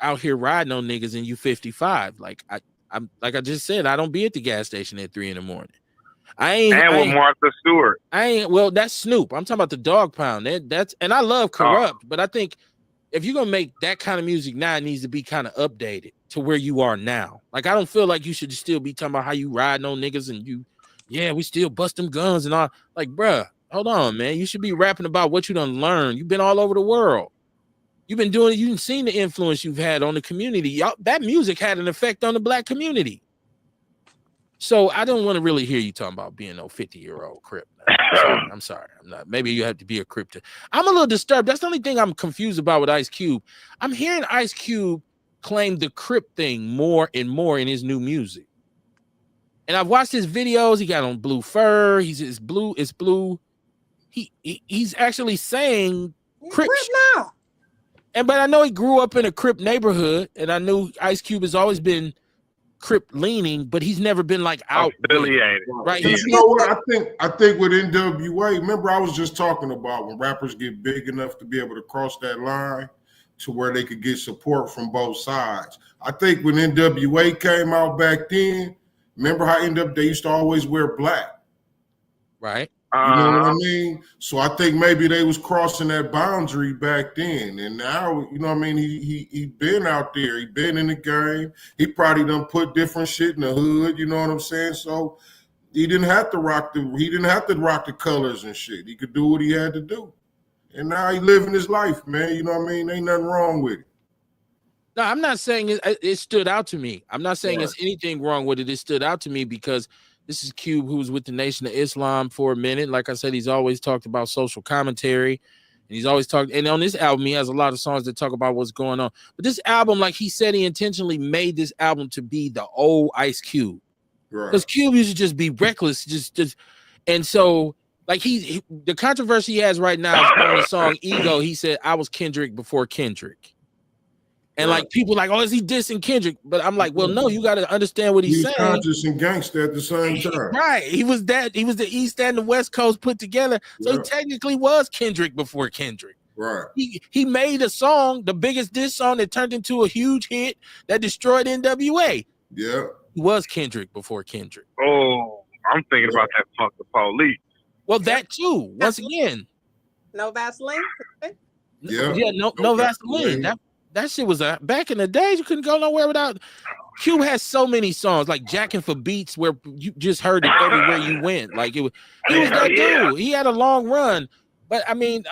out here riding on niggas and you 55. Like I just said, I don't be at the gas station at 3 a.m. with Martha Stewart. Well, that's Snoop. I'm talking about the Dog Pound. And I love Corrupt, but I think if you're gonna make that kind of music now, it needs to be kind of updated to where you are now. Like I don't feel like you should still be talking about how you riding on niggas and we still bust them guns and all. Like, bruh, hold on, man. You should be rapping about what you done learned. You've been all over the world. You've been doing it. You've seen the influence you've had on the community. That music had an effect on the black community. So I don't want to really hear you talking about being no 50-year-old Crip. I'm sorry. I'm not. Maybe you have to be a Crip. I'm a little disturbed. That's the only thing I'm confused about with Ice Cube. I'm hearing Ice Cube claim the Crip thing more and more in his new music. And I've watched his videos. He got on blue fur. It's blue. He's actually saying Crip now. But I know he grew up in a Crip neighborhood, and I knew Ice Cube has always been Crip leaning, but he's never been like out affiliated, right? You know what? I think with NWA, remember I was just talking about when rappers get big enough to be able to cross that line to where they could get support from both sides. I think when NWA came out back then, remember how they used to always wear black, right? You know what I mean? So I think maybe they was crossing that boundary back then, and now you know what I mean. He been out there. He been in the game. He probably done put different shit in the hood. You know what I'm saying? So he didn't have to rock the colors and shit. He could do what he had to do, and now he living his life, man. You know what I mean? Ain't nothing wrong with it. No, I'm not saying it stood out to me. I'm not saying there's anything wrong with it. It stood out to me because this is Cube, who was with the Nation of Islam for a minute. Like I said, he's always talked about social commentary, and he's always talked. And on this album, he has a lot of songs that talk about what's going on. But this album, like he said, he intentionally made this album to be the old Ice Cube, because Cube used to just be reckless, just. And so, like the controversy he has right now is on the song "Ego." He said, "I was Kendrick before Kendrick." And like people like, oh, is he dissing Kendrick? But I'm like, well, no, you got to understand what he's saying. He was conscious and gangster at the same time. Right. He was the East and the West Coast put together. So he technically was Kendrick before Kendrick. Right. He made a song, the biggest diss song that turned into a huge hit that destroyed NWA. Yeah. He was Kendrick before Kendrick. Oh, I'm thinking about that Fuck the Police. Well, that too. Once again. No Vaseline? Yeah. Yeah, no Vaseline. That shit was back in the days. You couldn't go nowhere without. Cube has so many songs like "Jacking for Beats" where you just heard it everywhere you went. Like he was that dude. He had a long run, but I mean,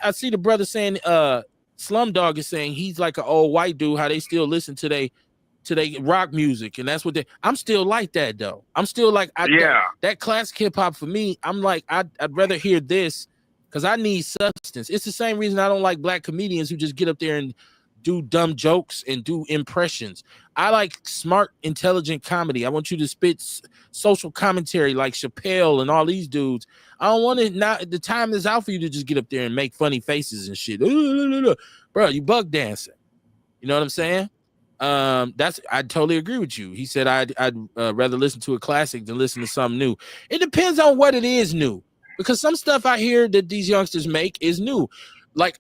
I see the brother saying, Slumdog is saying he's like an old white dude. How they still listen to they rock music, and that's what I'm still like that though. I'm still like that classic hip hop for me. I'm like I'd rather hear this because I need substance. It's the same reason I don't like black comedians who just get up there and do dumb jokes and do impressions. I like smart, intelligent comedy. I want you to spit social commentary like Chappelle and all these dudes. I don't want it now. The time is out for you to just get up there and make funny faces and shit. Bro, you bug dancing. You know what I'm saying? I totally agree with you. He said I'd rather listen to a classic than listen to something new. It depends on what it is new, because some stuff I hear that these youngsters make is new. Like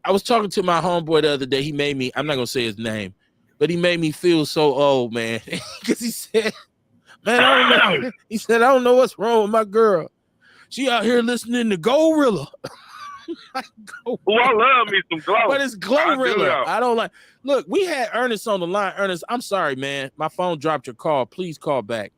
I was talking to my homeboy the other day. He made me, I'm not going to say his name, but he made me feel so old, man. Because he said, man, I don't know. He said, I don't know what's wrong with my girl. She out here listening to Glorilla. Oh, I love me some Glow. But it's Glorilla. I don't like. Look, we had Ernest on the line. Ernest, I'm sorry, man. My phone dropped your call. Please call back.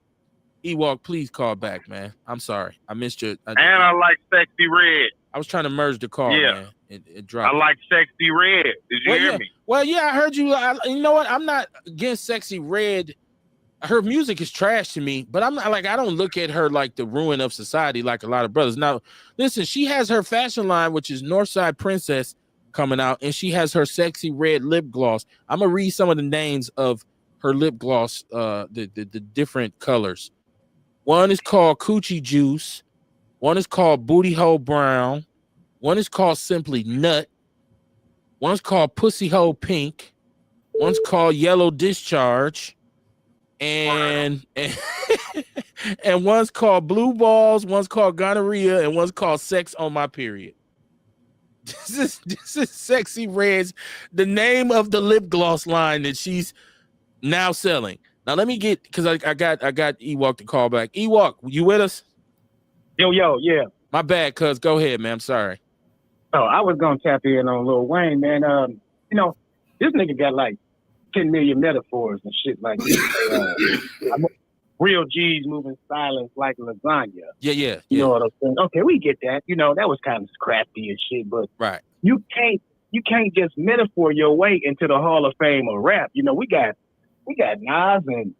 Ewok, please call back, man. I'm sorry. I missed your. I like Sexy Red. I was trying to merge the call, man. It dropped. I like Sexy Red. Did you hear me? Well, yeah, I heard you. You know what? I'm not against Sexy Red. Her music is trash to me, but I'm not like, I don't look at her like the ruin of society like a lot of brothers. Now, listen, she has her fashion line, which is Northside Princess, coming out, and she has her Sexy Red lip gloss. I'm gonna read some of the names of her lip gloss, the different colors. One is called Coochie Juice. One is called Booty Hole Brown. One is called simply Nut. One's called Pussy Hole Pink. One's called Yellow Discharge. And one's called Blue Balls. One's called Gonorrhea. And one's called Sex on My Period. This is Sexy Red's, the name of the lip gloss line that she's now selling. Now let me get, because I got Ewok to call back. Ewok, you with us? Yo, yeah. My bad, cuz. Go ahead, man. I'm sorry. Oh, I was gonna tap in on Lil Wayne, man. You know, this nigga got like 10 million metaphors and shit like this. Real G's moving silence like lasagna. Yeah. You know what I'm saying? Okay, we get that. You know, that was kind of crafty and shit, but right. You can't just metaphor your way into the Hall of Fame of rap. You know, we got Nas and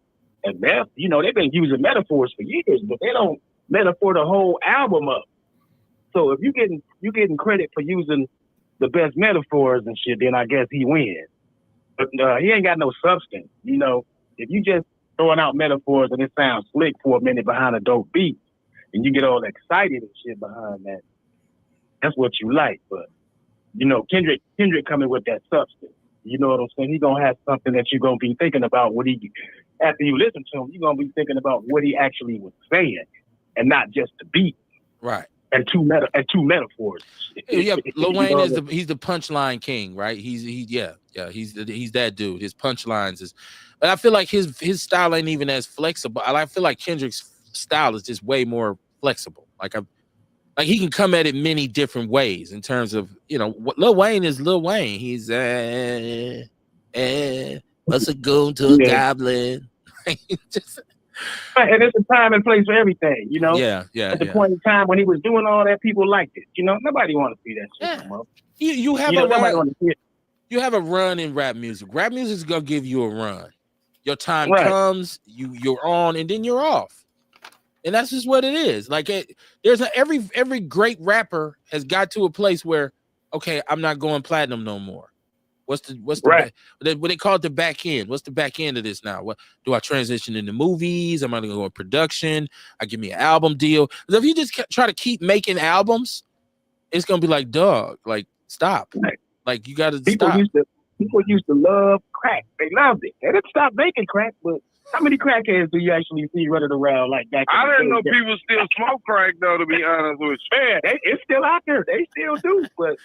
Meth. You know, they've been using metaphors for years, but they don't metaphor the whole album up. So if you getting credit for using the best metaphors and shit, then I guess he wins. But he ain't got no substance. You know, if you just throwing out metaphors and it sounds slick for a minute behind a dope beat, and you get all excited and shit behind that, that's what you like. But you know, Kendrick coming with that substance. You know what I'm saying? He's gonna have something that you're gonna be thinking about after you listen to him. You're gonna be thinking about what he actually was saying, and not just the beat. Right. And two metaphors. Yeah, Lil Wayne he's the punchline king, right? He's that dude. His punchlines is, but I feel like his style ain't even as flexible. I feel like Kendrick's style is just way more flexible. Like like he can come at it many different ways in terms of, you know, what Lil Wayne is. Lil Wayne, he's what's a goon to a goblin? Just, and it's a time and place for everything, you know. Yeah. At the point in time when he was doing all that, people liked it. You know, nobody want to see that shit anymore. You have nobody want to see it. You have a run in rap music. Rap music is gonna give you a run. Your time comes, you're on, and then you're off. And that's just what it is. Like every great rapper has got to a place where, okay, I'm not going platinum no more. What's the what they call it, the back end? What's the back end of this now? What do I transition into movies? Am I going to go in production? I give me an album deal. If you just try to keep making albums, it's gonna be like, dog, like stop. Like you got to stop. People used to love crack. They loved it. They didn't stop making crack, but how many crackheads do you actually see running around like that? I didn't know people still smoke crack, though, to be honest with you. Man, it's still out there. They still do, but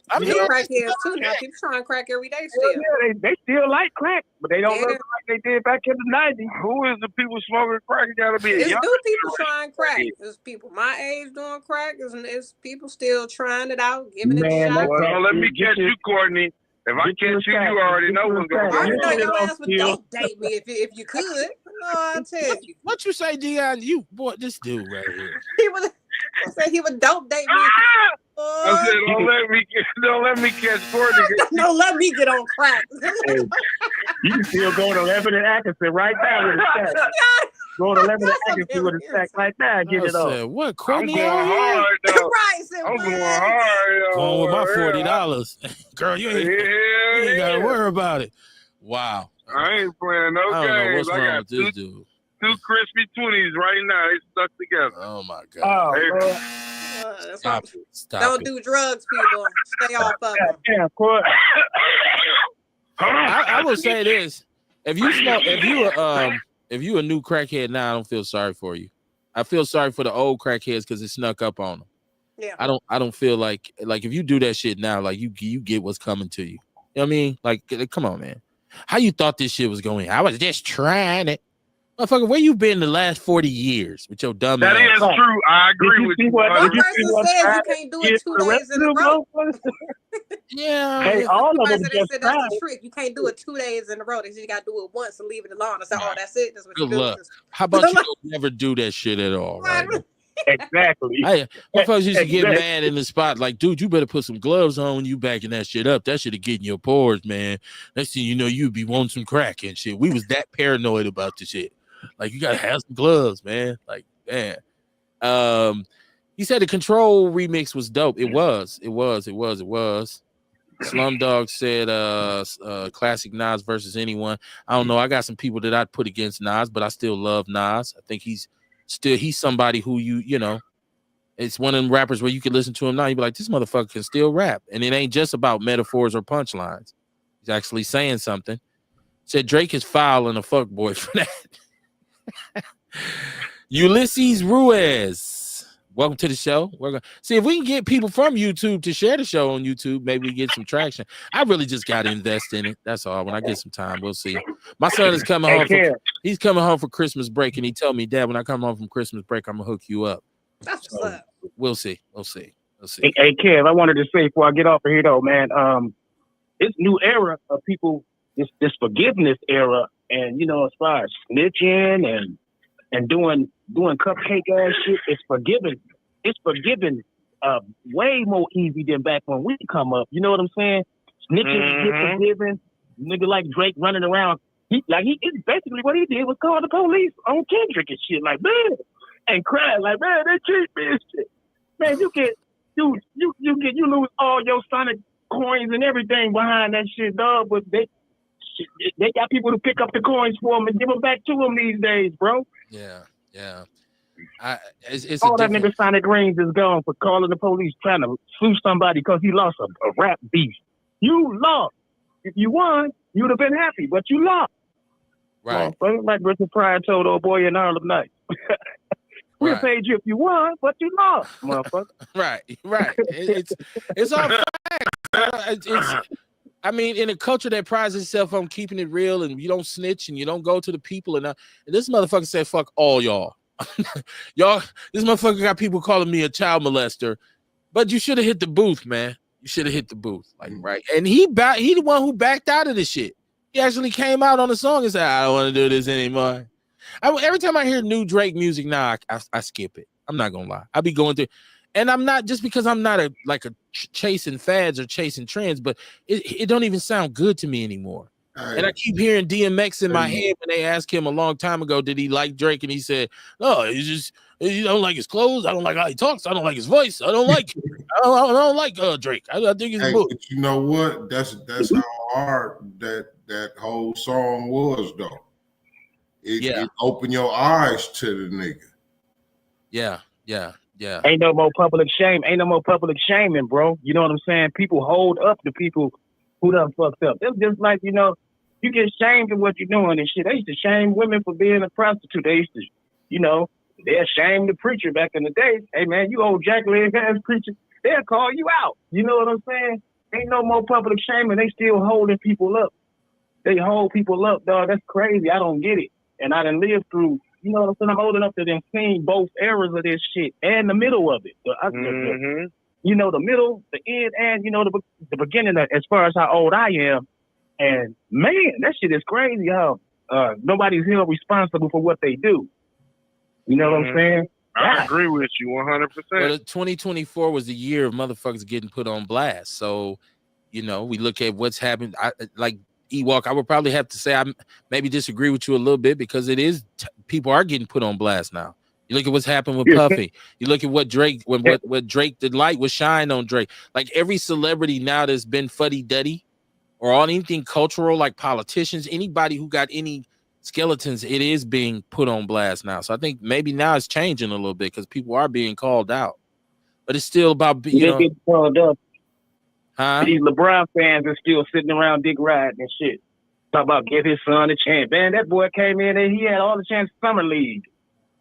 I mean, crackheads too now. People trying crack every day still. Yeah, they still like crack, but they don't look like they did back in the 90s. Who is the people smoking crack? It gotta be it's new people trying crack. It's people my age doing crack. It's people still trying it out, giving it a shot. Well, let me catch you, Courtney. If I catch you, you already know what's going on. I know your ass would don't date me if you could. No, I tell you. What you say, Dion? You boy, this dude right here. I said he would don't date me. I said, don't let me catch Courtney. Don't let me get on crack. You can still go to Lebanon Atkinson right now with a stack. Go to Lebanon Atkinson with a stack right now and get it off. What, Courtney? I'm going hard, though. I'm going hard, going with my $40. Girl, you ain't got to worry about it. Wow. I ain't playing no games. I got two crispy 20s right now. They stuck together. Oh, my God. Stop Don't do drugs, people. Stay off of them. Yeah, of course. I will say this: if you a new crackhead now, I don't feel sorry for you. I feel sorry for the old crackheads because it snuck up on them. Yeah. I don't feel like if you do that shit now, like you get what's coming to you. You know what I mean? Like, come on, man. How you thought this shit was going? I was just trying it. Motherfucker, where you been the last 40 years with your dumb ass? That is true. I agree with you. One person says you can't do it 2 days in a row. Yeah. Hey, all of them said that's the trick. You can't do it 2 days in a row. They said you got to do it once and leave it alone. I said, oh, that's it. That's what Good you luck. do. How about you don't never do that shit at all, right? Exactly. Hey, motherfuckers used to get mad in the spot, like, dude, you better put some gloves on when you backing that shit up. That shit get in your pores, man. Next thing you know, you'd be wanting some crack and shit. We was that paranoid about the shit. Like, you gotta have some gloves, man. Like, man. He said the Control remix was dope. It was. Slumdog said classic Nas versus anyone. I don't know. I got some people that I'd put against Nas, but I still love Nas. I think he's somebody who you know, it's one of them rappers where you can listen to him now, you be like, this motherfucker can still rap. And it ain't just about metaphors or punchlines. He's actually saying something. Said Drake is foul and a fuckboy for that. Ulysses Ruiz, welcome to the show. We're gonna see if we can get people from YouTube to share the show on YouTube. Maybe we get some traction. I really just got to invest in it. That's all. When I get some time, we'll see. My son is coming home. He's coming home for Christmas break, and he told me, Dad, when I come home from Christmas break, I'm gonna hook you up. That's what's up. We'll see. Hey, Kev, I wanted to say before I get off of here though, man, this new era of people, this forgiveness era, and you know, as far as snitching and doing cupcake ass shit, it's forgiven way more easy than back when we come up. You know what I'm saying? Snitching get forgiven. Nigga like Drake running around. It's basically what he did was call the police on Kendrick and shit, like, man, and cry like, man, they cheat me and shit. Man, you lose all your Sonic coins and everything behind that shit, dog. But they got people to pick up the coins for them and give them back to them these days, bro. Yeah. It's all that nigga Sonic Reigns is gone for calling the police trying to sue somebody because he lost a rap beef. You lost. If you won, you'd have been happy, but you lost. Right. Like Richard Pryor told old boy in Harlem Nights. We paid you if you won, but you lost, motherfucker. Right. It's all facts. I mean, in a culture that prides itself on keeping it real and you don't snitch and you don't go to the people and this motherfucker said, fuck all y'all. Y'all, this motherfucker got people calling me a child molester, but you should have hit the booth, man. You should have hit the booth, like right. And he the one who backed out of this shit. He actually came out on the song and said, "I don't want to do this anymore." Every time I hear new Drake music now, I skip it. I'm not gonna lie. I be going through, and I'm not just because I'm not chasing fads or chasing trends, but it don't even sound good to me anymore. And I keep hearing DMX in my head when they asked him a long time ago, did he like Drake? And he said, no, you don't like his clothes. I don't like how he talks. I don't like his voice. I don't like I don't like Drake. I think he's but you know what? That's how hard that whole song was, though. It opened your eyes to the nigga. Yeah. Ain't no more public shame. Ain't no more public shaming, bro. You know what I'm saying? People hold up to people who done fucked up. It's just like, you know, you get shamed for what you're doing and shit. They used to shame women for being a prostitute. They used to, you know, they shamed the preacher back in the day. Hey, man, you old jack-leg ass preacher. They'll call you out. You know what I'm saying? Ain't no more public shaming. They still holding people up. They hold people up, dog. That's crazy. I don't get it. And I done lived through, you know what I'm saying? I'm old enough to then seen both eras of this shit and the middle of it. You know, the middle, the end, and, you know, the beginning as far as how old I am. And, man, that shit is crazy how nobody's held responsible for what they do. You know what I'm saying? I agree with you 100%. Well, 2024 was the year of motherfuckers getting put on blast. So, you know, we look at what's happened. Like Ewok, I would probably have to say I maybe disagree with you a little bit because it is people are getting put on blast now. You look at what's happened with Puffy. You look at what Drake, what Drake, the light was shined on Drake. Like every celebrity now that's been fuddy-duddy or on anything cultural, like politicians, anybody who got any skeletons, it is being put on blast now. So I think maybe now it's changing a little bit because people are being called out. But it's still about, you know. Get called up. These LeBron fans are still sitting around dick riding and shit. Talk about give his son a chance. Man, that boy came in and he had all the chance summer league.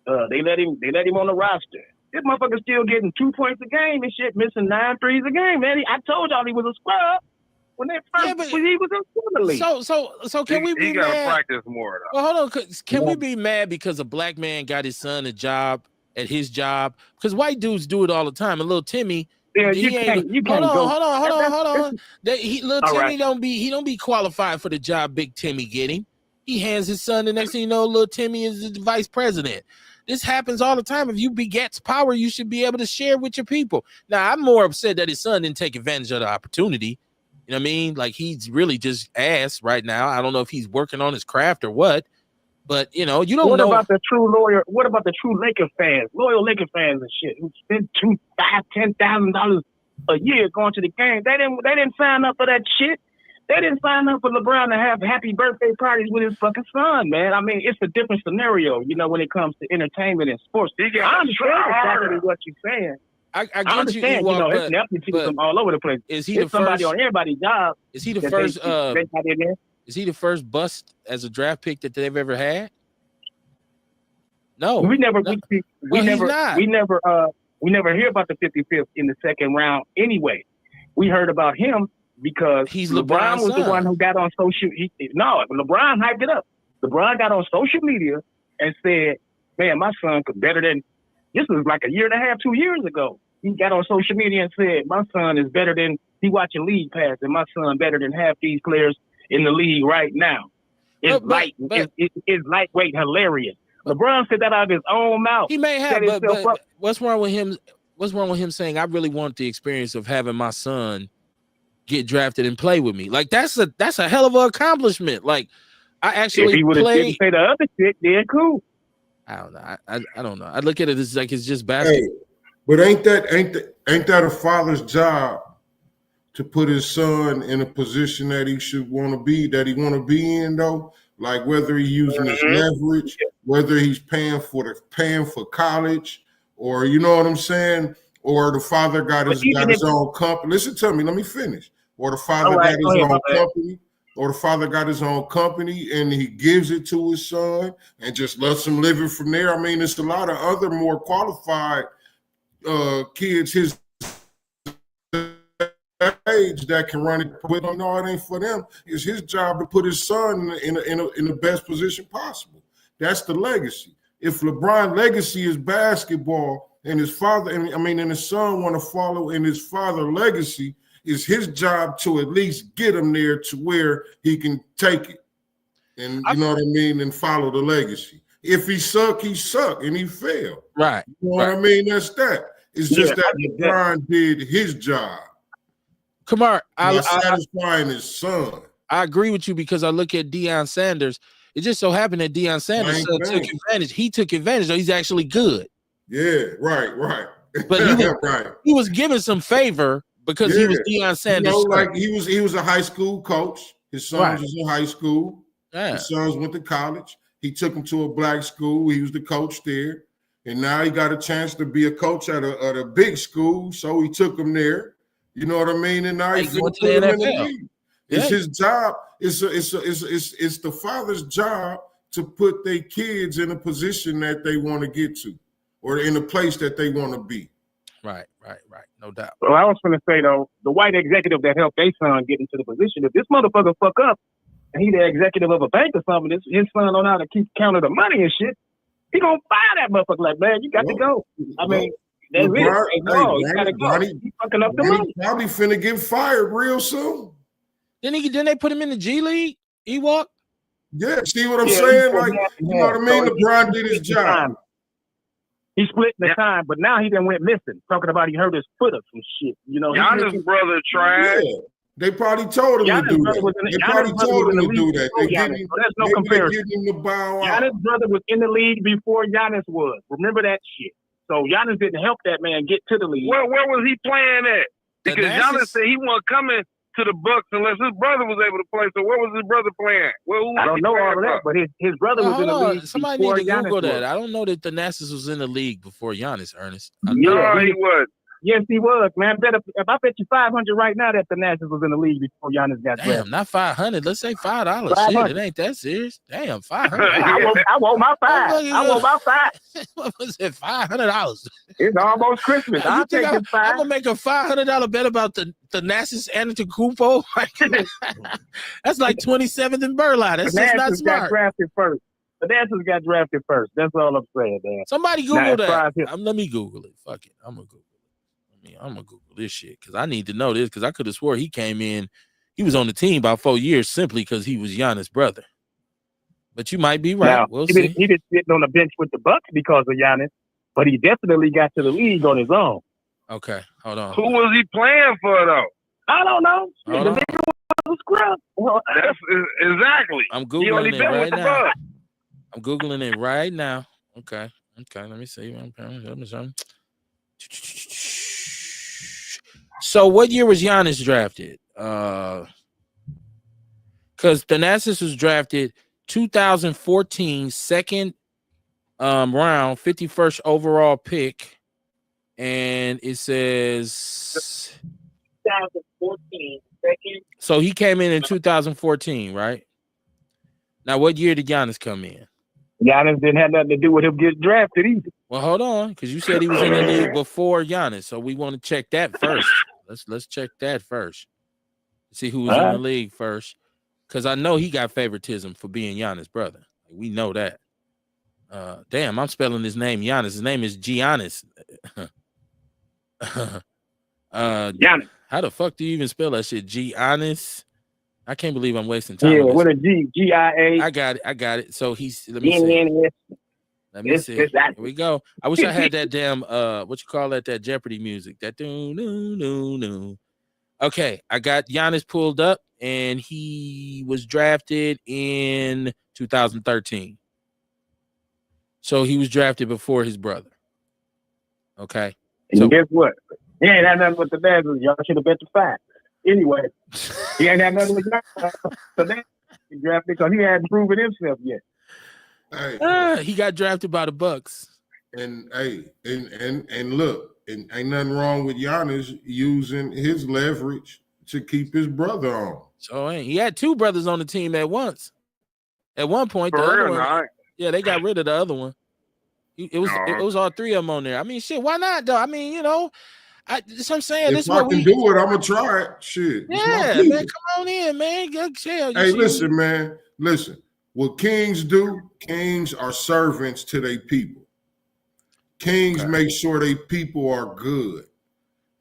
They let him on the roster. This motherfucker still getting 2 points a game and shit, missing 9 threes a game. Man, I told y'all he was a scrub when he was in summer league. So can we be he mad? Gotta practice more though. Well, hold on. Can we be mad because a black man got his son a job at his job? Because white dudes do it all the time. And little Timmy. Yeah, you can't hold on. Little Timmy don't be qualified for the job Big Timmy getting. He hands his son, the next thing you know, little Timmy is the vice president. This happens all the time. If you begets power, you should be able to share with your people. Now, I'm more upset that his son didn't take advantage of the opportunity. You know what I mean? Like he's really just ass right now. I don't know if he's working on his craft or what. But, you know, you don't know. What about the true Laker fans, loyal Laker fans and shit who spend $10,000 a year going to the game? They didn't sign up for that shit. They didn't sign up for LeBron to have happy birthday parties with his fucking son, man. I mean, it's a different scenario, you know, when it comes to entertainment and sports. I understand exactly what you're saying. I understand, you know, it's nepotism from all over the place. Is he the somebody first, on everybody's job? Is he the first? Is he the first bust as a draft pick that they've ever had? No, we never hear about the 55th in the second round. Anyway, we heard about him because LeBron was the one who got on social. LeBron hyped it up. LeBron got on social media and said, "Man, my son could better than." This was like a year and a half, 2 years ago. He got on social media and said, "My son is better than he watching league pass, and my son better than half these players in the league right now." It's lightweight hilarious. LeBron said that out of his own mouth. He may have, but what's wrong with him? What's wrong with him saying, "I really want the experience of having my son get drafted and play with me"? Like that's a hell of an accomplishment. Like I actually, if he would have didn't say the other shit, then cool. I don't know. I don't know. I look at it as like it's just basketball. Hey, but ain't that a father's job to put his son in a position that he should want to be in though? Like whether he's using his leverage, whether he's paying for college, or you know what I'm saying, or the father got his own company. Listen to me, let me finish. Or the father got his own company. Or the father got his own company and he gives it to his son and just lets him live it from there. I mean, it's a lot of other more qualified kids his age that can run it. But no, it ain't for them. It's his job to put his son in the best position possible. That's the legacy. if LeBron's legacy is basketball and his father, and his son want to follow in his father's legacy, it's his job to at least get him there to where he can take it. And you know what I mean? And follow the legacy. If he suck, and he failed. Right. You know what I mean? That's that. It's just that LeBron did his job. Kamar, satisfying his son. I agree with you because I look at Deion Sanders. It just so happened that Deion Sanders took advantage. He took advantage, though. He's actually good. Yeah, right. But he was given some favor because he was Deion Sanders. Like he was a high school coach. His sons was in high school. Yeah. His sons went to college. He took him to a black school. He was the coach there. And now he got a chance to be a coach at a big school. So he took him there. You know what I mean? And now he's going to put him in the league. It's his job. It's the father's job to put their kids in a position that they want to get to, or in a place that they want to be. Right. No doubt. Well, I was going to say though, the white executive that helped their son get into the position, if this motherfucker fuck up and he the executive of a bank or something, his son don't know how to keep count of the money and shit, he gonna fire that motherfucker. Like, man, you got to go. I mean, that's it. You gotta go. He's fucking up the money. Probably finna get fired real soon. Then they put him in the G League? Ewok? Yeah, see what I'm saying? Like, you know what I mean? LeBron did his job. He split the time, but now he done went missing. Talking about he hurt his foot or some shit. You know, Giannis' brother tried. Yeah. They probably told him to do that. They probably told him to do that. There's no comparison. Giannis' brother was in the league before Giannis was. Remember that shit. So Giannis didn't help that man get to the league. Where was he playing at? Because Giannis said he wasn't coming to the Bucks unless his brother was able to play. So where was his brother playing? I don't know all of that, but his brother was in the league. Somebody before need to Giannis Google that. was. I don't know that Thanasis was in the league before Giannis, Ernest. No, he was. Yes, he was, man. If I bet you 500 right now that Thanasis was in the league before Giannis got drafted. Damn, not 500. Let's say $5. Shit, it ain't that serious. Damn, 500. I want my five. I want my five. What was it? $500. It's almost Christmas. I'll take his five. I'm gonna make a $500 bet about the Thanasis Antetokounmpo. That's like 27th and Burleigh. That's just not smart. Got drafted first. Thanasis got drafted first. That's all I'm saying, man. Somebody Google that. Let me Google it. Fuck it. I'm gonna Google it. I'm gonna Google this shit because I need to know this because I could have swore he came in, he was on the team about 4 years simply because he was Giannis' brother. But you might be right. Now, we'll see. He didn't sit on the bench with the Bucks because of Giannis, but he definitely got to the league on his own. Okay, hold on. Who was he playing for though? I don't know. The nigga was scrub. That's exactly. I'm Googling it right now. I'm Googling it right now. Okay. Let me see. So what year was Giannis drafted? Because Thanasis was drafted 2014, second round, 51st overall pick. And it says 2014, second. So he came in 2014, right? Now, what year did Giannis come in? Giannis didn't have nothing to do with him getting drafted either. Well, hold on, because you said he was in the league before Giannis, so we want to check that first. Let's check that first. See who was in the league first, because I know he got favoritism for being Giannis' brother. We know that. Damn, I'm spelling his name Giannis. His name is Giannis. Giannis. How the fuck do you even spell that shit? Giannis. I can't believe I'm wasting time. Yeah, with a G, G-I-A. I got it. So he's let me see. Let me see. Here we go. I wish I had that damn what you call that Jeopardy music. That do. Okay, I got Giannis pulled up and he was drafted in 2013. So he was drafted before his brother. Okay. So guess what? He ain't had nothing with the dad. Y'all should have bet the five. Anyway, he ain't had nothing with that. He drafted because he hadn't proven himself yet. Hey, he got drafted by the Bucks. And look, and ain't nothing wrong with Giannis using his leverage to keep his brother on. So he had two brothers on the team at once. At one point, yeah, they got rid of the other one. It was all three of them on there. I mean, shit, why not though? I mean, you know. That's what I'm saying. If I can do it, I'm gonna try it. Shit. Yeah, man, come on in, man. Hey, listen, man. Listen. What kings do, kings are servants to their people. Kings make sure their people are good.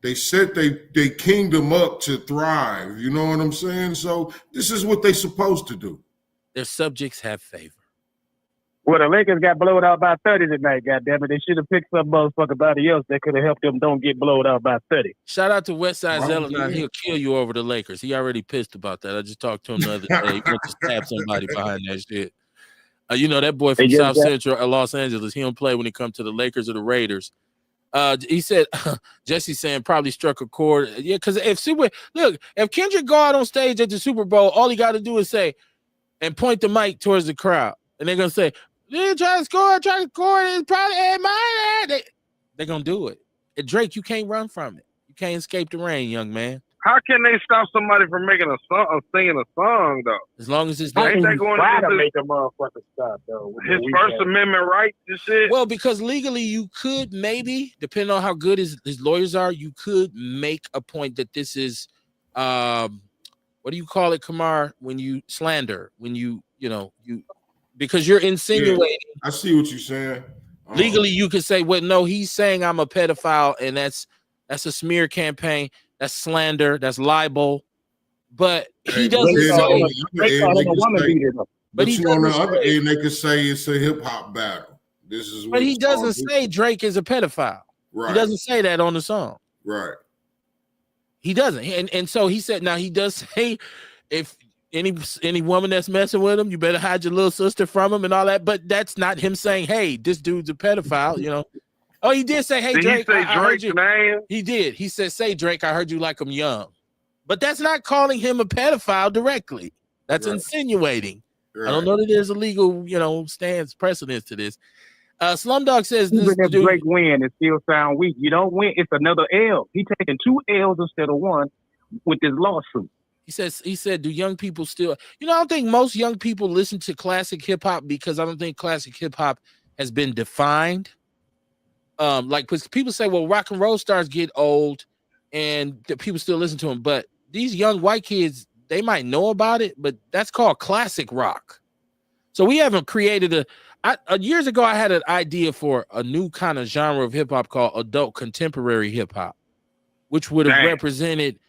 They set their kingdom up to thrive. You know what I'm saying? So this is what they're supposed to do. Their subjects have favor. Well, the Lakers got blowed out by 30 tonight, goddammit. They should have picked some motherfucker body else that could have helped them don't get blowed out by 30. Shout out to Westside Zeldin. He'll kill you over the Lakers. He already pissed about that. I just talked to him the other day. He went to stab somebody behind that shit. You know, that boy from South Central Los Angeles, he don't play when it comes to the Lakers or the Raiders. He said, Jesse saying probably struck a chord. Yeah, because if Kendrick go out on stage at the Super Bowl, all he got to do is say, and point the mic towards the crowd. And they're going to say, yeah, try to score. It's probably mine. They're going to do it. And Drake, you can't run from it. You can't escape the rain, young man. How can they stop somebody from making a song, singing a song, though? As long as it's not going to make a motherfucker stop, though. His First Amendment rights and shit. Well, because legally you could maybe, depending on how good his lawyers are, you could make a point that this is, what do you call it, Kamar? When you slander, when you because you're insinuating. Yeah, I see what you're saying. Legally, you could say, well, no, he's saying I'm a pedophile, and that's a smear campaign. That's slander. That's libel. But he doesn't say. But he on the other end, they could say it's a hip hop battle. This is. But he doesn't say Drake is a pedophile. Right. He doesn't say that on the song. Right. He doesn't. And so he said. Now he does say, if any woman that's messing with him, you better hide your little sister from him and all that. But that's not him saying, hey, this dude's a pedophile. You know. Oh, he did say, hey, Drake. Did he say Drake's name? He did. He said, say, Drake, I heard you like him young. But that's not calling him a pedophile directly. That's insinuating. Right. I don't know that there's a legal, stands precedence to this. Slumdog says this. Even if Drake win, it still sound weak. You don't win, it's another L. He's taking 2 L's instead of 1 with this lawsuit. He said, do young people still, I don't think most young people listen to classic hip hop because I don't think classic hip hop has been defined. Because people say, well, rock and roll stars get old and the people still listen to them. But these young white kids, they might know about it, but that's called classic rock. So we haven't created years ago, I had an idea for a new kind of genre of hip hop called adult contemporary hip hop, which would have represented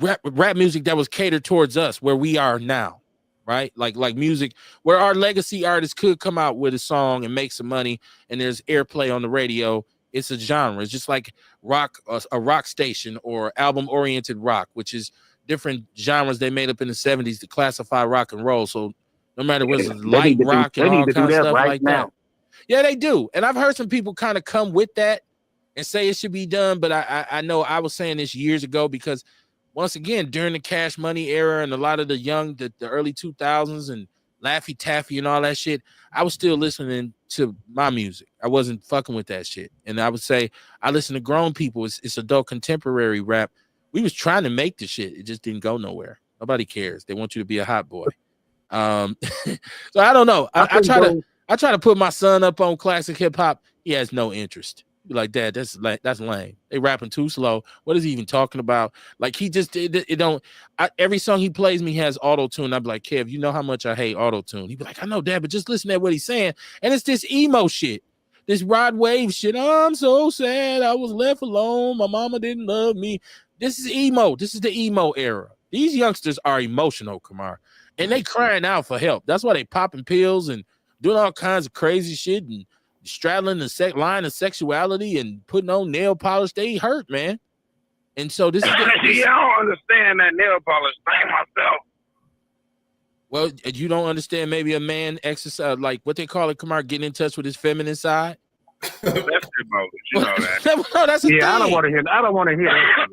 rap music that was catered towards us where we are now. Right, like music where our legacy artists could come out with a song and make some money, and there's airplay on the radio. It's a genre. It's just like rock, a rock station or album-oriented rock, which is different genres they made up in the 70s to classify rock and roll. So no matter what's light rock and all kind of stuff like that. Yeah, they do. And I've heard some people kind of come with that and say it should be done. But I know I was saying this years ago because once again, during the Cash Money era and a lot of the early 2000s and Laffy Taffy and all that shit, I was still listening to my music. I wasn't fucking with that shit. And I would say I listen to grown people. It's adult contemporary rap. We was trying to make the shit. It just didn't go nowhere. Nobody cares. They want you to be a hot boy. So I don't know. I try to put my son up on classic hip hop. He has no interest. Be like, Dad, that's lame. They rapping too slow. What is he even talking about? Like he just every song he plays me has auto tune. I'd be like, Kev, you know how much I hate auto tune. He'd be like, I know, Dad, but just listen to what he's saying. And it's this emo shit, this Rod Wave shit. Oh, I'm so sad. I was left alone. My mama didn't love me. This is emo. This is the emo era. These youngsters are emotional, Kamar, and they crying out for help. That's why they popping pills and doing all kinds of crazy shit and straddling the line of sexuality and putting on nail polish. They hurt, man. And so this is I don't understand that nail polish thing myself. Well, you don't understand maybe a man exercise, like what they call it, Kamar, getting in touch with his feminine side. That's you know that. No, that's thing. I don't want to hear that.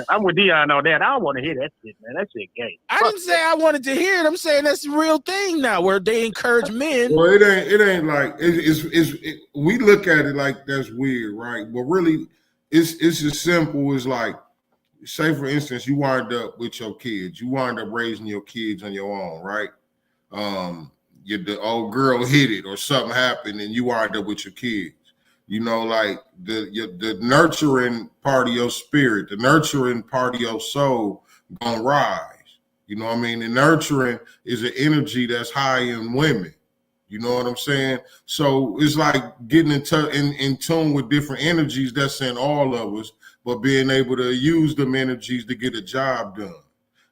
I'm with Dion on that. I don't want to hear that shit, man. That shit gay. I didn't say I wanted to hear it. I'm saying that's the real thing now, where they encourage men. Well, it ain't like we look at it like that's weird, right? But really, it's as simple as like, say for instance, you wind up with your kids. You wind up raising your kids on your own, right? The old girl hit it or something happened, and you wind up with your kids. Like the nurturing part of your spirit, the nurturing part of your soul gonna rise. You know what I mean? And nurturing is an energy that's high in women. You know what I'm saying? So it's like getting in tune with different energies that's in all of us, but being able to use them energies to get a job done.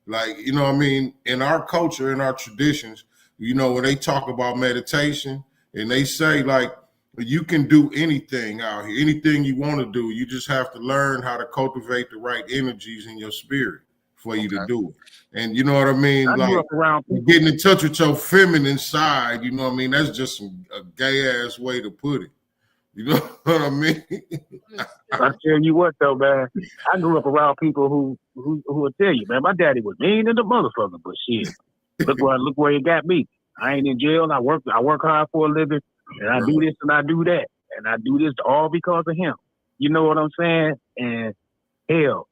Like, you know what I mean? In our culture, in our traditions, you know, when they talk about meditation and they say like, you can do anything out here, anything you want to do. You just have to learn how to cultivate the right energies in your spirit for you to do it. And you know what I mean? Like getting in touch with your feminine side, you know what I mean? That's just a gay ass way to put it. You know what I mean? I tell you what though, man. I grew up around people who will tell you, man, my daddy was mean in the motherfucker, but shit. Look where he got me. I ain't in jail. I work hard for a living, and I do this and I do that. And I do this all because of him. You know what I'm saying? And hell,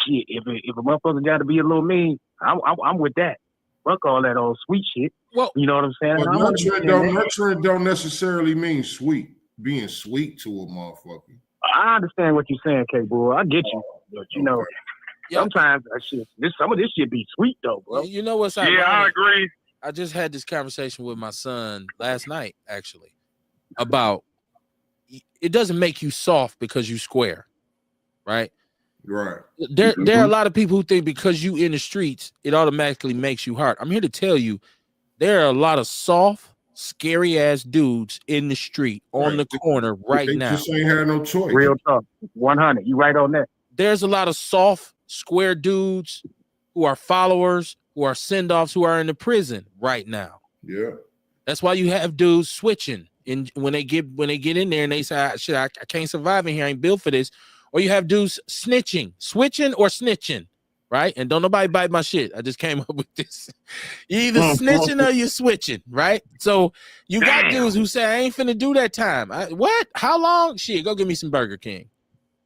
shit, if a motherfucker got to be a little mean, I'm with that. Fuck all that old sweet shit. Well, you know what I'm saying? But nurturing don't necessarily mean sweet. Being sweet to a motherfucker. I understand what you're saying, K-Boy. I get you. But you know, sometimes some of this shit be sweet though, bro. You know what's ironic? Yeah, I agree. I just had this conversation with my son last night, actually, about it doesn't make you soft because you square, right? Right. There are a lot of people who think because you in the streets, it automatically makes you hard. I'm here to tell you, there are a lot of soft, scary ass dudes in the street on the corner right now. Just ain't had no choice. Real tough. 100. You right on that. There's a lot of soft, square dudes who are followers, who are send-offs, who are in the prison right now. Yeah. That's why you have dudes switching when they get in there and they say, shit, I can't survive in here. I ain't built for this. Or you have dudes switching or snitching, right? And don't nobody bite my shit. I just came up with this. You either snitching or you switching, right? So you got dudes who say, I ain't finna do that time. What? How long? Shit, go get me some Burger King.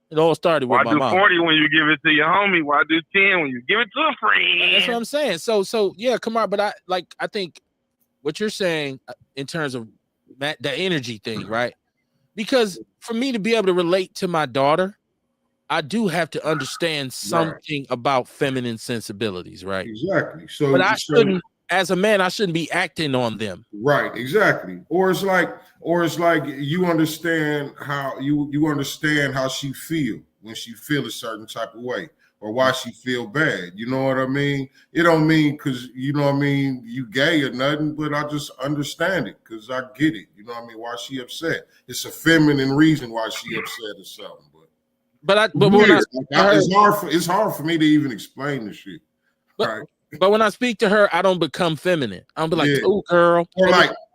It all started with my mom. Why do 40 when you give it to your homie? Why do 10 when you give it to a friend? That's what I'm saying. So yeah, come on. But I think what you're saying in terms of the energy thing, right? Because for me to be able to relate to my daughter, I do have to understand something about feminine sensibilities, right? Exactly. So, but I shouldn't, as a man, I shouldn't be acting on them. Right. Exactly. Or it's like you understand how you understand how she feel when she feel a certain type of way, or why she feel bad. You know what I mean? It don't mean because you know what I mean you gay or nothing, but I just understand it because I get it. You know what I mean? Why she upset? It's a feminine reason why she upset or something. But it's hard for me to even explain the shit. But when I speak to her, I don't become feminine. I'm be like, oh girl.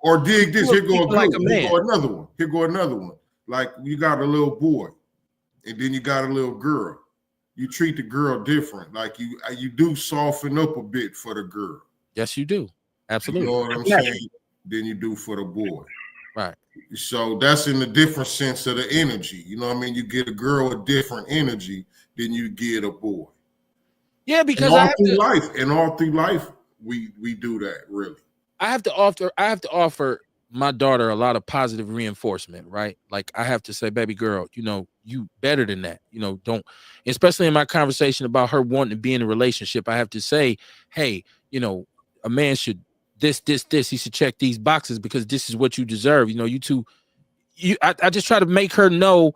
Or dig this. Here go another one. Like you got a little boy and then you got a little girl. You treat the girl different. Like you do soften up a bit for the girl. Yes, you do. Absolutely. You know what I'm saying? Than you do for the boy. Right. So that's in the different sense of the energy. You know what I mean? You get a girl a different energy than you get a boy. Yeah, because all through life, we do that, really. I have to offer my daughter a lot of positive reinforcement, right? Like I have to say, baby girl, you know, you better than that. You know, don't, especially in my conversation about her wanting to be in a relationship, I have to say, hey, you know, a man should this, he should check these boxes because this is what you deserve. You know, I just try to make her know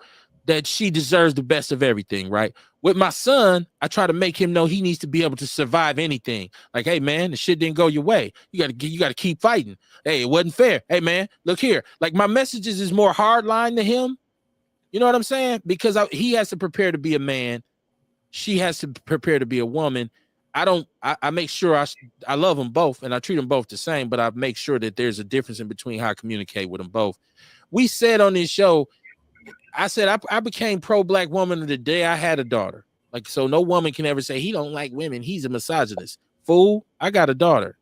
that she deserves the best of everything, right? With my son, I try to make him know he needs to be able to survive anything. Like, hey man, the shit didn't go your way. You gotta keep fighting. Hey, it wasn't fair. Hey man, look here. Like my messages is more hardline to him. You know what I'm saying? Because he has to prepare to be a man. She has to prepare to be a woman. I make sure I love them both and I treat them both the same, but I make sure that there's a difference in between how I communicate with them both. We said on this show, I said I became pro-black woman the day I had a daughter. Like, so no woman can ever say he don't like women. He's a misogynist. Fool, I got a daughter.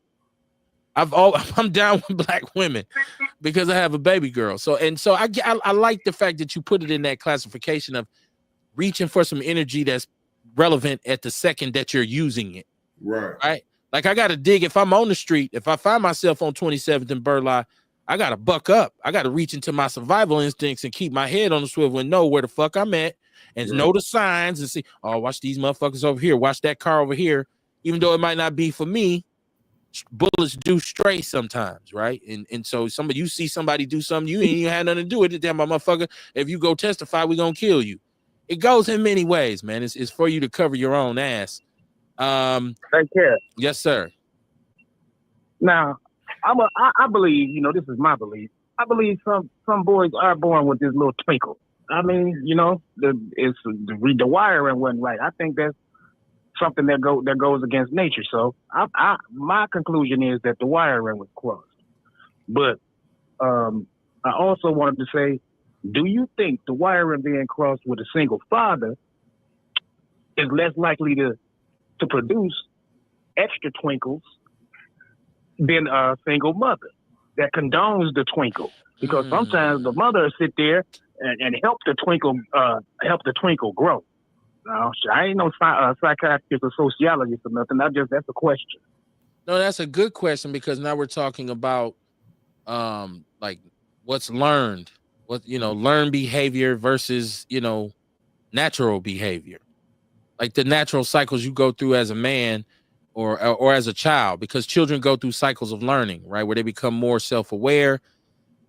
I'm down with black women because I have a baby girl. So I like the fact that you put it in that classification of reaching for some energy that's relevant at the second that you're using it. Right. Like I got to dig if I'm on the street, if I find myself on 27th and Burleigh, I got to buck up. I got to reach into my survival instincts and keep my head on the swivel and know where the fuck I'm at and know the signs and see, oh, watch these motherfuckers over here. Watch that car over here. even though it might not be for me, bullets do stray sometimes, right? And so you see somebody do something, you ain't even had nothing to do with it. Damn, motherfucker, if you go testify, we gonna kill you. It goes in many ways, man. It's for you to cover your own ass. Take care. Yes, sir. Now, I believe, you know, this is my belief. I believe some boys are born with this little twinkle. I mean, you know, the wiring wasn't right. I think that's something that goes against nature. So my conclusion is that the wiring was crossed. But I also wanted to say, do you think the wiring being crossed with a single father is less likely to produce extra twinkles than a single mother that condones the twinkle? Because sometimes the mother will sit there and help the twinkle grow. No, I ain't no psychiatrist or sociologist or nothing. That's a question. No, that's a good question, because now we're talking about like what's learned, learned behavior versus, natural behavior. Like the natural cycles you go through as a man or as a child, because children go through cycles of learning, right? Where they become more self-aware.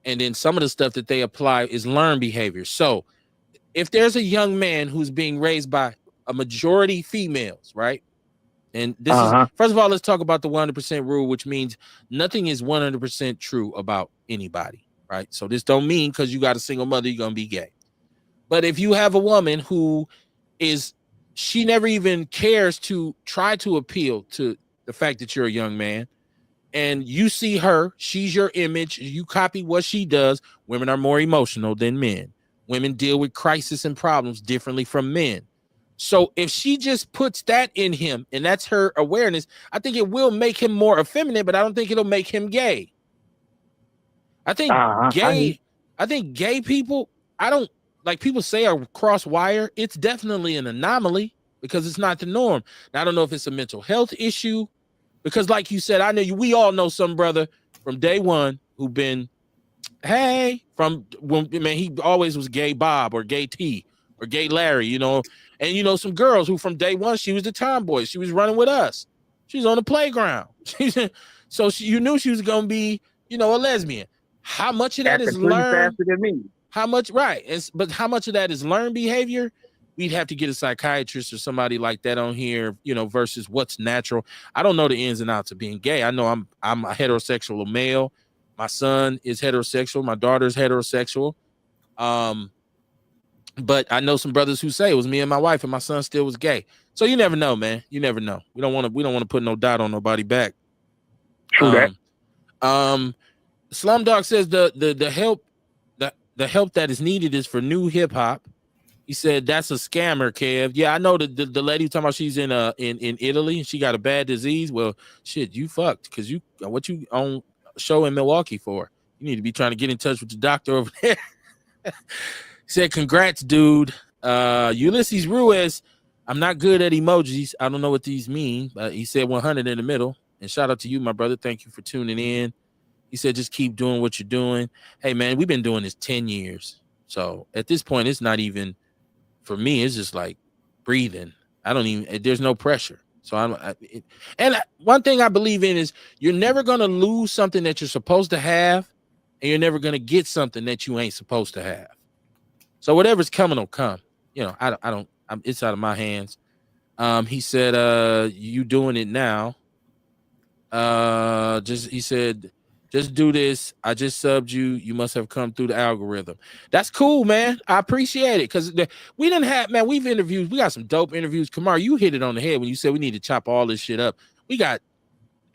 And then some of the stuff that they apply is learned behavior. So if there's a young man who's being raised by a majority females, right? And this is, first of all, let's talk about the 100% rule, which means nothing is 100% true about anybody, right? So this don't mean because you got a single mother, you're going to be gay. But if you have a woman who she never even cares to try to appeal to the fact that you're a young man, and you see her, she's your image, you copy what she does. Women are more emotional than men. Women deal with crisis and problems differently from men. So if she just puts that in him and that's her awareness, I think it will make him more effeminate, but I don't think it'll make him gay. I think gay people, I don't like people say are cross wire. It's definitely an anomaly because it's not the norm. Now, I don't know if it's a mental health issue, because like you said, we all know some brother from day one who been, from when, man, he always was gay Bob or gay T or gay Larry, and some girls who from day one, she was the tomboy. She was running with us. She was on the playground. So you knew she was going to be, a lesbian. How much of that is learned? Faster than me. How much, right? But how much of that is learned behavior? We'd have to get a psychiatrist or somebody like that on here, versus what's natural. I don't know the ins and outs of being gay. I know I'm a heterosexual male. My son is heterosexual. My daughter's heterosexual. But I know some brothers who say it was me and my wife and my son still was gay. So you never know, man. You never know. We don't want to put no doubt on nobody back. True that. Slumdog says the help that is needed is for new hip hop. He said that's a scammer, Kev. Yeah, I know the lady talking about she's in Italy and she got a bad disease. Well, shit, you fucked, because what you on show in Milwaukee for? You need to be trying to get in touch with the doctor over there. He said, congrats, dude. Ulysses Ruiz, I'm not good at emojis. I don't know what these mean, but he said 100 in the middle. And shout out to you, my brother. Thank you for tuning in. He said, just keep doing what you're doing. Hey, man, we've been doing this 10 years. So at this point, it's not even, for me, it's just like breathing. There's no pressure. So one thing I believe in is you're never going to lose something that you're supposed to have, and you're never going to get something that you ain't supposed to have. So whatever's coming will come. It's out of my hands. He said, you doing it now. He said, just do this. I just subbed you. You must have come through the algorithm. That's cool, man. I appreciate it, because we didn't have, man, we got some dope interviews. Kamar, you hit it on the head when you said we need to chop all this shit up. We got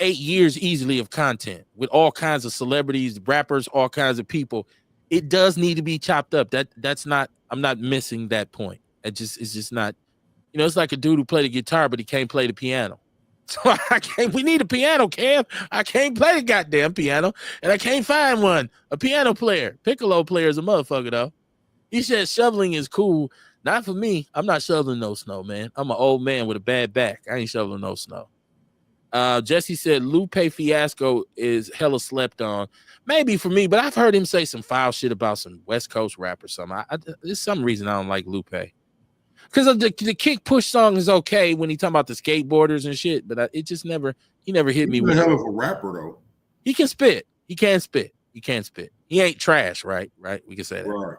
8 years easily of content with all kinds of celebrities, rappers, all kinds of people. It does need to be chopped up. I'm not missing that point. It's just not, it's like a dude who played the guitar, but he can't play the piano. So we need a piano, Cam. I can't play the goddamn piano, and I can't find one. A piano player. Piccolo player is a motherfucker, though. He said shoveling is cool. Not for me. I'm not shoveling no snow, man. I'm an old man with a bad back. I ain't shoveling no snow. Jesse said Lupe Fiasco is hella slept on. Maybe for me, but I've heard him say some foul shit about some West Coast rap or something. There's some reason I don't like Lupe. Because the kick push song is okay when he talking about the skateboarders and shit, but he never hit me. He's a hell of a rapper though. He can spit. He can spit. He can spit. He ain't trash, right? Right. We can say that. Right.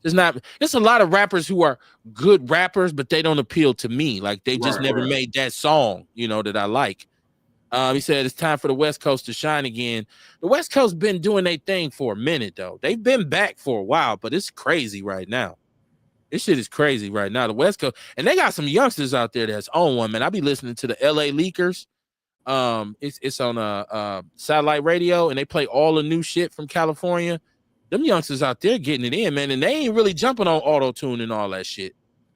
There's a lot of rappers who are good rappers, but they don't appeal to me. Like they just never made that song, that I like. He said it's time for the West Coast to shine again. The West Coast been doing their thing for a minute though. They've been back for a while, but it's crazy right now. This shit is crazy right now. The West Coast, and they got some youngsters out there that's on one, man. I be listening to the LA Leakers. It's on satellite radio, and they play all the new shit from California. Them youngsters out there getting it in, man, and they ain't really jumping on auto-tune and all that shit.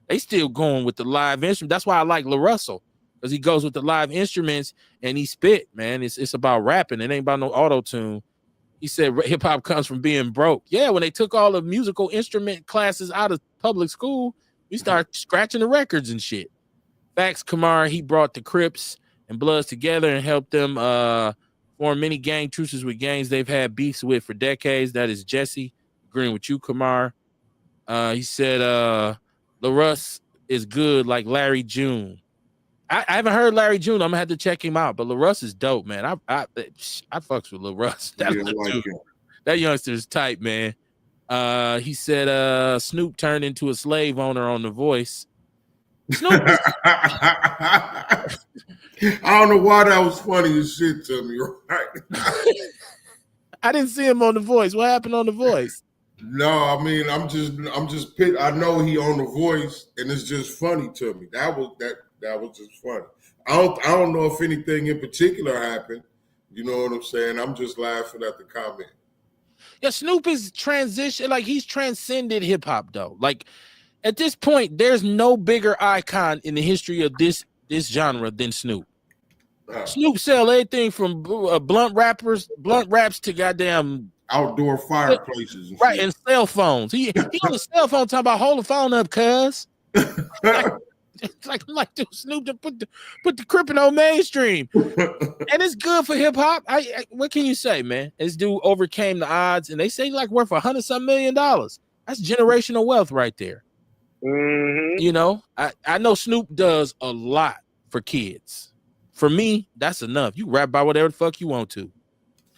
They still going with the live instrument. That's why I like LaRussell, because he goes with the live instruments and he spit, man. It's about rapping. It ain't about no auto-tune. He said hip hop comes from being broke. Yeah, when they took all the musical instrument classes out of public school, we started scratching the records and shit. Facts, Kamar, he brought the Crips and Bloods together and helped them form many gang truces with gangs they've had beefs with for decades. That is Jesse, agreeing with you, Kamar. He said LaRuss is good like Larry June. I haven't heard Larry June. I'm gonna have to check him out, but LaRuss is dope, man. I fucks with LaRuss. That youngster's tight, man. He said Snoop turned into a slave owner on The Voice. Snoop I don't know why that was funny as shit to me, right? I didn't see him on The Voice. What happened on The Voice? No, I mean, I'm just I know he on The Voice, and it's just funny to me. That was just funny. I don't know if anything in particular happened. You know what I'm saying? I'm just laughing at the comment. Yeah, Snoop is transition, like he's transcended hip hop though. Like at this point, there's no bigger icon in the history of this genre than Snoop. Snoop sell everything from blunt raps to goddamn outdoor fireplaces, and right, and cell phones. He on the cell phone talking about hold the phone up, cuz. like dude, Snoop to put the crippin' on mainstream, and it's good for hip hop. I what can you say, man? This dude overcame the odds, and they say like worth $100-some million. That's generational wealth right there. Mm-hmm. I know Snoop does a lot for kids. For me, that's enough. You rap about whatever the fuck you want to,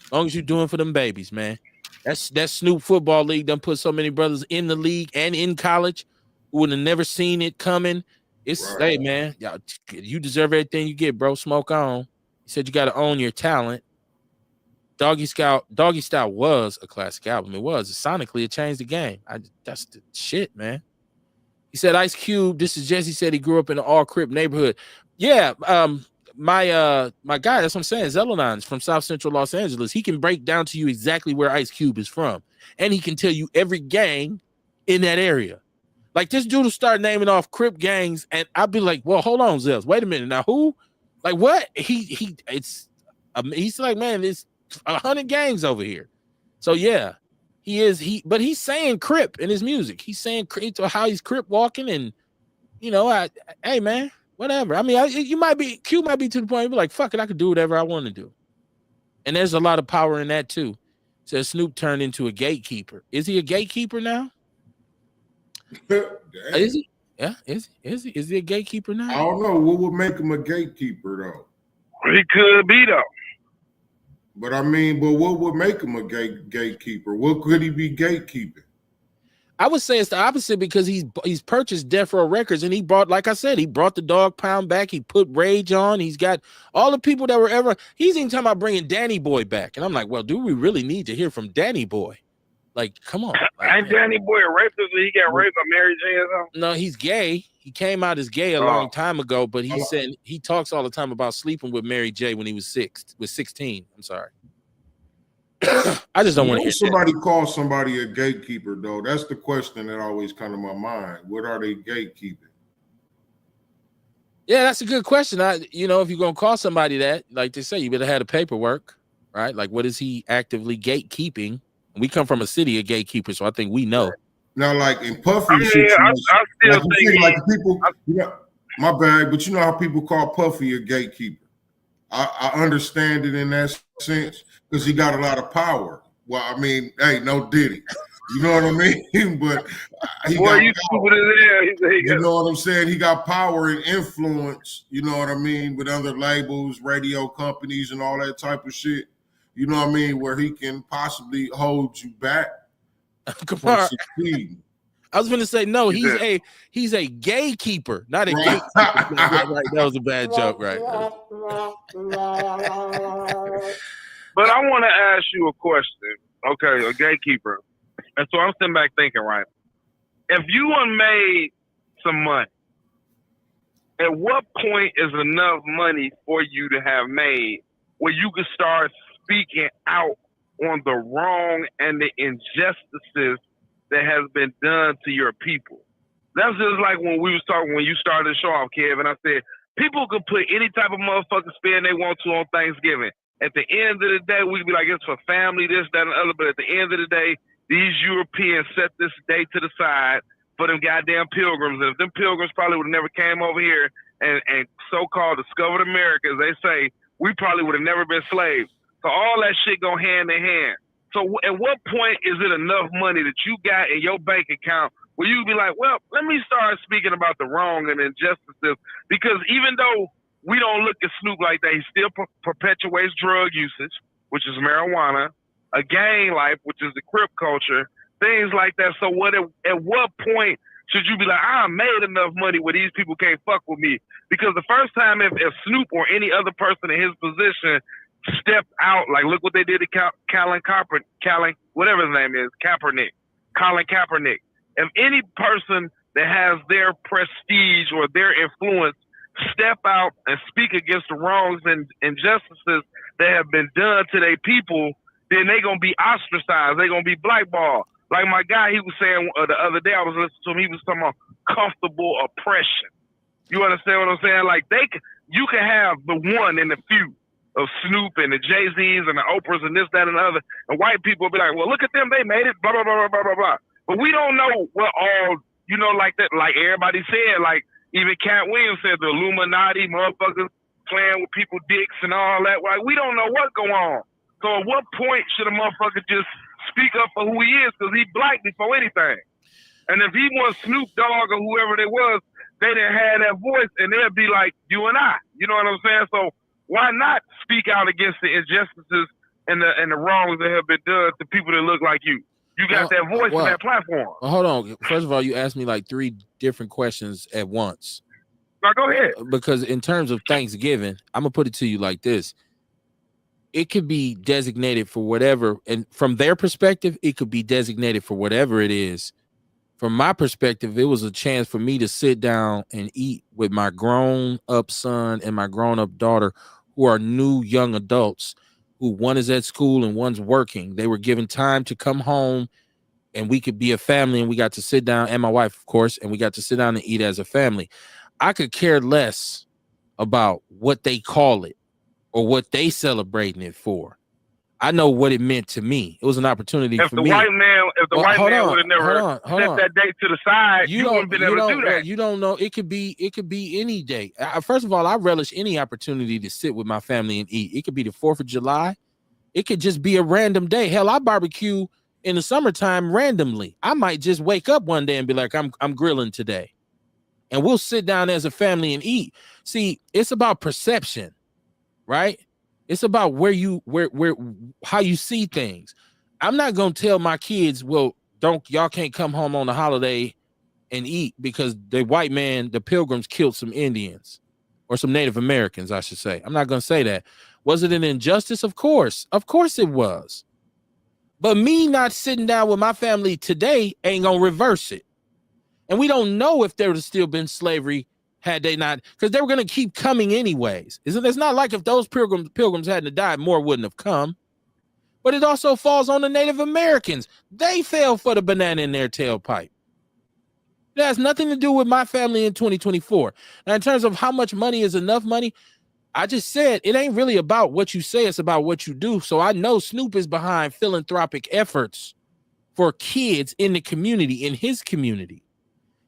as long as you're doing for them babies, man. That Snoop football league done put so many brothers in the league and in college who would have never seen it coming. It's hey man, y'all, you deserve everything you get, bro. Smoke on. He said you got to own your talent. Doggy Style was a classic album. It was. Sonically, it changed the game. That's the shit, man. He said Ice Cube. This is Jesse. Said he grew up in an all Crip neighborhood. Yeah, my guy. That's what I'm saying. Zelenon's from South Central Los Angeles. He can break down to you exactly where Ice Cube is from, and he can tell you every gang in that area. Like this dude will start naming off Crip gangs, and I'll be like, "Well, hold on, Zels. Wait a minute. Now who? Like what? He's like, man, there's 100 gangs over here." So yeah, he is. But he's saying Crip in his music. He's saying how he's Crip walking, and hey man, whatever. I mean, Q might be to the point where be like, "Fuck it, I could do whatever I want to do," and there's a lot of power in that too. Says Snoop turned into a gatekeeper. Is he a gatekeeper now? Is he? Yeah, is he a gatekeeper now? I don't know. What would make him a gatekeeper though? He could be though. But what would make him a gatekeeper? What could he be gatekeeping? I would say it's the opposite because he's purchased Death Row Records and he brought, like I said, he brought the Dog Pound back. He put Rage on. He's got all the people that were ever. He's even talking about bringing Danny Boy back, and I'm like, well, do we really need to hear from Danny Boy? Like, come on. Ain't Danny Boy a rapist? He got raped by Mary J or something? No, he's gay. He came out as gay a long time ago, but he said he talks all the time about sleeping with Mary J when he was 16. I'm sorry. I just don't want to hear somebody call somebody a gatekeeper, though. That's the question that always comes to my mind. What are they gatekeeping? Yeah, that's a good question. If you're gonna call somebody that, like they say, you better have the paperwork, right? Like, what is he actively gatekeeping? We come from a city of gatekeepers, so I think we know. Now, like in Puffy, I still think like people. My bad, but you know how people call Puffy a gatekeeper. I understand it in that sense because he got a lot of power. Well, I mean, hey, no Diddy, You know what I mean? But you stupid as hell. You know what I'm saying? He got power and influence, you know what I mean, with other labels, radio companies, and all that type of shit. You know what I mean? Where he can possibly hold you back from succeeding. I was going to say, no, he's a gatekeeper, not a gatekeeper. Right, that was a bad joke, right? But I want to ask you a question. Okay, a gatekeeper. And so I'm sitting back thinking, right? If you made some money, at what point is enough money for you to have made where you can start speaking out on the wrong and the injustices that has been done to your people? That's just like when we was talking, when you started the show off, Kevin, I said, people could put any type of motherfucking spin they want to on Thanksgiving. At the end of the day, we'd be like, it's for family, this, that, and the other. But at the end of the day, these Europeans set this day to the side for them goddamn pilgrims. And if them pilgrims probably would have never came over here and so-called discovered America, as they say, we probably would have never been slaves. So all that shit go hand in hand. So at what point is it enough money that you got in your bank account where you be like, well, let me start speaking about the wrong and injustices? Because even though we don't look at Snoop like that, he still perpetuates drug usage, which is marijuana, a gang life, which is the Crip culture, things like that. So at what point should you be like, I made enough money where these people can't fuck with me? Because the first time if Snoop or any other person in his position stepped out, like look what they did to Colin Kaepernick. If any person that has their prestige or their influence step out and speak against the wrongs and injustices that have been done to their people, then they're going to be ostracized. They're going to be blackballed. Like my guy, he was saying the other day, I was listening to him, he was talking about comfortable oppression. You understand what I'm saying? Like you can have the one and the few of Snoop and the Jay-Z's and the Oprahs and this, that, and the other. And white people will be like, well, look at them. They made it, blah, blah, blah, blah, blah, blah. But we don't know what all, like that, like everybody said, like even Cat Williams said, the Illuminati motherfuckers playing with people's dicks and all that. Like, we don't know what's going on. So at what point should a motherfucker just speak up for who he is? Because he black before anything. And if he was Snoop Dogg or whoever they was, they didn't have that voice, and they'd be like you and I. You know what I'm saying? So why not speak out against the injustices and the wrongs that have been done to people that look like you? You got that voice and that platform. Well, hold on. First of all, you asked me like 3 different questions at once. Now go ahead. Because in terms of Thanksgiving, I'm gonna put it to you like this. It could be designated for whatever, and from their perspective, it could be designated for whatever it is. From my perspective, it was a chance for me to sit down and eat with my grown-up son and my grown-up daughter, who are new young adults, who one is at school and one's working. They were given time to come home, and we could be a family, and we got to sit down, and my wife, of course, and we got to sit down and eat as a family. I could care less about what they call it or what they celebrating it for. I know what it meant to me. It was an opportunity for me. If the white man would have never set that date to the side, you wouldn't have been able to do that. You don't know. It could be any day. First of all, I relish any opportunity to sit with my family and eat. It could be the 4th of July. It could just be a random day. Hell, I barbecue in the summertime randomly. I might just wake up one day and be like, I'm grilling today. And we'll sit down as a family and eat. See, it's about perception, right? It's about how you see things. I'm not gonna tell my kids, well, y'all can't come home on the holiday and eat because the white man, the Pilgrims, killed some Indians or some Native Americans, I should say. I'm not gonna say that. Was it an injustice? Of course it was. But me not sitting down with my family today ain't gonna reverse it. And we don't know if there would have still been slavery had they not, because they were going to keep coming anyways. It's not like if those pilgrims hadn't died, more wouldn't have come. But it also falls on the Native Americans. They fell for the banana in their tailpipe. It has nothing to do with my family in 2024. Now, in terms of how much money is enough money, I just said it ain't really about what you say, it's about what you do. So I know Snoop is behind philanthropic efforts for kids in the community, in his community.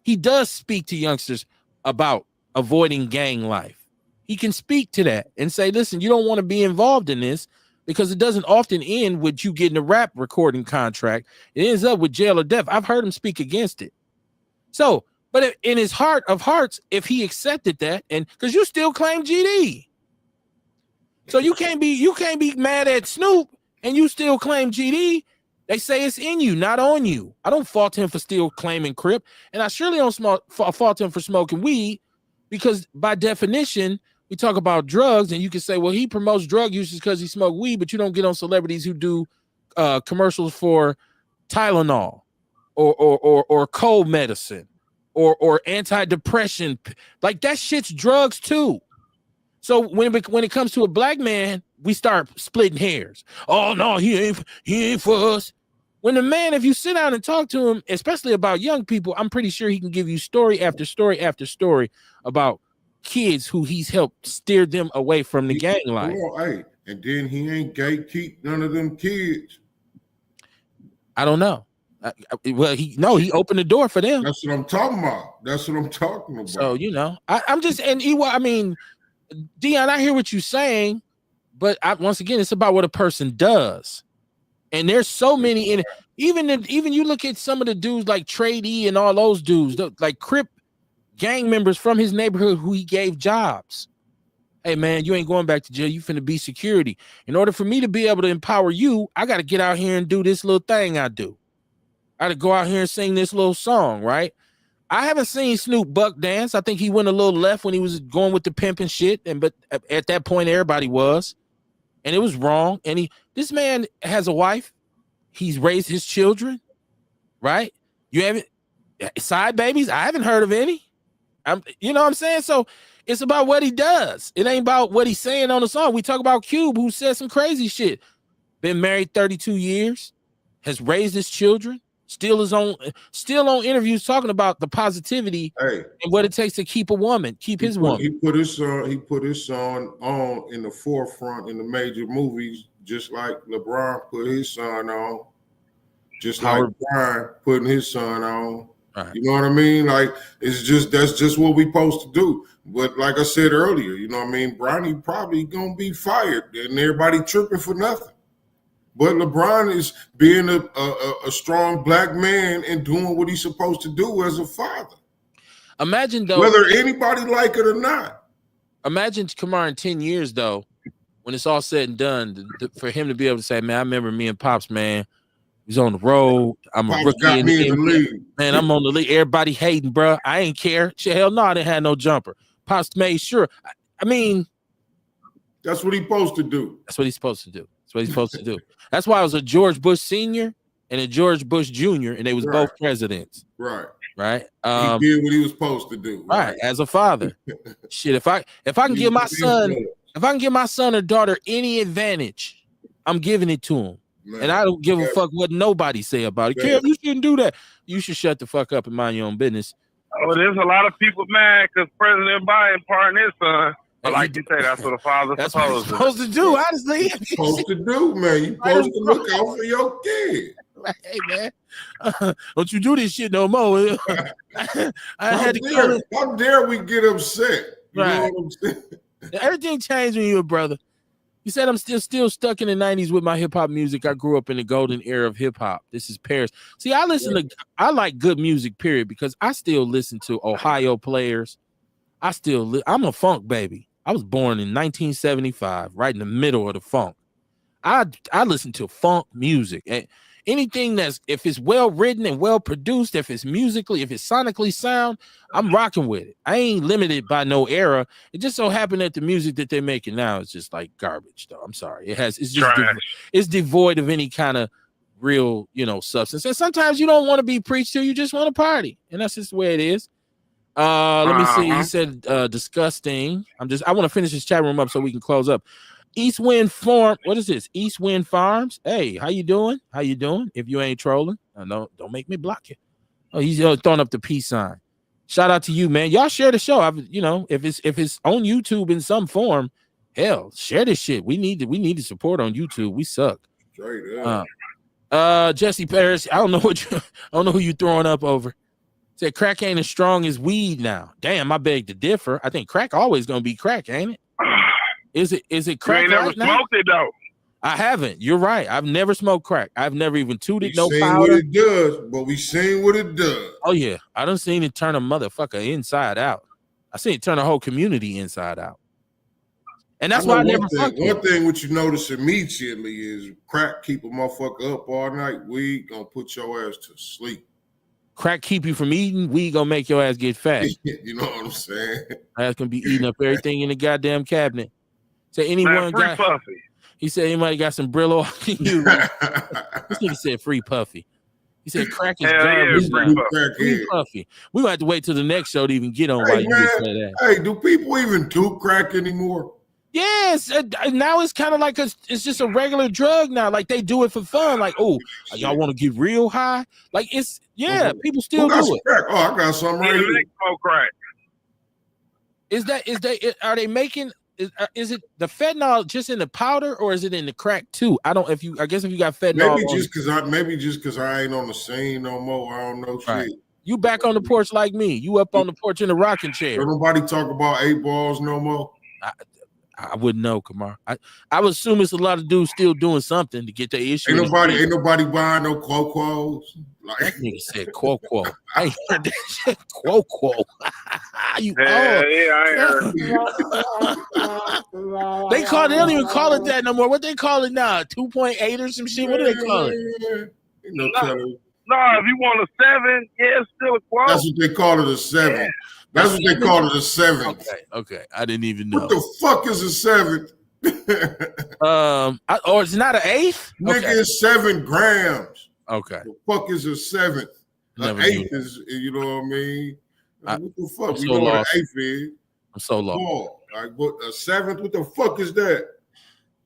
He does speak to youngsters about avoiding gang life. He can speak to that and say, listen, you don't want to be involved in this, because it doesn't often end with you getting a rap recording contract. It ends up with jail or death. I've heard him speak against it. So, but in his heart of hearts, if he accepted that, and because you still claim GD, so you can't be mad at Snoop and you still claim GD. They say it's in you, not on you. I don't fault him for still claiming Crip, and I surely don't fault him for smoking weed, because by definition, we talk about drugs, and you can say, well, he promotes drug usage because he smoked weed, but you don't get on celebrities who do commercials for Tylenol or cold medicine or antidepressant. Like, that shit's drugs too. So when it comes to a black man, we start splitting hairs. Oh no, he ain't for us. When the man, if you sit down and talk to him, especially about young people, I'm pretty sure he can give you story after story after story about kids who he's helped steer them away from the gang life. Hey, and then he ain't gatekeep none of them kids. I don't know. He opened the door for them. That's what I'm talking about. So, I'm just, and I mean, Dion, I hear what you're saying, but once again, it's about what a person does. And there's so many in it. Even you look at some of the dudes like Trade E and all those dudes, like Crip gang members from his neighborhood who he gave jobs. Hey man, you ain't going back to jail. You finna be security. In order for me to be able to empower you, I got to get out here and do this little thing I do. I got to go out here and sing this little song, right? I haven't seen Snoop buck dance. I think he went a little left when he was going with the pimp and shit. But at that point, everybody was. And it was wrong. And this man has a wife. He's raised his children, right? You haven't side babies? I haven't heard of any. You know what I'm saying? So it's about what he does. It ain't about what he's saying on the song. We talk about Cube, who said some crazy shit. Been married 32 years, has raised his children, still on interviews talking about the positivity and what it takes to keep a woman, his woman. He put his son on in the forefront in the major movies, just like LeBron put his son on, just like Brian putting his son on. Right. You know what I mean? Like, that's just what we supposed to do. But like I said earlier, you know what I mean? Bronny probably gonna be fired and everybody tripping for nothing. But LeBron is being a strong black man and doing what he's supposed to do as a father. Imagine though, whether anybody like it or not. Imagine Kamar in 10 years though, when it's all said and done, for him to be able to say, man, I remember me and Pops, man. He's on the road. I'm a rookie in the league. Man, I'm on the league. Everybody hating, bro. I ain't care. Hell no, I didn't have no jumper. Pops made sure. I mean, that's what he's supposed to do. That's what he's supposed to do. That's what he's supposed to do. That's why I was a George Bush Sr. and a George Bush Jr. and they was both presidents. Right. Right. He did what he was supposed to do. Right. As a father. Shit. If I can give my son or daughter any advantage, I'm giving it to him. Man, and I don't give a fuck what nobody say about it. Kim, you shouldn't do that. You should shut the fuck up and mind your own business. Oh, there's a lot of people mad because President Biden pardoned his son. But like you say, that's what a father's supposed to do, honestly. You're supposed to do, man. You're supposed to look out for your kid. Hey, man. Don't you do this shit no more. How dare we get upset? You know what I'm saying? Everything changed when you were a brother. You said I'm still stuck in the 90s with my hip hop music. I grew up in the golden era of hip hop. This is Paris. See, I like good music, period, because I still listen to Ohio players. I'm a funk baby. I was born in 1975, right in the middle of the funk. I listen to funk music. And anything if it's well written and well produced, if it's sonically sound, I'm rocking with it. I ain't limited by no era. It just so happened that the music that they're making now is just like garbage, though. I'm sorry. It's devoid of any kind of real, substance. And sometimes you don't want to be preached to, you just want to party. And that's just the way it is. Let me see. He said disgusting. I want to finish this chat room up so we can close up. East Wind Farm. What is this? East Wind Farms. Hey, how you doing? If you ain't trolling, no, don't make me block you. Oh, he's throwing up the peace sign. Shout out to you, man. Y'all share the show. If it's on YouTube in some form, hell, share this shit. We need the support on YouTube. We suck. Jesse Paris. I don't know who you throwing up over. Said crack ain't as strong as weed now. Damn, I beg to differ. I think crack always gonna be crack, ain't it? Is it crack? You ain't never smoked it though. I haven't. You're right. I've never smoked crack. I've never even tooted no seen powder. What it does, but we seen what it does. Oh yeah, I done seen it turn a motherfucker inside out. I seen it turn a whole community inside out. And that's why I never fucked with. One thing what you notice immediately is crack keep a motherfucker up all night. Weed gonna put your ass to sleep. Crack keep you from eating. Weed gonna make your ass get fat. You know what I'm saying? Ass gonna be eating up everything in the goddamn cabinet. So anyone got Puffy? He said anybody got some Brillo? This nigga said free Puffy. He said crack is garbage. Free Puffy. We gonna have to wait till the next show to even get on. Hey, man, hey, do people even do crack anymore? Yes, now it's kind of like it's just a regular drug now. Like they do it for fun. Like, oh, y'all want to get real high? Like it's people still do it. Crack? Oh, I got some right here. Crack. Are they making? Is it the fentanyl just in the powder or is it in the crack too? I guess if you got fentanyl, maybe just because I ain't on the scene no more. I don't know shit. You back on the porch like me. You up on the porch in a rocking chair. Don't nobody talk about 8 balls no more. I wouldn't know, Kamar. I would assume it's a lot of dudes still doing something to get their issue. Ain't nobody buying no quo-quos. Like that nigga said quo-quo. I ain't heard that shit. Quo-quo. I heard. They don't even call it that no more. What they call it now? 2.8 or some shit? What do they call it? No, if you want a 7, it's still a quo. That's what they call it, a 7. Yeah. That's what they call it, a 7. Okay. I didn't even know. What the fuck is a 7? Or it's not an 8th? Nigga, it's 7 grams. Okay. The fuck is a 7th? An 8th is, you know what I mean? What the fuck? You know what an 8th is? I'm so lost. Oh, like what a 7th? What the fuck is that?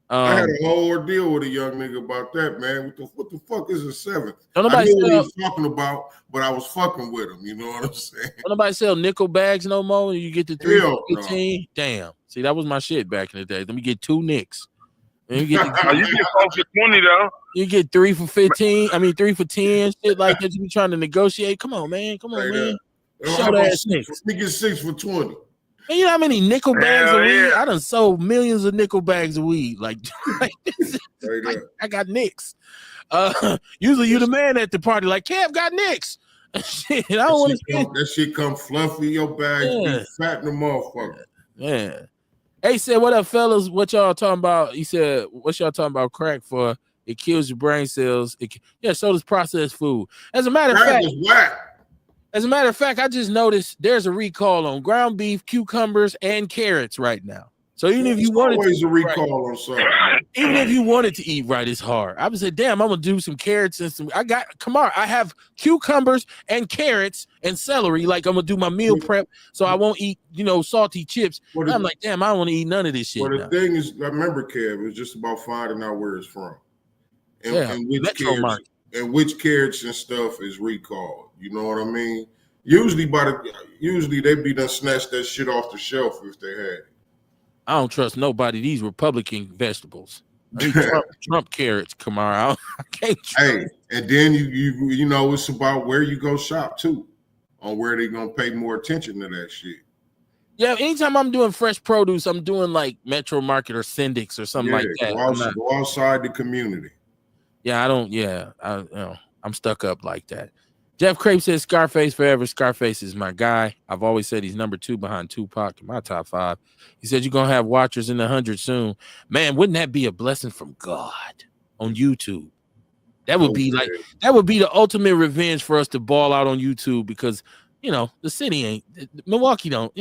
I had a whole ordeal with a young nigga about that, man. What the fuck is a 7th? I knew what he was talking about, but I was fucking with him. You know what I'm saying? Don't nobody sell nickel bags no more. You get the 3 for 15. No. Damn. See, that was my shit back in the day. Let me get 2 nicks. You get 4 for 20 though. You get 3 for 15. I mean 3 for 10. Shit like that. You be trying to negotiate. Come on, man. Man. Show that nicks. We get 6 for 20. And you know how many nickel bags of weed? I done sold millions of nickel bags of weed. Like I got nicks. Usually you the man at the party. Like Kev got nicks. Shit, I don't want to. That shit come fluffy. Your bags be fat in the motherfucker. Yeah. Hey, said, what up, fellas? What y'all talking about? He said, what y'all talking about crack for? It kills your brain cells. So does processed food. As a matter of fact, I just noticed there's a recall on ground beef, cucumbers, and carrots right now. So even if you wanted always a recall on something. Even if you wanted to eat right, it's hard. I would say, damn, I'm gonna do some carrots and some. I have cucumbers and carrots and celery. Like I'm gonna do my meal prep, so I won't eat, salty chips. I'm like, damn, I don't want to eat none of this shit. Well, the thing is, I remember, Kev, it's just about finding out where it's from, and which carrots and stuff is recalled. You know what I mean? Usually they be done snatched that shit off the shelf if they had it. I don't trust nobody. These Republican vegetables, Trump carrots, Kamar. I can't trust. Hey, and then you know it's about where you go shop too, on where they gonna pay more attention to that shit. Yeah, anytime I'm doing fresh produce, I'm doing like Metro Market or Syndic's or something like that. Go outside the community. Yeah, I don't. Yeah, I'm stuck up like that. Jeff Crape says Scarface forever. Scarface is my guy. I've always said he's number 2 behind Tupac in my top 5. He said you're gonna have watchers in the 100 soon. Man, wouldn't that be a blessing from God on YouTube? That would be the ultimate revenge for us to ball out on YouTube because the city ain't Milwaukee don't.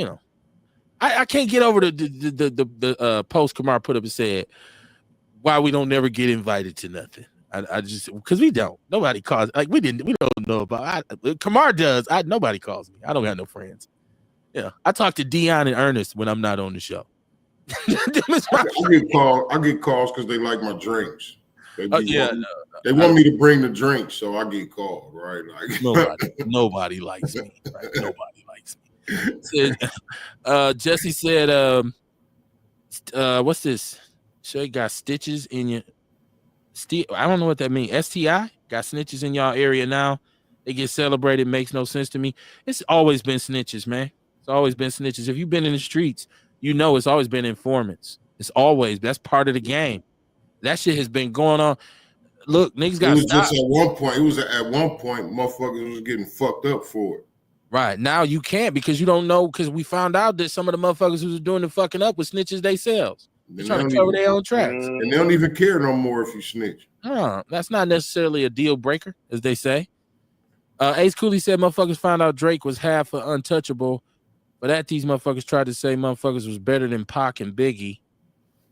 I can't get over the post Kamar put up and said why we don't never get invited to nothing. I just because we don't. Nobody calls we don't know about. Kamar does. Nobody calls me. I don't got no friends. Yeah, I talk to Dion and Ernest when I'm not on the show. I get calls because they like my drinks. They want me to bring the drinks, so I get called. Right? Like nobody likes me. Right? Nobody likes me. Jesse said, "What's this? So you got stitches in your." I don't know what that means. STI got snitches in y'all area now. They get celebrated. Makes no sense to me. It's always been snitches, man. It's always been snitches. If you've been in the streets, it's always been informants. That's part of the game. That shit has been going on. Look, niggas got stopped. Just at one point. It was at one point, motherfuckers was getting fucked up for it. Right. Now you can't because you don't know, because we found out that some of the motherfuckers who was doing the fucking up with snitches themselves. They're trying to cover their own tracks. And they don't even care no more if you snitch. That's not necessarily a deal breaker, as they say. Ace Cooley said motherfuckers found out Drake was half an untouchable, but at these motherfuckers tried to say motherfuckers was better than Pac and Biggie.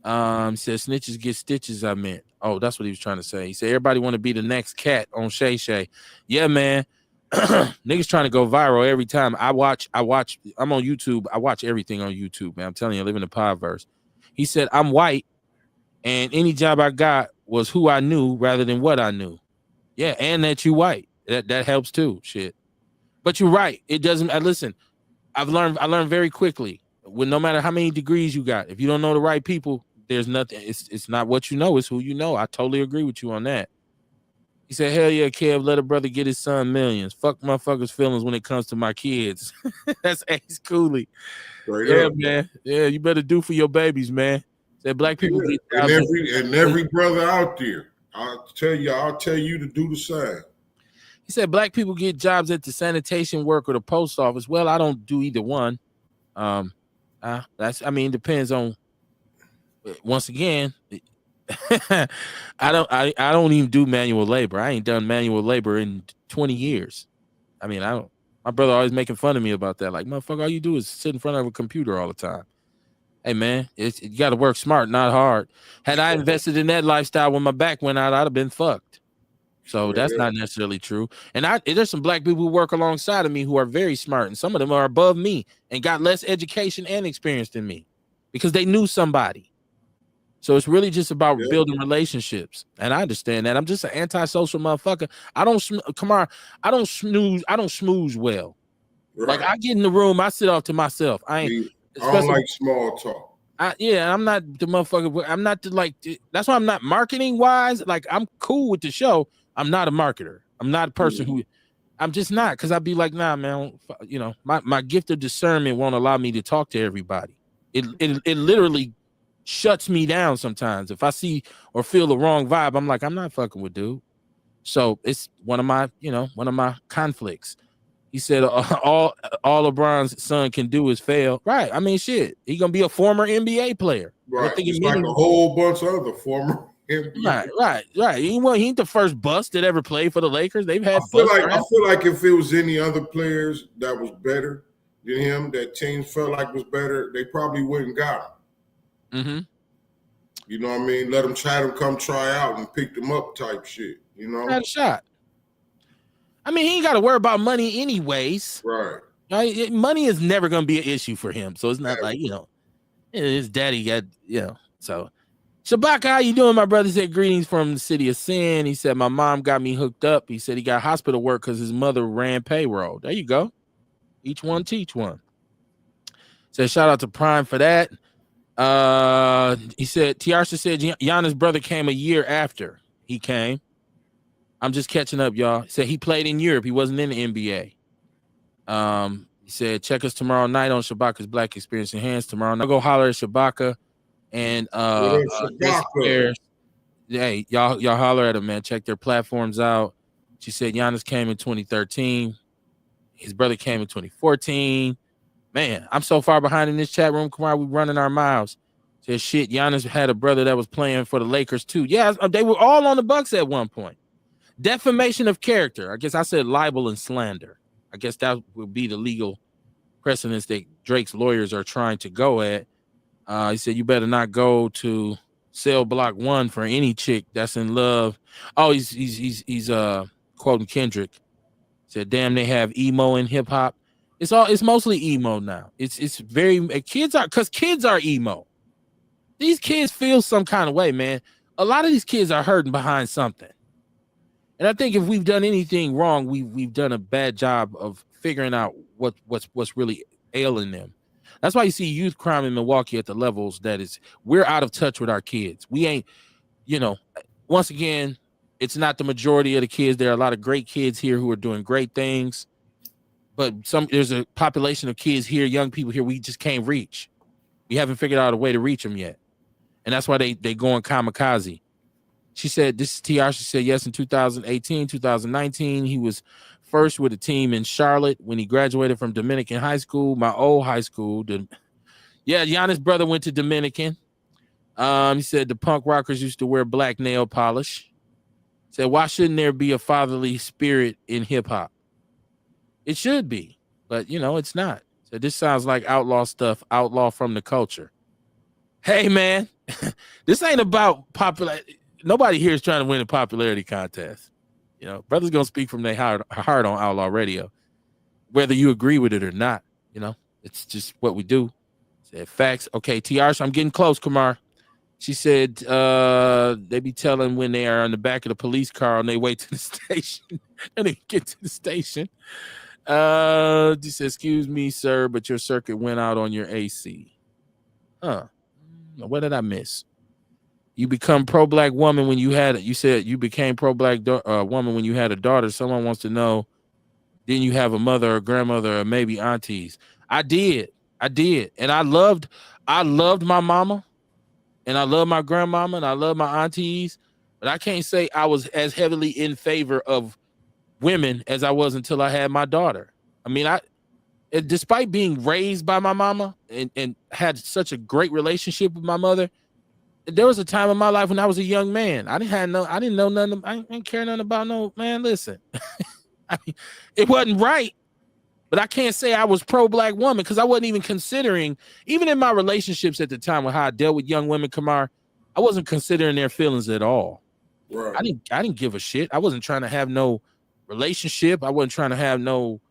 Said snitches get stitches, I meant. Oh, that's what he was trying to say. He said everybody want to be the next cat on Shay Shay. Yeah, man. Niggas trying to go viral every time. I'm on YouTube. I watch everything on YouTube, man. I'm telling you, I live in the podverse. He said, I'm white, and any job I got was who I knew rather than what I knew. Yeah, and that you white. That helps too. Shit. But you're right. It doesn't listen. I learned very quickly. When no matter how many degrees you got, if you don't know the right people, there's nothing. It's not what you know, it's who you know. I totally agree with you on that. He said, hell yeah, Kev, let a brother get his son millions. Fuck motherfuckers' feelings when it comes to my kids. That's Ace Cooley. Yeah, man. Yeah, you better do for your babies, man. Said black people get and every brother out there, I'll tell you to do the same. He said black people get jobs at the sanitation work or the post office. Well, I don't do either one. Depends on, once again, I don't even do manual labor. I ain't done manual labor in 20 years. My brother always making fun of me about that. Like, motherfucker, all you do is sit in front of a computer all the time. Hey man, you got to work smart, not hard. Had I invested in that lifestyle when my back went out, I'd have been fucked. So that's not necessarily true. And there's some black people who work alongside of me who are very smart, and some of them are above me and got less education and experience than me because they knew somebody. So it's really just about building relationships. And I understand that. I'm just an antisocial motherfucker. I don't smooze well. Right. Like I get in the room, I sit off to myself. I don't like small talk. I'm not the motherfucker. I'm not that's why I'm not marketing wise. Like I'm cool with the show. I'm not a marketer. I'm not a person who I'm just not, because I'd be like, nah, man, you know, my gift of discernment won't allow me to talk to everybody. It literally shuts me down sometimes. If I see or feel the wrong vibe, I'm like, I'm not fucking with dude. So it's one of my conflicts. He said all LeBron's son can do is fail. Right. I mean, shit. He gonna be a former NBA player. Right. It's like a whole bunch of other former NBA. Right. He ain't the first bust that ever played for the Lakers. They've had. I feel like if it was any other players that was better than him, that teams felt like was better, they probably wouldn't got him. Mm-hmm. You know what I mean? Let him come try out and pick them up type shit. You know, had a shot. I mean, he ain't got to worry about money anyways. Right. Money is never going to be an issue for him. So it's not like, his daddy got, so. Shabaka, how you doing, my brother? He said, greetings from the city of sin. He said, my mom got me hooked up. He said he got hospital work because his mother ran payroll. There you go. Each one teach one. Said, shout out to Prime for that. He said, Tiarsha said, Giannis' brother came a year after he came. I'm just catching up, y'all. He said he played in Europe. He wasn't in the NBA. He said, check us tomorrow night on Shabaka's Black Experience Enhanced tomorrow. Now go holler at Shabaka and hey, y'all holler at him, man. Check their platforms out. She said Giannis came in 2013. His brother came in 2014. Man, I'm so far behind in this chat room. Come on, we running our miles. Said shit, Giannis had a brother that was playing for the Lakers too. Yeah, they were all on the Bucks at one point. Defamation of character. I guess I said libel and slander. I guess that would be the legal precedence that Drake's lawyers are trying to go at. He said, you better not go to cell block 1 for any chick that's in love. Oh, he's quoting Kendrick. He said, damn, they have emo in hip hop. It's mostly emo now. It's very kids are emo. These kids feel some kind of way, man. A lot of these kids are hurting behind something. And I think if we've done anything wrong, we've done a bad job of figuring out what's really ailing them. That's why you see youth crime in Milwaukee at the levels that is. We're out of touch with our kids. We ain't, once again, it's not the majority of the kids. There are a lot of great kids here who are doing great things, but there's a population of kids here, young people here, we just can't reach. We haven't figured out a way to reach them yet. And that's why they going kamikaze. She said, this is TR. She said, yes, in 2018, 2019, he was first with a team in Charlotte when he graduated from Dominican High School, my old high school. Yeah, Giannis' brother went to Dominican. He said the punk rockers used to wear black nail polish. Said, why shouldn't there be a fatherly spirit in hip hop? It should be, but it's not. So this sounds like outlaw stuff, outlaw from the culture. Hey, man, this ain't about popular. Nobody here is trying to win a popularity contest. Brothers gonna speak from their heart on Outlaw Radio, whether you agree with it or not. It's just what we do. Said facts. Okay, TR, so I'm getting close, Kamar. She said they be telling when they are on the back of the police car on their way to the station. And they get to the station. She said, excuse me, sir, but your circuit went out on your AC. Huh. What did I miss? You become pro-black woman when you said you became pro-black woman when you had a daughter. Someone wants to know, didn't you have a mother or grandmother or maybe aunties? I did. And I loved my mama, and I love my grandmama, and I love my aunties, but I can't say I was as heavily in favor of women as I was until I had my daughter. I mean, despite being raised by my mama and had such a great relationship with my mother, there was a time in my life when I was a young man. I didn't know nothing. I didn't care nothing about no man. Listen, I mean, it wasn't right, but I can't say I was pro-black woman because I wasn't even considering, even in my relationships at the time with how I dealt with young women, Kamar, I wasn't considering their feelings at all. Right. I didn't give a shit. I wasn't trying to have no relationship. I wasn't trying to have no,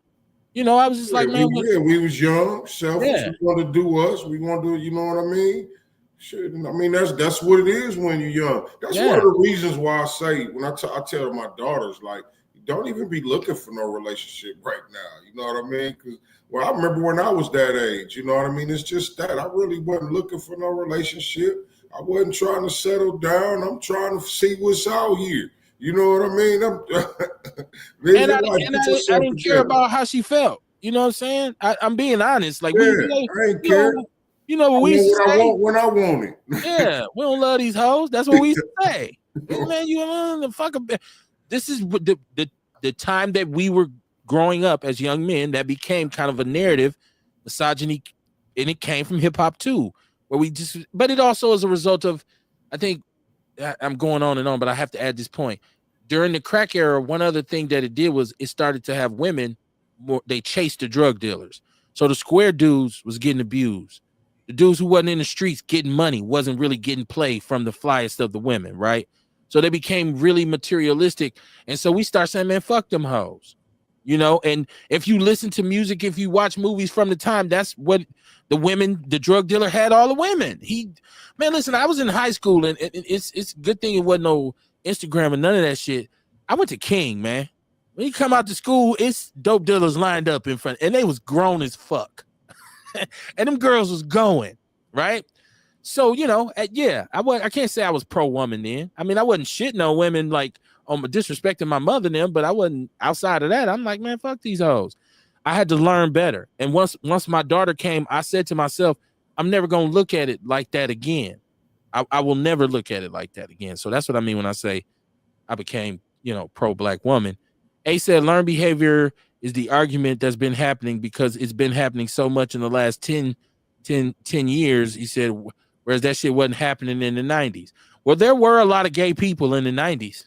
I was just like, man. We was young, selfish. Yeah. We want to do us. We want to do, you know what I mean? Shit, I mean, that's what it is when you're young. That's one of the reasons why I say, when I tell my daughters, like, don't even be looking for no relationship right now. You know what I mean? Because, I remember when I was that age, you know what I mean? It's just that I really wasn't looking for no relationship. I wasn't trying to settle down. I'm trying to see what's out here. You know what I mean? I didn't care about how she felt. You know what I'm saying? I'm being honest. Like, I ain't care. We used to say, when I want it. Yeah, we don't love these hoes. That's what we used to say. Man, you the fuck. This is the time that we were growing up as young men. That became kind of a narrative, misogyny, and it came from hip hop too, where but it also is a result of, I think, I'm going on and on, but I have to add this point. During the crack era, one other thing that it did was it started to have women they chased the drug dealers. So the square dudes was getting abused. The dudes who wasn't in the streets getting money wasn't really getting play from the flyest of the women, right? So they became really materialistic. And so we start saying, man, fuck them hoes. And if you listen to music, if you watch movies from the time, that's what the women, the drug dealer had all the women. Listen, I was in high school and it's a good thing it wasn't no Instagram and none of that shit. I went to King, man. When you come out to school, it's dope dealers lined up in front, and they was grown as fuck. And them girls was going, right? So, I can't say I was pro-woman then. I mean, I wasn't shitting on women like on disrespecting my mother and them, but I wasn't outside of that. I'm like, man, fuck these hoes. I had to learn better. And once my daughter came, I said to myself, I'm never going to look at it like that again. I will never look at it like that again. So that's what I mean when I say I became, pro-black woman. A said, learned behavior is the argument that's been happening because it's been happening so much in the last 10 years. He said, whereas that shit wasn't happening in the 90s. Well, there were a lot of gay people in the 90s.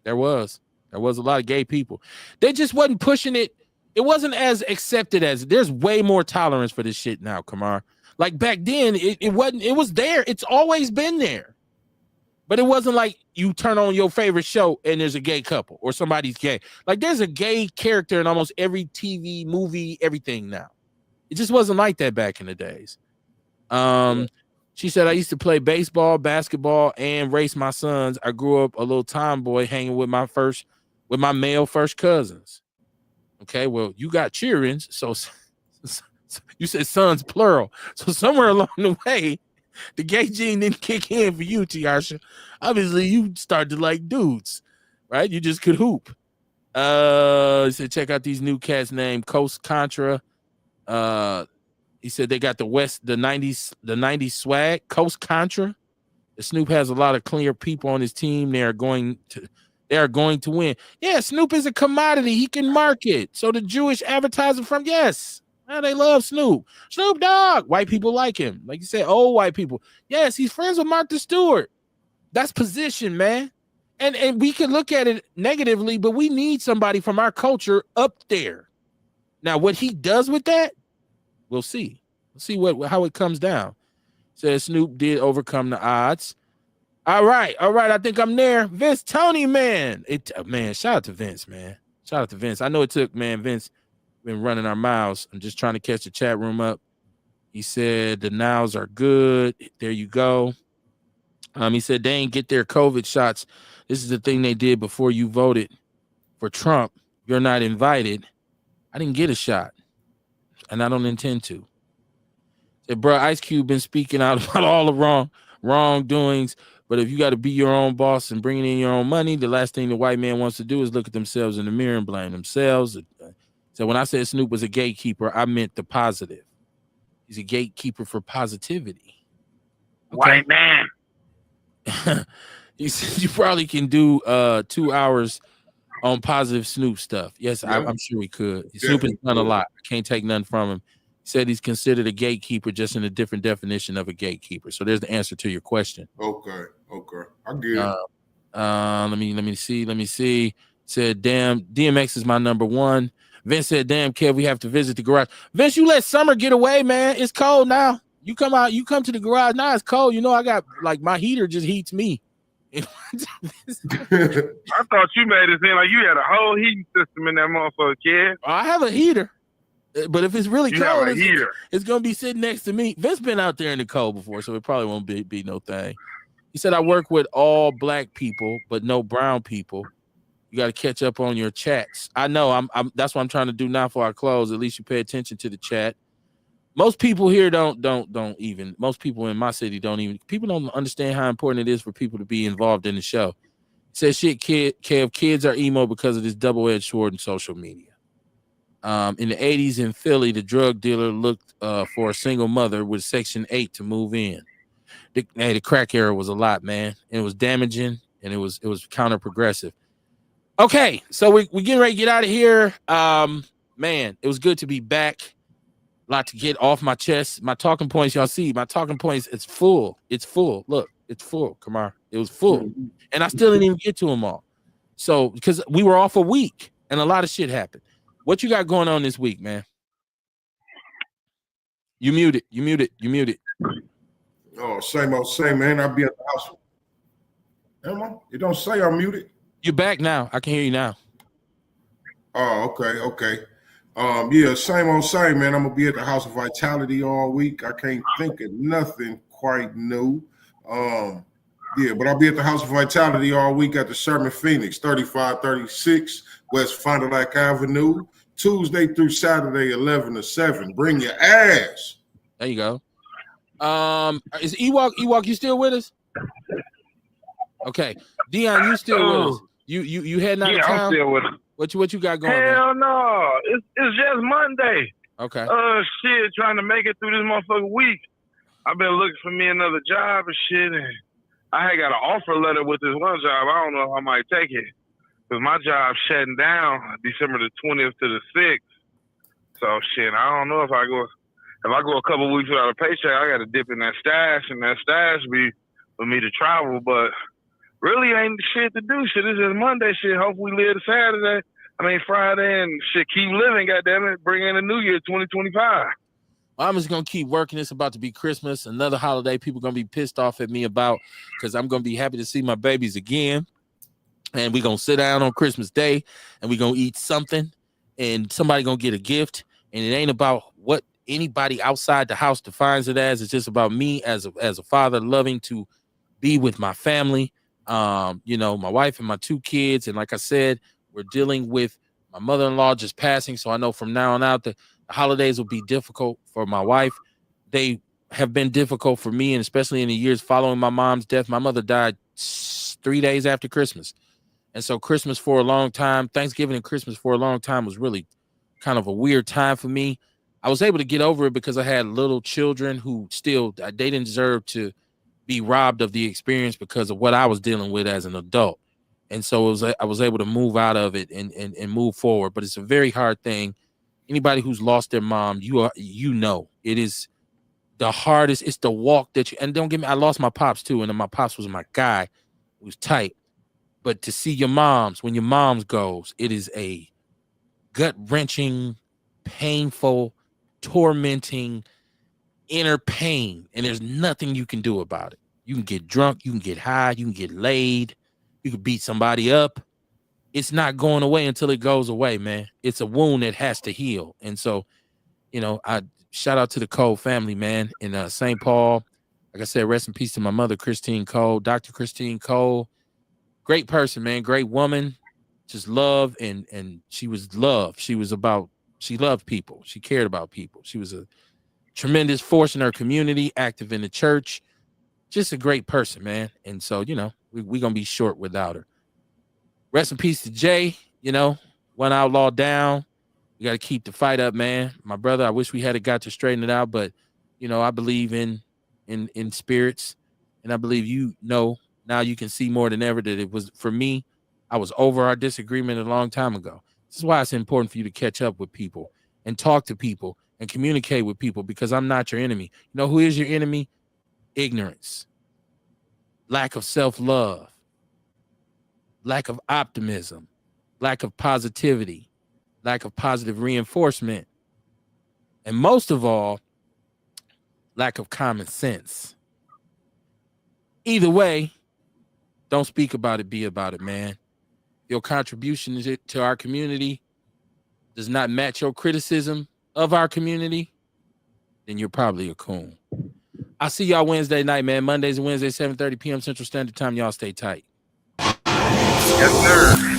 There was a lot of gay people. They just wasn't pushing it. It wasn't as accepted as, there's way more tolerance for this shit now, Kamar. Like back then, it wasn't, it was there. It's always been there. But it wasn't like you turn on your favorite show and there's a gay couple or somebody's gay. Like there's a gay character in almost every TV, movie, everything now. It just wasn't like that back in the days. She said, I used to play baseball, basketball, and race my sons. I grew up a little tomboy hanging with my male first cousins. Okay, well, you got cheerings, so you said sons plural. So somewhere along the way, the gay gene didn't kick in for you, Tiasha. Obviously, you started to like dudes, right? You just could hoop. He said, check out these new cats named Coast Contra. He said they got the 90s swag. Coast Contra. Snoop has a lot of clear people on his team. They are going to win. Yeah, Snoop is a commodity. He can market. So the Jewish advertising firm, yes. They love Snoop. Snoop Dogg. White people like him. Like you said, old white people. Yes, he's friends with Martha Stewart. That's position, man. And we can look at it negatively, but we need somebody from our culture up there. Now, what he does with that, we'll see. We'll see how it comes down. Says Snoop did overcome the odds. All right. I think I'm there. Vince Tony, man. Shout out to Vince, man. Shout out to Vince. I know it took, man. Vince been running our mouths. I'm just trying to catch the chat room up. He said the nows are good. There you go. He said they ain't get their COVID shots. This is the thing they did before you voted for Trump. You're not invited. I didn't get a shot, and I don't intend to. Said, bro, Ice Cube been speaking out about all the wrongdoings, but if you got to be your own boss and bringing in your own money, the last thing the white man wants to do is look at themselves in the mirror and blame themselves. So when I said Snoop was a gatekeeper, I meant the positive. He's a gatekeeper for positivity. Okay. White man. He said you probably can do 2 hours on positive Snoop stuff. Yes, yeah. I'm sure we could. Snoop has done a lot. I can't take nothing from him. He said he's considered a gatekeeper, just in a different definition of a gatekeeper. So there's the answer to your question. Okay. I get it. Let me see. Said, damn, DMX is my number one. Vince said, damn, Kev, we have to visit the garage. Vince, you let summer get away, man. It's cold now. You come to the garage now. It's cold. You know, I got my heater just heats me. I thought you made it seem like you had a whole heating system in that motherfucker, kid. I have a heater, but if it's really cold, it's gonna be sitting next to me. Vince been out there in the cold before, so it probably won't be no thing. He said, I work with all black people, but no brown people. You got to catch up on your chats. I know. I'm. That's what I'm trying to do now for our close. At least you pay attention to the chat. Most people here don't even. Most people in my city don't even. People don't understand how important it is for people to be involved in the show. It says shit, kids are emo because of this double-edged sword in social media. In the 80s in Philly, the drug dealer looked for a single mother with Section 8 to move in. The crack era was a lot, man. And it was damaging, and it was counter-progressive. Okay, so we getting ready to get out of here. Man, it was good to be back. A lot to get off my chest. My talking points, y'all see, it's full. It's full. Look, it's full. Come on. It was full. And I still didn't even get to them all. So, because we were off a week and a lot of shit happened. What you got going on this week, man? You muted. Oh, same old same, man. I'll be at the house. Emma, it don't say I'm muted. You're back now. I can hear you now. Oh, okay. Yeah, same old same, man. I'm gonna be at the House of Vitality all week. I can't think of nothing quite new. Yeah, but I'll be at the House of Vitality all week at the Sherman Phoenix, 3536 West Fond du Lac Avenue, Tuesday through Saturday, 11 to 7. Bring your ass. There you go. Is Ewok, you still with us? Okay. Dion, you still with us? You heading out of town? I'm still with us. What you got going on? Hell no. It's just Monday. Okay. Shit, trying to make it through this motherfucking week. I've been looking for me another job and shit, and I had got an offer letter with this one job. I don't know if I might take it, because my job's shutting down December the 20th to the 6th. So shit, I don't know if I go a couple weeks without a paycheck, I got to dip in that stash, and that stash be for me to travel, but really ain't shit to do. Shit, it's just Monday shit. Hopefully we live Friday and shit, keep living, goddammit. Bring in the new year, 2025. I'm just going to keep working. It's about to be Christmas, another holiday people going to be pissed off at me about, because I'm going to be happy to see my babies again. And we're going to sit down on Christmas Day, and we're going to eat something, and somebody going to get a gift. And it ain't about what anybody outside the house defines it as. It's just about me as a father loving to be with my family. My wife and my 2 kids. And like I said, we're dealing with my mother-in-law just passing. So I know from now on out the holidays will be difficult for my wife. They have been difficult for me, and especially in the years following my mom's death. My mother died 3 days after Christmas. And so Christmas for a long time, Thanksgiving and Christmas for a long time was really kind of a weird time for me. I was able to get over it because I had little children who still, they didn't deserve to be robbed of the experience because of what I was dealing with as an adult. And so I was able to move out of it and move forward. But it's a very hard thing. Anybody who's lost their mom, you know, it is the hardest. It's the walk that you, and don't get me, I lost my pops too. And my pops was my guy. It was tight. But to see your moms, when your mom's goes, it is a gut-wrenching, painful, tormenting, inner pain. And there's nothing you can do about it. You can get drunk, you can get high, you can get laid, you can beat somebody up. It's not going away until it goes away, man. It's a wound that has to heal. And so, you know, I shout out to the Cole family, man, in St. Paul. Like I said, rest in peace to my mother, Christine Cole, Dr. Christine Cole. Great person, man. Great woman. Just love. And she was love. She loved people. She cared about people. She was a tremendous force in her community, active in the church. Just a great person, man. And so, you know, we're going to be short without her. Rest in peace to Jay. You know, one outlaw down. We got to keep the fight up, man. My brother, I wish we had got to straighten it out, but, you know, I believe in spirits, and I believe, you know, now you can see more than ever that it was, for me, I was over our disagreement a long time ago. This is why it's important for you to catch up with people and talk to people and communicate with people, because I'm not your enemy. You know who is your enemy? Ignorance, lack of self-love, lack of optimism, lack of positivity, lack of positive reinforcement, and most of all, lack of common sense. Either way, don't speak about it, be about it, man. Your contribution to our community does not match your criticism of our community, then you're probably a coon. I'll see y'all Wednesday night, man. Mondays and Wednesdays, 7:30 p.m. Central Standard Time. Y'all stay tight. Yes, sir.